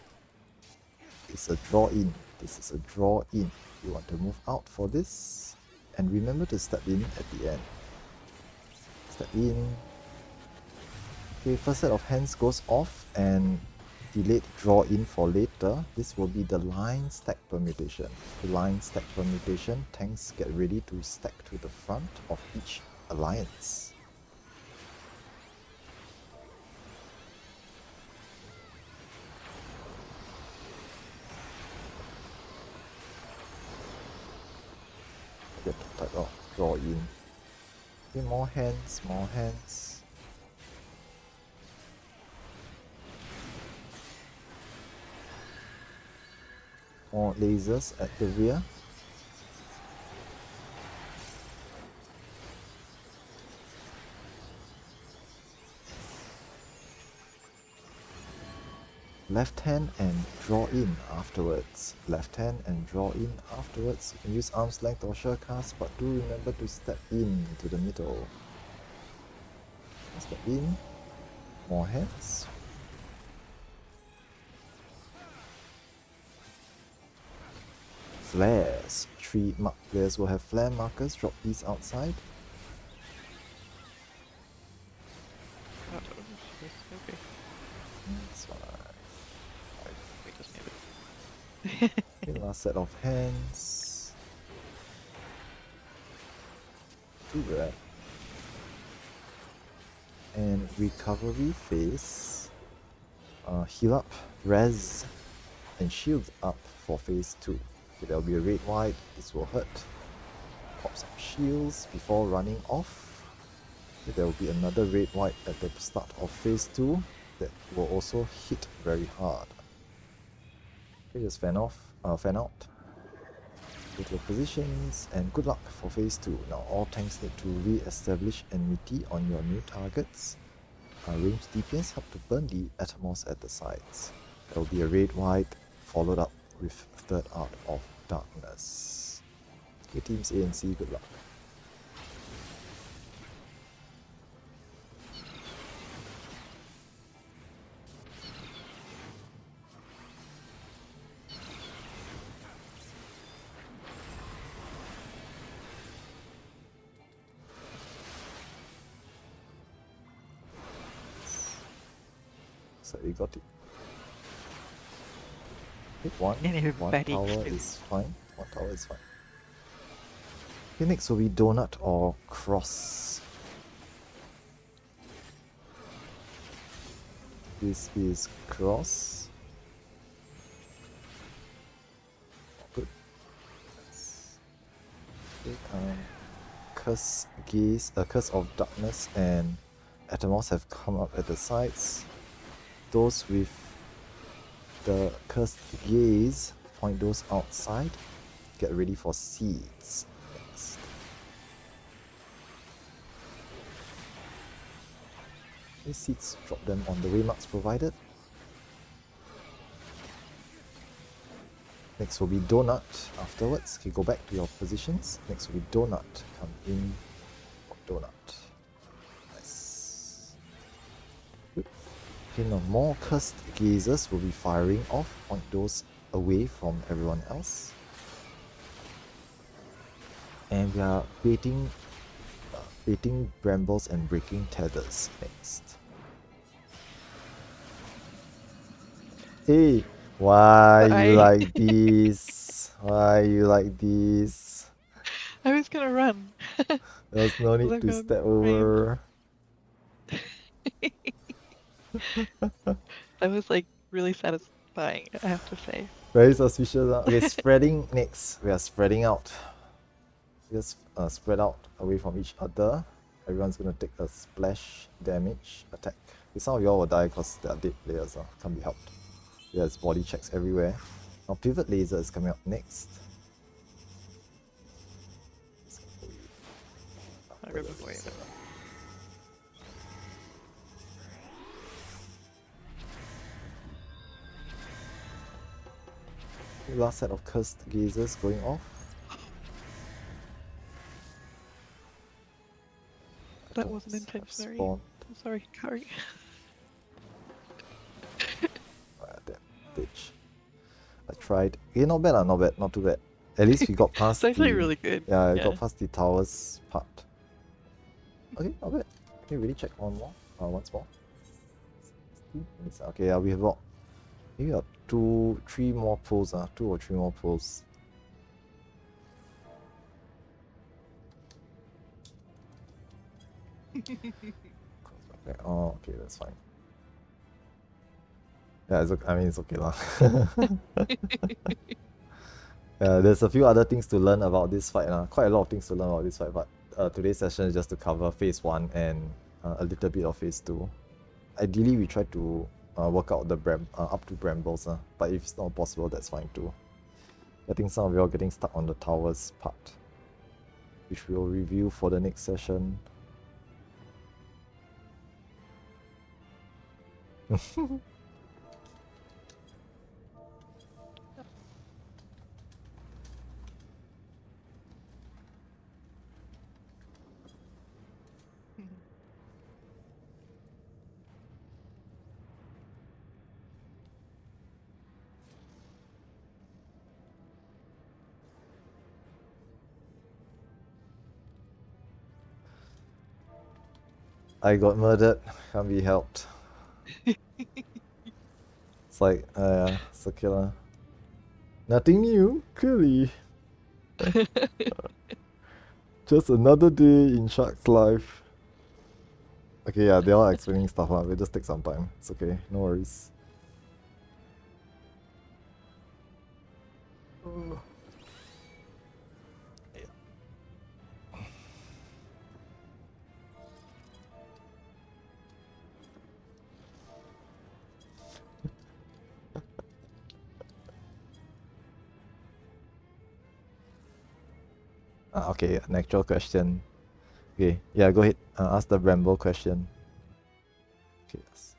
It's a draw in. This is a draw in. You want to move out for this. And remember to step in at the end. Step in. Okay, first set of hands goes off and delayed draw in for later. This will be the line stack permutation. The line stack permutation, tanks get ready to stack to the front of each alliance. Get to type out draw in. Okay, more hands, more hands. More lasers at the rear. Left hand and draw in afterwards. Left hand and draw in afterwards. You can use arm's length or sure cast, but do remember to step in to the middle. Step in. More hands. Flares. 3 mark players will have flare markers. Drop these outside. Okay. That's fine. We just need it. Okay, last set of hands. 2 red. And recovery phase. Heal up, res, and shield up for phase 2. Okay, there'll be a red white, this will hurt. Pop some shields before running off. Okay, there will be another red white at the start of phase 2 that will also hit very hard. Okay, just fan out. Take your positions and good luck for phase 2. Now all tanks need to re-establish enmity on your new targets. Range DPS help to burn the Atomos at the sides. There will be a red white followed up with third art of darkness. Okay, teams A and C, good luck. looks like we got it. Okay, one And everybody tower explodes. is fine. One tower is fine. Okay, next will be donut or cross. This is cross. Good. Okay, curse gaze, curse of darkness and Atomos have come up at the sides. Those with the cursed gaze, point those outside. Get ready for seeds. Next. These seeds, drop them on the waymarks provided. Next will be donut afterwards. Okay, go back to your positions. Next will be donut. Come in for donut. Nice. Good. Okay, now more cursed gazes will be firing off. Point those away from everyone else. And we are baiting brambles and breaking tethers next. Hey, why you like this? Why you like this? I was gonna run. There's no need Look to on step range. over. That was like really satisfying, I have to say. Very suspicious. Okay, spreading next. We are spreading out. Just spread out away from each other. Everyone's gonna take a splash damage attack. Okay, some of y'all will die because they are dead players. Can't be helped. There's body checks everywhere. Now pivot laser is coming up next. I'll go before you. Last set of cursed gazers going off. That wasn't intentionally. I'm sorry, Kari. That ditch. I tried. Okay, not bad, not bad, not too bad. At least we got past It's actually the, really good. Yeah, we got past the towers part. Okay, not bad. Can you really check one more? Once more. Okay, yeah, we have got maybe 3 more pulls, 2 or 3 more pulls. Okay, oh, okay, that's fine. Yeah, it's okay. I mean, it's okay lah. There's a few other things to learn about this fight. Quite a lot of things to learn about this fight, but today's session is just to cover phase 1 and a little bit of phase 2. Ideally, we try to work out the up to brambles, but if it's not possible, that's fine too. I think some of you are getting stuck on the towers part, which we'll review for the next session. I got murdered, can't be helped. It's like, it's a killer. Nothing new, clearly. Just another day in Shark's life. Okay, yeah, they are explaining stuff, we'll just take some time. It's okay, no worries. Okay, an actual question. Okay, yeah, go ahead. Ask the Bramble question. Okay, yes.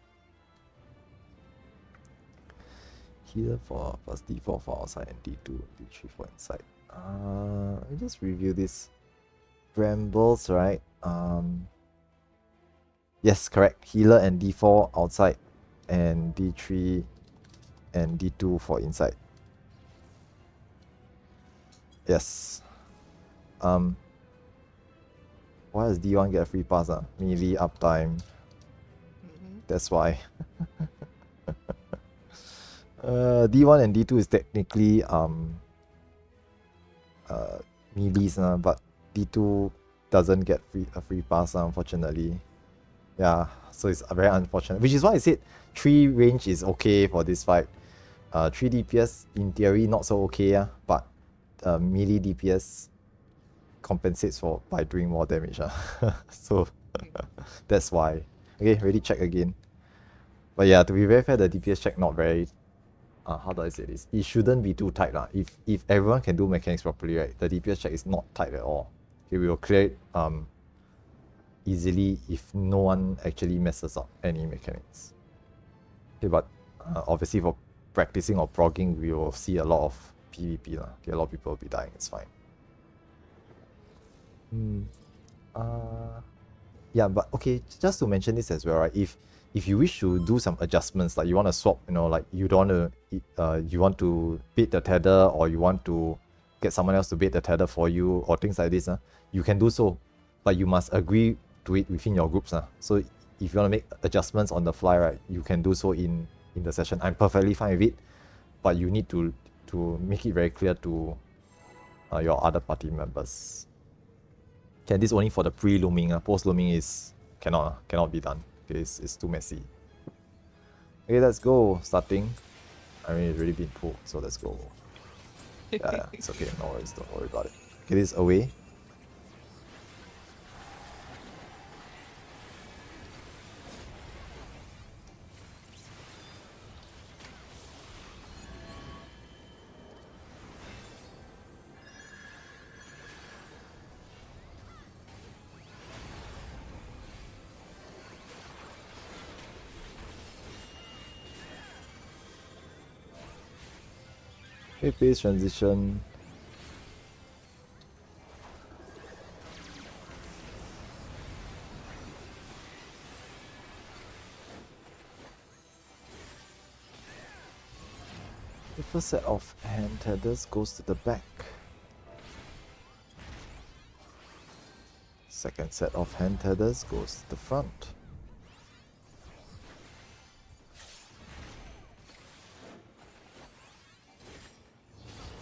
Here for plus D4 for outside and D2, D3 for inside. Let me just review this. Brambles, right? Yes, correct. Healer and D4 outside, and D3 and D2 for inside. Yes. Why does D1 get a free pass? Melee uptime. That's why. D1 and D2 is technically melees, but D2 doesn't get a free pass, unfortunately. Yeah, so it's very unfortunate. Which is why I said 3 range is okay for this fight. 3 DPS in theory not so okay, but melee DPS compensates for by doing more damage. So that's why. Okay, ready, check again. But yeah, to be very fair, the DPS check not very how do I say this? It shouldn't be too tight. If everyone can do mechanics properly, right, the DPS check is not tight at all. Okay, we will clear it easily if no one actually messes up any mechanics. Okay, but obviously for practicing or progging, we will see a lot of PvP. Okay, a lot of people will be dying, it's fine. Yeah, but okay, just to mention this as well, right? If you wish to do some adjustments, like you want to swap, like you don't want to, you want to bait the tether, or you want to get someone else to bait the tether for you, or things like this, you can do so, but you must agree to it within your groups. So if you want to make adjustments on the fly, right, you can do so in the session. I'm perfectly fine with it, but you need to make it very clear to your other party members. Okay, this is only for the pre-looming. Post-looming is cannot be done. Okay, it's too messy. Okay, let's go. Starting. I mean, it's already been pulled, so let's go. Yeah, it's okay. No worries. Don't worry about it. Get this away. Okay, phase transition. The first set of hand tethers goes to the back. Second set of hand tethers goes to the front.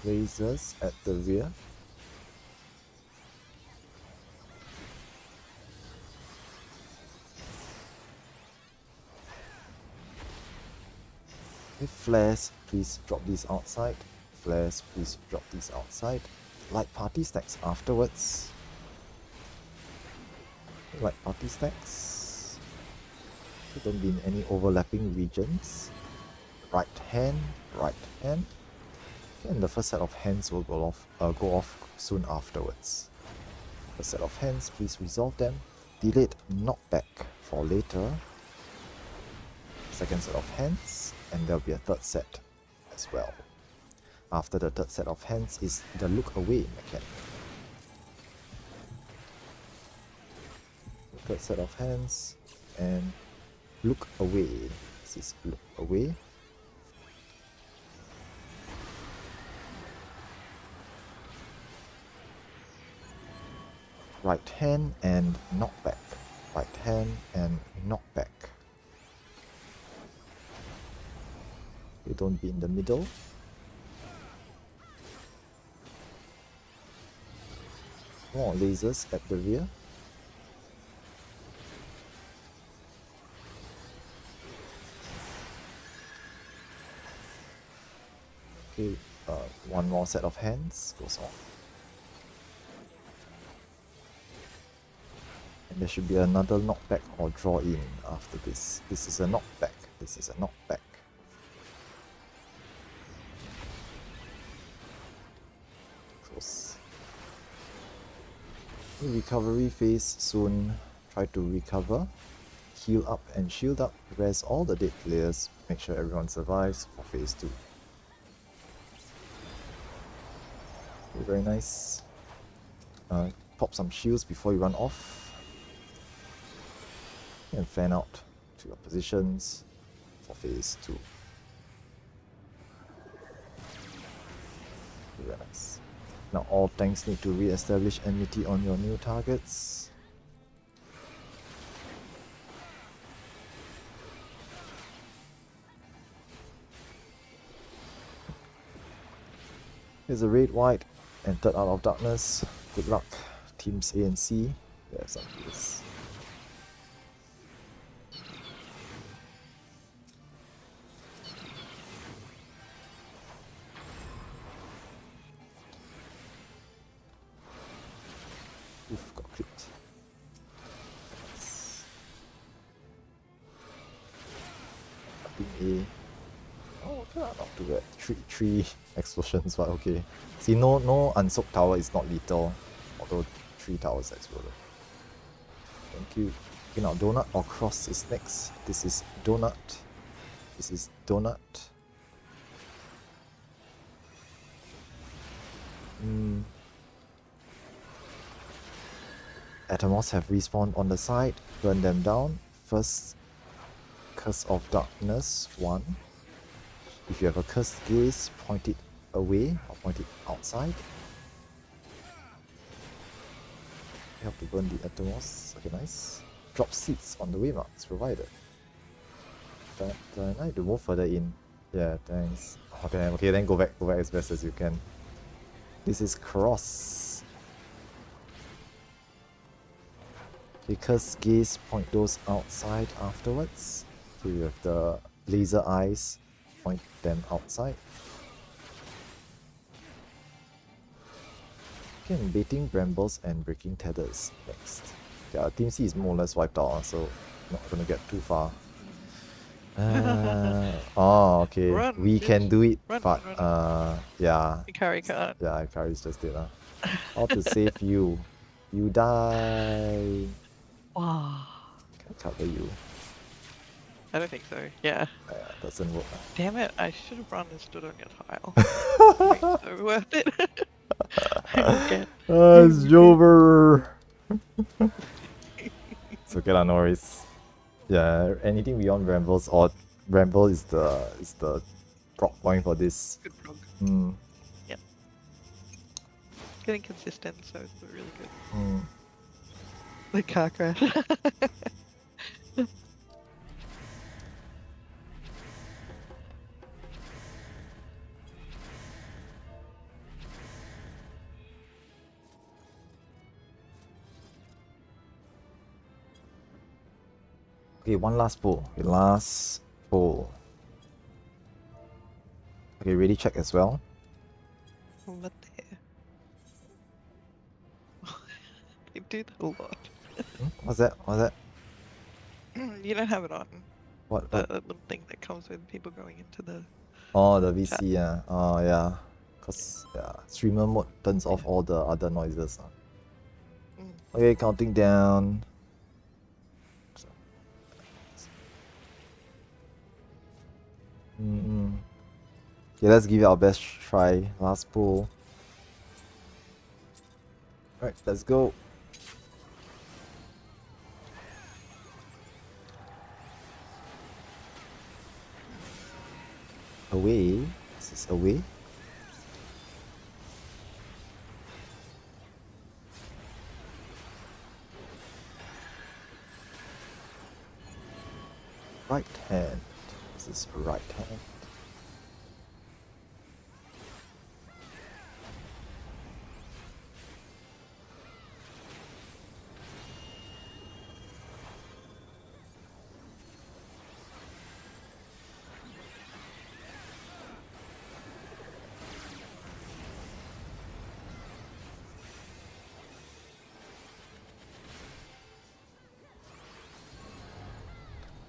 Lasers at the rear. If flares, please drop these outside. Flares, please drop these outside. Light party stacks afterwards. Light party stacks. So don't be in any overlapping regions. Right hand. And the first set of hands will go off soon afterwards. First set of hands, please resolve them. Delayed knockback for later. Second set of hands, and there'll be a third set as well. After the third set of hands is the look away mechanic. Third set of hands and look away. This is look away. Right hand and knockback. Right hand and knockback. You don't be in the middle. More lasers at the rear. Okay, one more set of hands goes on. And there should be another knockback or draw in after this. This is a knockback. This is a knockback. Close. Recovery phase soon. Try to recover. Heal up and shield up. Rest all the dead players. Make sure everyone survives for phase 2. Okay, very nice. Pop some shields before you run off. And fan out to your positions for phase 2. Very nice. Now all tanks need to re-establish enmity on your new targets. Here's a red, white, entered out of darkness. Good luck, teams A and C. There's some this. Oof, got clipped. A. Oh, okay, not too bad. Three explosions, but okay. See, no unsoaked tower is not lethal, although 3 towers exploded. Thank you. Okay, now donut or cross is next. This is donut. This is donut. Atomos have respawned on the side. Burn them down. First, Curse of Darkness 1. If you have a cursed gaze, point it away or point it outside. Help to burn the Atomos. Okay, nice. Drop seeds on the waymarks provided. I need to move further in. Yeah, thanks. Okay, then go back as best as you can. This is cross. Because gaze, point those outside afterwards. So you have the laser eyes, point them outside. Okay, baiting brambles and breaking tethers next. Yeah, Team C is more or less wiped out, so not gonna get too far. Oh, okay. Run, we bitch. can do it, Run, but yeah. Carry can't. Yeah, Ikari's just dead. How to save you? You die. Wow. Can I cover you? I don't think so. Yeah. Doesn't work. Damn it! I should have run and stood on your tile. So worth it. Okay. It's Jover. It's okay, no worries. Yeah, anything beyond Brambles or Bramble is the proc point for this. Good prog. Yeah. Getting consistent, so it's really good. The car crash. Okay, one last pull. Okay, last pull. Okay, ready check as well. What the? They do that a lot. What's that? What's that? You don't have it on. What? The little thing that comes with people going into the. Oh, the VC, yeah. Oh, yeah. Because, yeah, streamer mode turns off all the other noises. Okay, counting down. Okay, let's give it our best try. Last pull. Alright, let's go. Away. This is away. Right hand. This is right hand.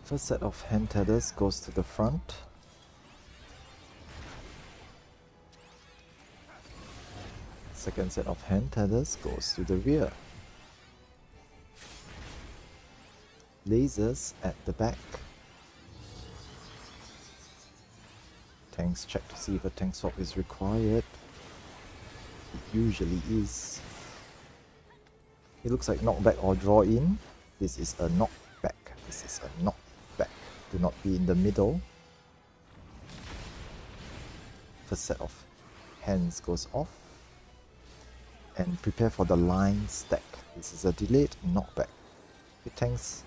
First set of hand tethers goes to the front. Second set of hand tethers goes to the rear. Lasers at the back. Tanks check to see if a tank swap is required. It usually is. It looks like knockback or draw in. This is a knockback. This is a knockback. Do not be in the middle. First set of hands goes off. And prepare for the line stack. This is a delayed knockback. Okay, tanks,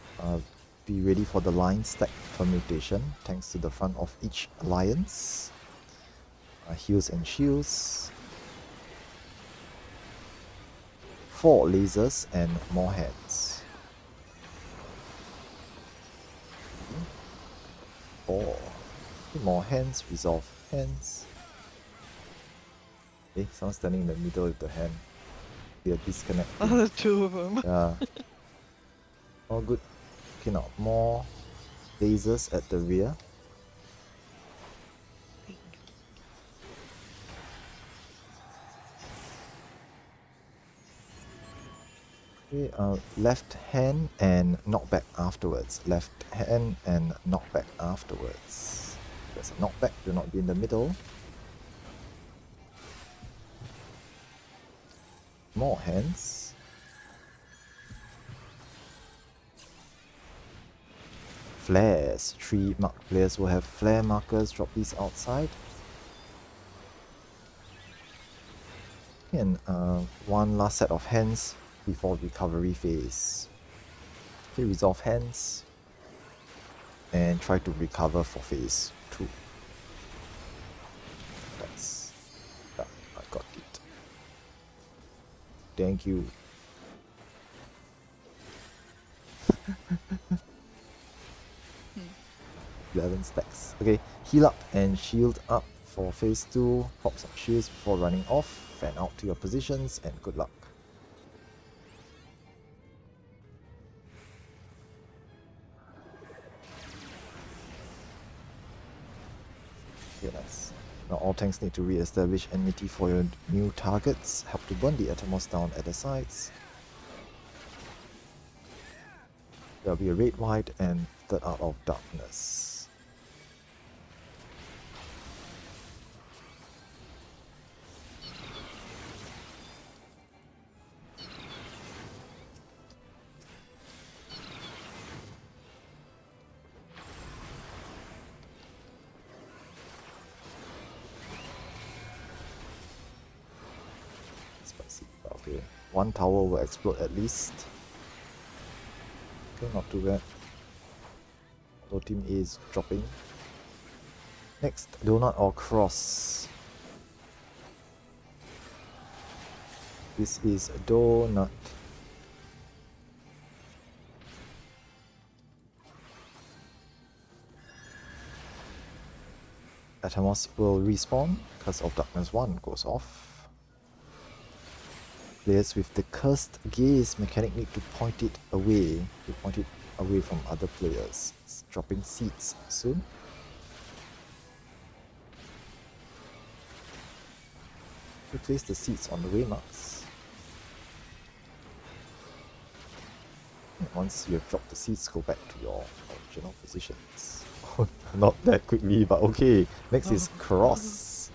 be ready for the line stack permutation. Tanks to the front of each alliance. Heals and shields. 4 lasers and more hands. 4 more hands, resolve hands. Okay, someone's standing in the middle with the hand. They are disconnected. Oh, there's 2 of them. Yeah. All good. Okay, now more lasers at the rear. Okay, left hand and knockback afterwards. Left hand and knockback afterwards. There's a knockback, do not be in the middle. More hands. Flares. 3 marked players will have flare markers. Drop these outside. And one last set of hands before recovery phase. Okay, resolve hands. And try to recover for phase 2. That's that. I got it. Thank you. 11 stacks. Okay, heal up and shield up for phase 2. Pop some shields before running off. Fan out to your positions and good luck. Okay, nice. Now all tanks need to re-establish enmity for your new targets. Help to burn the Atomos down at the sides. There'll be a red, white, and third out of darkness. Spicy. Okay, 1 tower will explode at least. Okay, not too bad. Although team A is dropping. Next, donut or cross. This is a donut. Atomos will respawn because of Darkness 1 goes off. Players with the Cursed Gaze mechanic need to point it away. To point it away from other players. It's dropping seeds soon. Place the seeds on the waymarks. Once you have dropped the seeds, go back to your original positions. Not that quickly, but okay. Next is cross.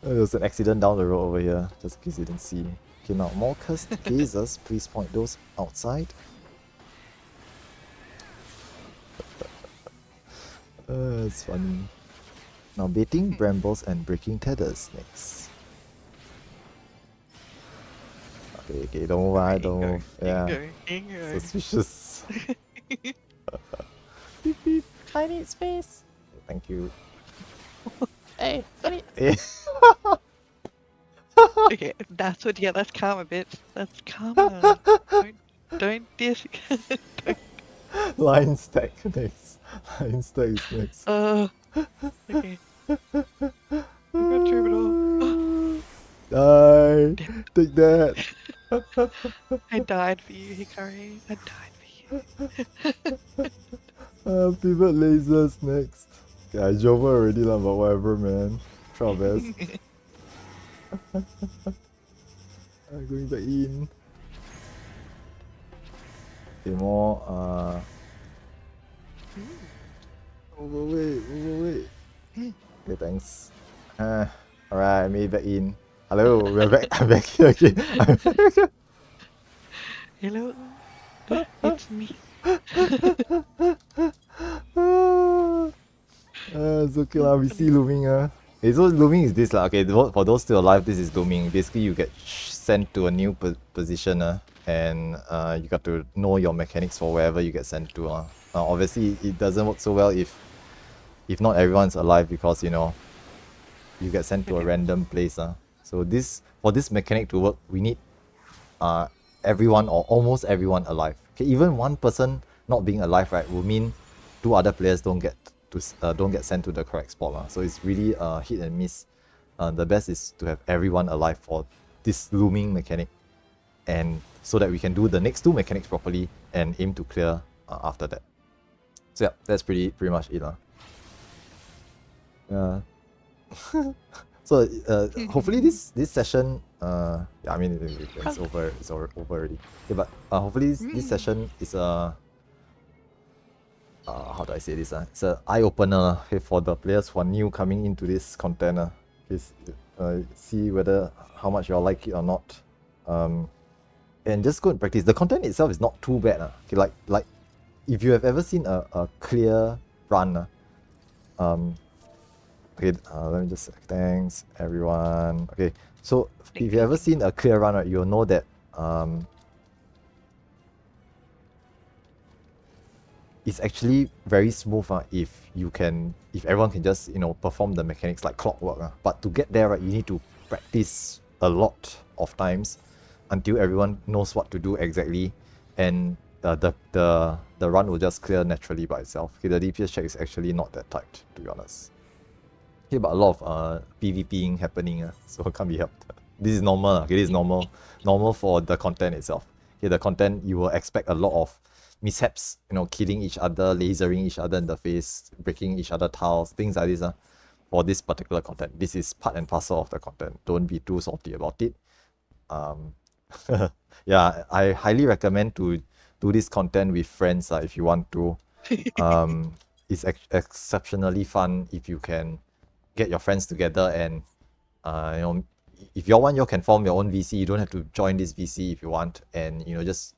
There was an accident down the road over here, just in case you didn't see. Okay, now more cursed gazers. Please point those outside. It's funny. Now baiting brambles and breaking tethers next. Okay, don't move, don't move. Yeah, suspicious. Beep beep. I need space. Thank you. Hey, funny. Okay, that's what. Yeah, that's karma, bitch. That's karma. don't dis. Line stack next. Line stack is next. Okay. We got Troubadour. Die. Take that. I died for you, Hikari. I died for you. Pivot lasers next. Yeah, I drove already lah, but whatever, man. Try our best. I'm going back in. Okay, more overweight. Okay, thanks. Alright, I made it back in. Hello, we're back. I'm back here again. Hello, it's me. It's okay lah, we see looming. Okay, so looming is this lah. Okay, for those still alive, this is looming. Basically, you get sent to a new position and you got to know your mechanics for wherever you get sent to. Now, obviously, it doesn't work so well if not everyone's alive because, you know, you get sent to a random place. So for this mechanic to work, we need everyone or almost everyone alive. Okay, even one person not being alive, right, will mean two other players don't get sent to the correct spot lah. So it's really hit and miss. The best is to have everyone alive for this looming mechanic, and so that we can do the next two mechanics properly and aim to clear after that. So yeah, that's pretty much it lah. Yeah. So hopefully this session, yeah, I mean it's over already. Okay, but hopefully this session is a how do I say this? It's an eye opener okay, for the players who are new coming into this content. See whether how much you all like it or not. And just go and practice. The content itself is not too bad. Okay, like if you have ever seen a clear run, okay, let me just thanks everyone. Okay, so if you ever seen a clear run, right, you'll know that it's actually very smooth if everyone can just perform the mechanics like clockwork. But to get there, right, you need to practice a lot of times until everyone knows what to do exactly, and the run will just clear naturally by itself. Okay, the DPS check is actually not that tight, to be honest. Okay, but a lot of PvPing happening, so it can't be helped. This is normal. Okay, this is normal for the content itself. Okay, the content you will expect a lot of mishaps, killing each other, lasering each other in the face, breaking each other tiles, things like this. For this particular content, this is part and parcel of the content. Don't be too salty about it. Yeah, I highly recommend to do this content with friends if you want to. It's exceptionally fun if you can get your friends together and if you all want, you can form your own VC. You don't have to join this VC if you want, and just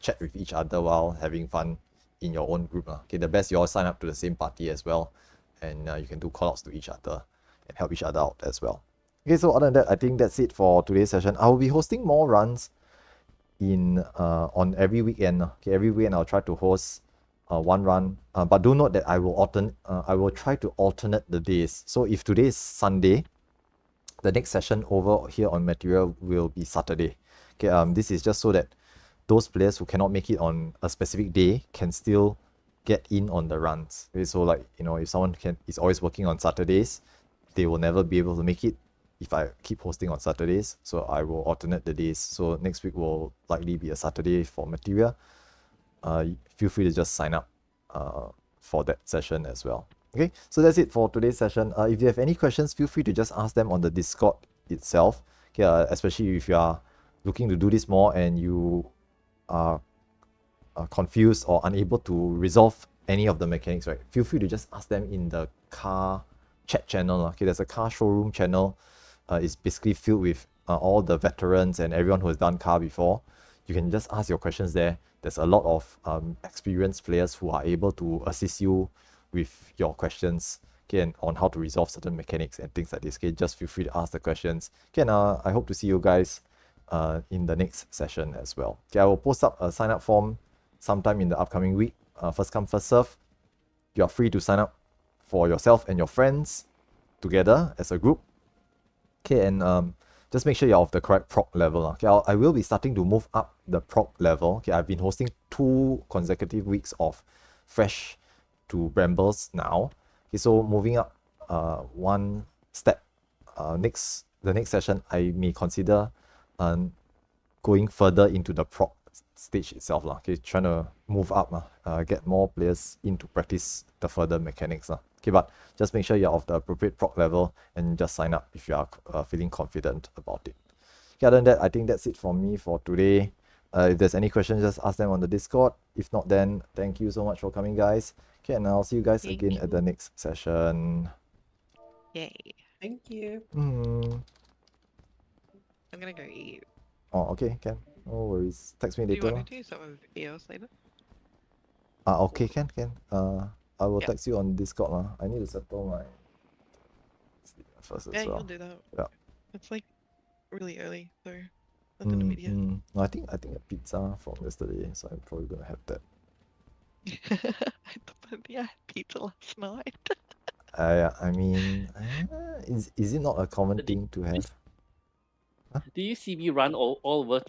chat with each other while having fun in your own group. Okay, the best you all sign up to the same party as well, and you can do callouts to each other and help each other out as well. Okay, so other than that, I think that's it for today's session. I will be hosting more runs on every weekend. Okay, every weekend I'll try to host one run, but do note that I will try to alternate the days. So if today is Sunday, the next session over here on MATERIA will be Saturday. Okay, this is just so that those players who cannot make it on a specific day can still get in on the runs. Okay, so like if someone is always working on Saturdays, they will never be able to make it if I keep hosting on Saturdays. So I will alternate the days. So next week will likely be a Saturday for MATERIA. Feel free to just sign up for that session as well. Okay, so that's it for today's session. If you have any questions, feel free to just ask them on the Discord itself. Okay, especially if you are looking to do this more and you are confused or unable to resolve any of the mechanics, right? Feel free to just ask them in the car chat channel. Okay, there's a car showroom channel. It's basically filled with all the veterans and everyone who has done car before. You can just ask your questions there. There's a lot of experienced players who are able to assist you with your questions, okay, and on how to resolve certain mechanics and things like this. Okay, just feel free to ask the questions. Okay, and I hope to see you guys in the next session as well. Okay, I will post up a sign up form sometime in the upcoming week. First come, first serve. You are free to sign up for yourself and your friends together as a group. Okay, and just make sure you're of the correct proc level. Okay, I will be starting to move up the proc level. Okay, I've been hosting 2 consecutive weeks of fresh to Brambles now. Okay, so moving up one step. The next session, I may consider going further into the proc stage itself. Okay, trying to move up, get more players in to practice the further mechanics. Okay, but just make sure you're of the appropriate proc level and just sign up if you are feeling confident about it. Okay, other than that, I think that's it from me for today. If there's any questions, just ask them on the Discord. If not, then thank you so much for coming, guys. Okay, and I'll see you guys again at the next session. Yay. Thank you. I'm gonna go eat. Oh, okay, can. No worries. Text me Do you later. want to do some of EOS later? Okay, can. I will Yeah. text you on Discord. I need to settle my sleep first as Yeah, well. you'll do that. Yeah. It's like really early, so nothing immediate. No, I think a pizza from yesterday, so I'm probably gonna have that. I thought I had pizza last night. I mean, is it not a common thing to have? Did you see me run all over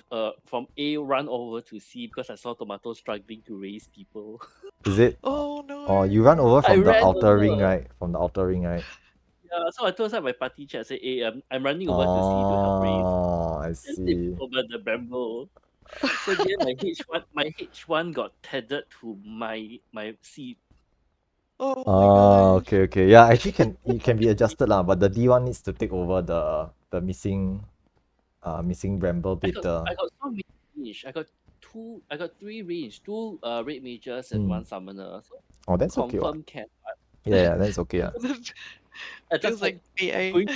from A run over to C because I saw Tomato struggling to raise people? Is it? Oh Or you run over no. I from the ran outer ring, over. right? From the outer ring, right? Yeah, so I told some my party chat, I said, hey, I'm running over to C to help raise. Oh, I Then they see. over the bramble. So in the end, my H1 got tethered to my seat. Oh my Oh, gosh. okay, okay. Yeah, actually it can be adjusted lah, but the D1 needs to take over the missing bramble I bit. got so many range. I got three range, two red mages and Mm. one summoner. So Oh, that's okay, what? confirm can. Yeah, yeah, that's okay. Yeah. I Feels just like BA. going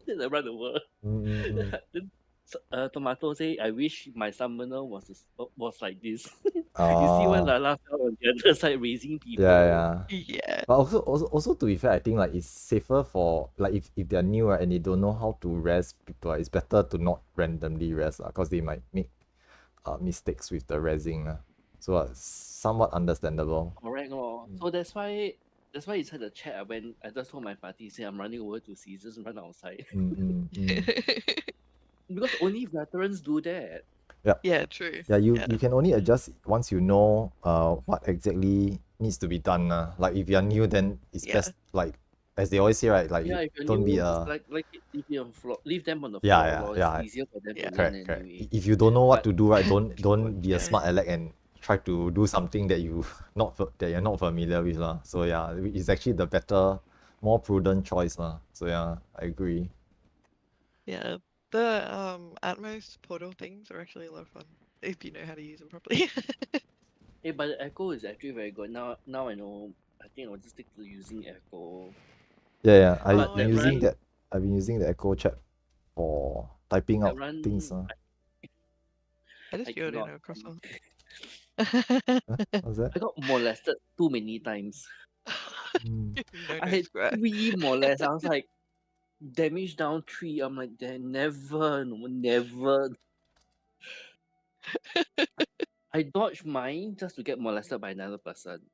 then I run over. Mm, mm, mm. Then Tomato say, I wish my summoner was like this. You see when Oh, Lala fell on the other side raising yeah, people. yeah. Yeah. But also to be fair, I think like it's safer for like if they're new, right, and they don't know how to rest people, it's better to not randomly rest because they might make mistakes with the resing. So somewhat understandable. Correct lor. So that's why inside the chat I just told my party say I'm running over to see just run outside. Mm, mm, mm. Because only veterans do that. Yeah, true. Yeah, Yeah. you can only adjust once you know what exactly needs to be done. Like if you're new, then it's Yeah. best like as they always say, right? Like Yeah, if you're don't be new, just a leave them on the yeah, floor yeah, lor. It's yeah. easier for them to Yeah. learn Correct, correct. anyway. If you don't know what But to do, right, don't be a Yeah. smart aleck and try to do something that that you're not familiar with, lah. So yeah, it's actually the better, more prudent choice, lah. So yeah, I agree. Yeah. The Atmos portal things are actually a lot of fun if you know how to use them properly. hey, but the echo is actually very good. Now I know. I think I'll just stick to using echo. Yeah, yeah. But Oh, I see. I've been using the Echo Chat for typing that out run things. I I just yelled in cannot. a croissant. What's that? I got molested too many times. Mm. No, I no had square. 3 molest. I was like, damage down 3. I'm like, never, no, never. I dodged mine just to get molested by another person.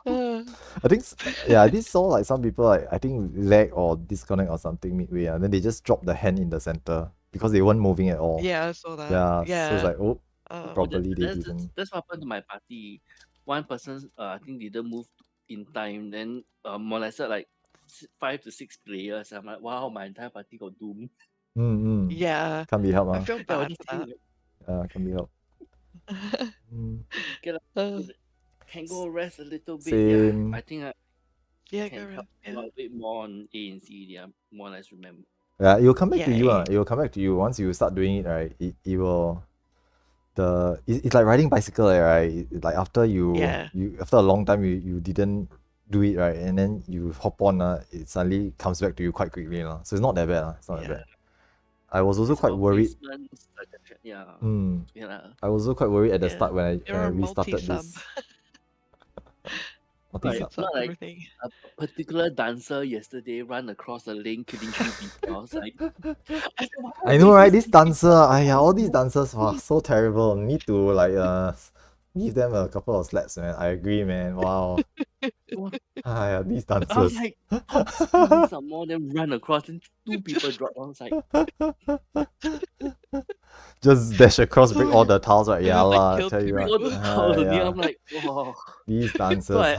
Oh, I think yeah, I did saw like some people like I think lag or disconnect or something midway, and then they just drop the hand in the center because they weren't moving at all. Yeah, I saw that. Yeah, so it's Yeah. like oh, oh, probably they didn't. that's what happened to my party. One person, I think, didn't move in time, then molested like 5 to 6 players. I'm like, wow, my entire party got doomed. Mm, Yeah. can't be helped, I huh? feel I was bad just for saying, that. Can't be helped. Mm, okay, Uh, can go rest a little bit. Yeah, same. I think I yeah, can go help rest. Yeah. you a bit more on A and C. Yeah, more or less remember. Yeah, it will come back to you. Yay. It will come back to you once you start doing it, right? It will it's like riding bicycle, right? Like after Yeah. you after a long time you didn't do it, right? And then you hop on, it suddenly comes back to you quite quickly, lah. So it's not that bad, lah. It's not that Yeah. bad. I was also It's quite about worried. placements. Yeah, Mm, yeah. I was also quite worried at the Yeah. start when You're I a restarted multi-sub. this. Right, Sub not like everything. a particular dancer yesterday ran across the lane killing 3 people. I was like, I said, why are I know, right? This racist dancer, people? all these dancers, wow, so terrible. Need to like give them a couple of slaps, man. I agree, man. Wow. These I was dancers. like, top speed some more, then run across, and 2 people dropped. I was like, Just dash across, break all the tiles, right? And Yeah, then like lah. killed Tell two you bring what. all the people. towels on me. Yeah. I'm like, wow. These So dancers.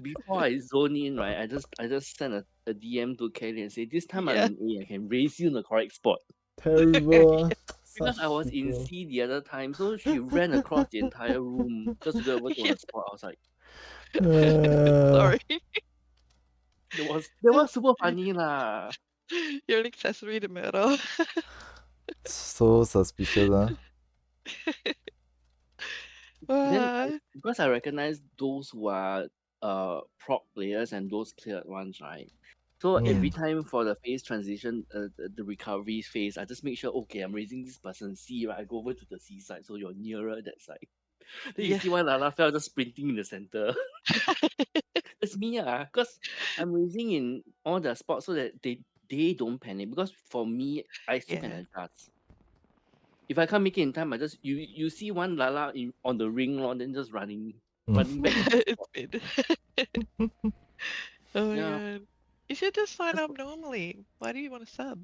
before I zone in, right, I just sent a DM to Kelly and say, this time I'm Yeah. in A, I can raise you in the correct spot. Terrible. Because Such I was in people. C the other time, so she ran across the entire room just to go over to Yeah. her spot. I was like, Uh, Sorry. that was super funny lah. You're an accessory to murder. so suspicious, huh? Then Ah, because I recognize those who are prop players and those cleared ones, right? So every Mm. time for the phase transition, the recovery phase, I just make sure, okay, I'm raising this person C, right? I go over to the C side, so you're nearer that side. Then you yeah. see one Lala fell just sprinting in the center. It's me, because I'm raising in all the spots so that they don't panic. Because for me, I still can Yeah. adjust. If I can't make it in time, I just you see one Lala on the ring lor, then just running back to my It's spot. been. Oh my Yeah, god. You should just sign That's up normally. Why do you want to sub?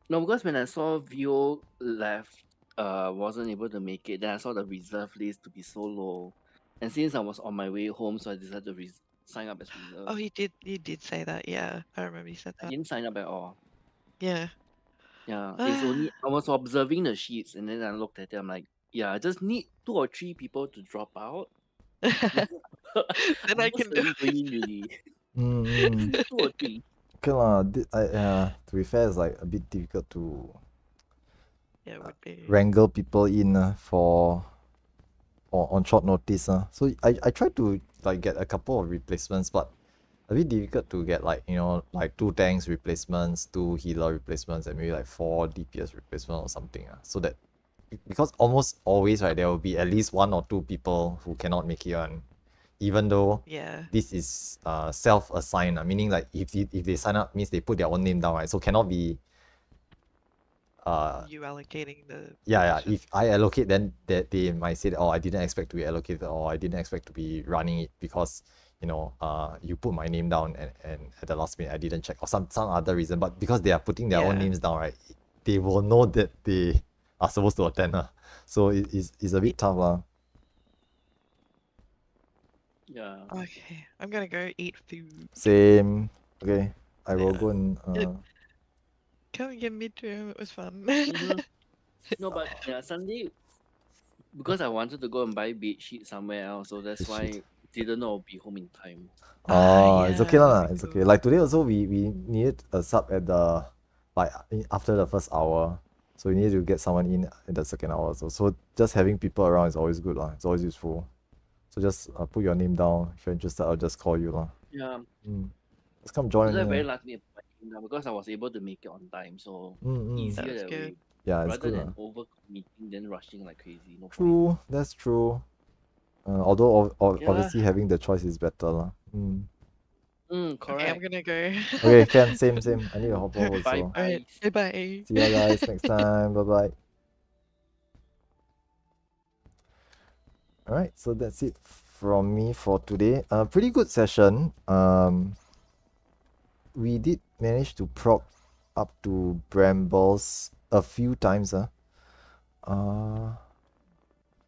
No, because when I saw Vio left, wasn't able to make it, then I saw the reserve list to be so low. And since I was on my way home, so I decided to sign up as reserve. Oh, you did say that. Yeah, I remember you said I that. didn't sign up at all. Yeah. Yeah, it's only I was observing the sheets and then I looked at it. I'm like, yeah, I just need 2 or 3 people to drop out. Then I'm I not can do slowly going in really. Just Mm, need 2 or 3. okay lah. To be fair, it's like a bit difficult to Yeah, it would be. wrangle people in for on short notice. So I tried to like get a couple of replacements, but a bit difficult to get like like 2 tanks replacements, 2 healer replacements, and maybe like 4 DPS replacement or something. So that because almost always right there will be at least 1 or 2 people who cannot make it on, even though Yeah. this is self-assigned, meaning like if they sign up means they put their own name down, right? So cannot be You allocating the yeah, position. if I allocate, then they might say that, oh, I didn't expect to be allocated, or I didn't expect to be running it because you put my name down and at the last minute I didn't check, or some other reason. But because they are putting their own Yeah. names down, right, they will know that they are supposed to attend. So it's a bit tough. Yeah. Okay, I'm gonna go eat food. Same. Okay, I will Yeah. go and Come and get me too. It was fun. Mhm. No, but yeah, Sunday because I wanted to go and buy bed sheet somewhere else, so that's Bed sheet. why didn't know I'll be home in time. It's okay Yeah, that'd lah. be It's okay. cool. Like today also, we needed a sub at the after the first hour, so we need to get someone in the second hour. So just having people around is always good lah. It's always useful. So just put your name down if you're interested. I'll just call you lah. Yeah. Just come join That's why me. very last minute I put my name down because I was able to make it on time, so easier That's that good. way. Yeah, it's Rather good than lah. over committing then rushing like crazy. No point. True, that's true. Although Yeah. obviously having the choice is better lah. Okay, I'm Correct. gonna go. Okay, can same. I need a hop over Bye also. Alright, bye. bye. See ya guys next time. Bye bye. Alright, so that's it from me for today. Pretty good session. We did manage to prop up to Brambles a few times.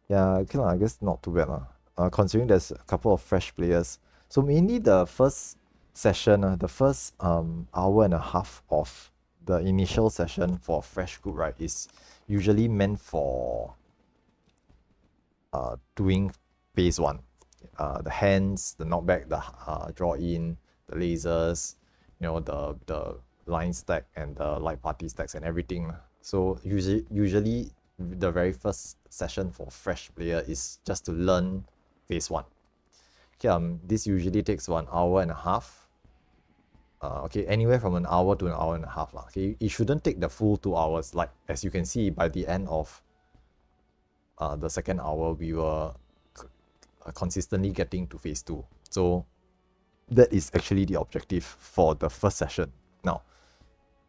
Yeah, okay lah, I guess not too bad lah. Considering there's a couple of fresh players. So mainly the first session, the first hour and a half of the initial session for a fresh group, right, is usually meant for doing phase 1. The hands, the knockback, the draw in, the lasers, the line stack and the light party stacks and everything. So usually the very first session for fresh player is just to learn phase 1. Okay, this usually takes 1 hour and a half. Okay, anywhere from an hour to an hour and a half lah. Okay, it shouldn't take the full 2 hours. Like as you can see, by the end of the second hour, we were consistently getting to phase 2. So that is actually the objective for the first session. Now,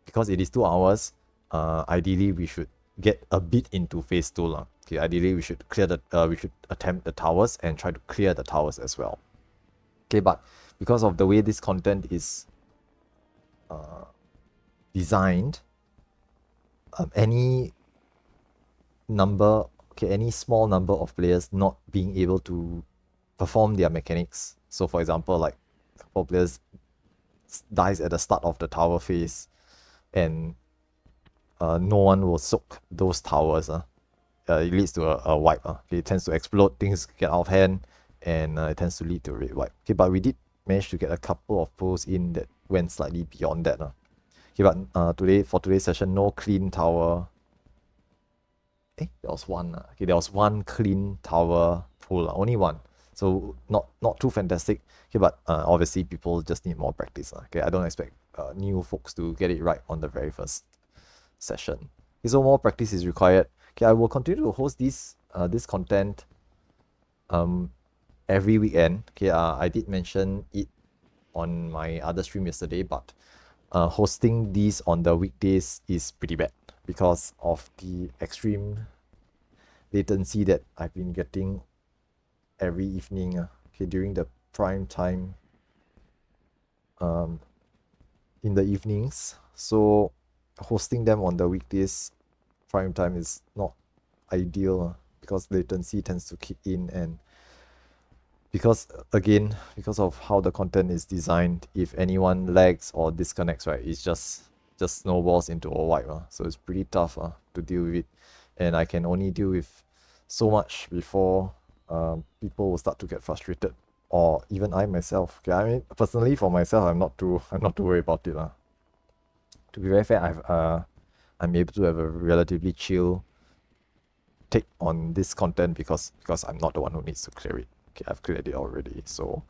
because it is 2 hours, ideally we should get a bit into phase 2 lah. Okay, ideally we should we should attempt the towers and try to clear the towers as well. Okay, but because of the way this content is designed, any small number of players not being able to perform their mechanics. So for example, like 4 players dies at the start of the tower phase and no one will soak those towers. It leads to a wipe. It tends to explode, things get out of hand, and it tends to lead to a red wipe. Okay, but we did manage to get a couple of pulls in that went slightly beyond that. Okay, but for today's session, no clean tower. There was one. Okay, there was one clean tower pull, only one. So not too fantastic. Okay, but obviously people just need more practice. Okay, I don't expect new folks to get it right on the very first session. Okay, so more practice is required. Okay, I will continue to host this content every weekend. Okay, I did mention it on my other stream yesterday, but hosting these on the weekdays is pretty bad because of the extreme latency that I've been getting every evening. Okay, during the prime time in the evenings, so hosting them on the weekdays prime time is not ideal because latency tends to kick in, and because again, because of how the content is designed, if anyone lags or disconnects, right, it's just snowballs into a wipe. So it's pretty tough to deal with it, and I can only deal with so much before people will start to get frustrated, or even I myself. Okay, I mean personally for myself, I'm not too worried about it. To be very fair, I'm able to have a relatively chill take on this content because I'm not the one who needs to clear it. Okay, I've cleared it already, so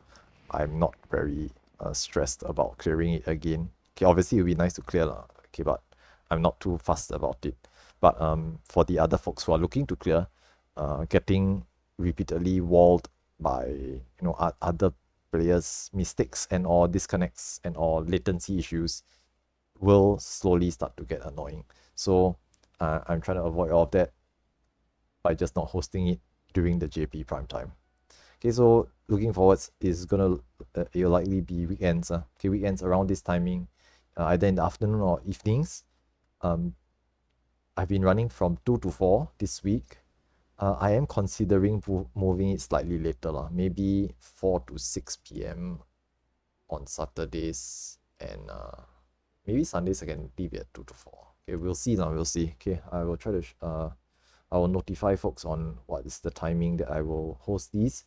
I'm not very stressed about clearing it again. Okay, obviously it would be nice to clear lah. Okay, but I'm not too fussed about it. But for the other folks who are looking to clear, getting repeatedly walled by other players' mistakes and or disconnects and or latency issues will slowly start to get annoying. So I'm trying to avoid all of that by just not hosting it during the JP prime time. Okay, so looking forwards is gonna it'll likely be weekends. Okay, weekends around this timing, either in the afternoon or evenings. I've been running from 2 to 4 this week. I am considering moving it slightly later, maybe 4 to 6 p.m. on Saturdays, and maybe Sundays I can leave it at 2 to 4. Okay, we'll see now. We'll see. Okay, I will try to I will notify folks on what is the timing that I will host these.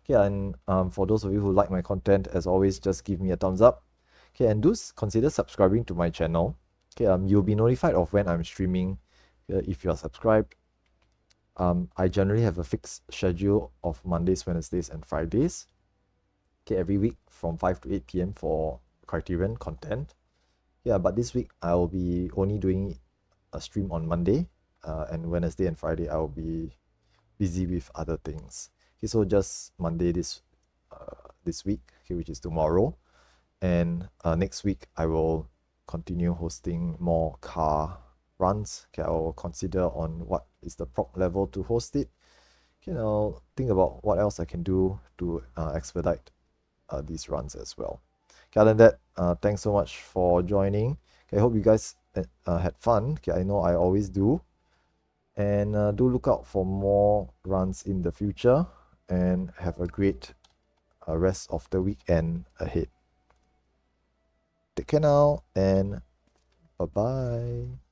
Okay, and for those of you who like my content, as always, just give me a thumbs up. Okay, and do consider subscribing to my channel. Okay, you'll be notified of when I'm streaming if you are subscribed. I generally have a fixed schedule of Mondays, Wednesdays, and Fridays. Okay, every week from 5 to 8 p.m. for Criterion content. Yeah, but this week I'll be only doing a stream on Monday, and Wednesday and Friday I'll be busy with other things. Okay, so just Monday this week, okay, which is tomorrow, and next week I will continue hosting more car runs. Okay, I will consider on what is the prop level to host it. Okay, I'll think about what else I can do to expedite these runs as well. Okay, other than that, thanks so much for joining. Okay, I hope you guys had fun. Okay, I know I always do. And do look out for more runs in the future, and have a great rest of the weekend ahead. Take care now, and bye bye.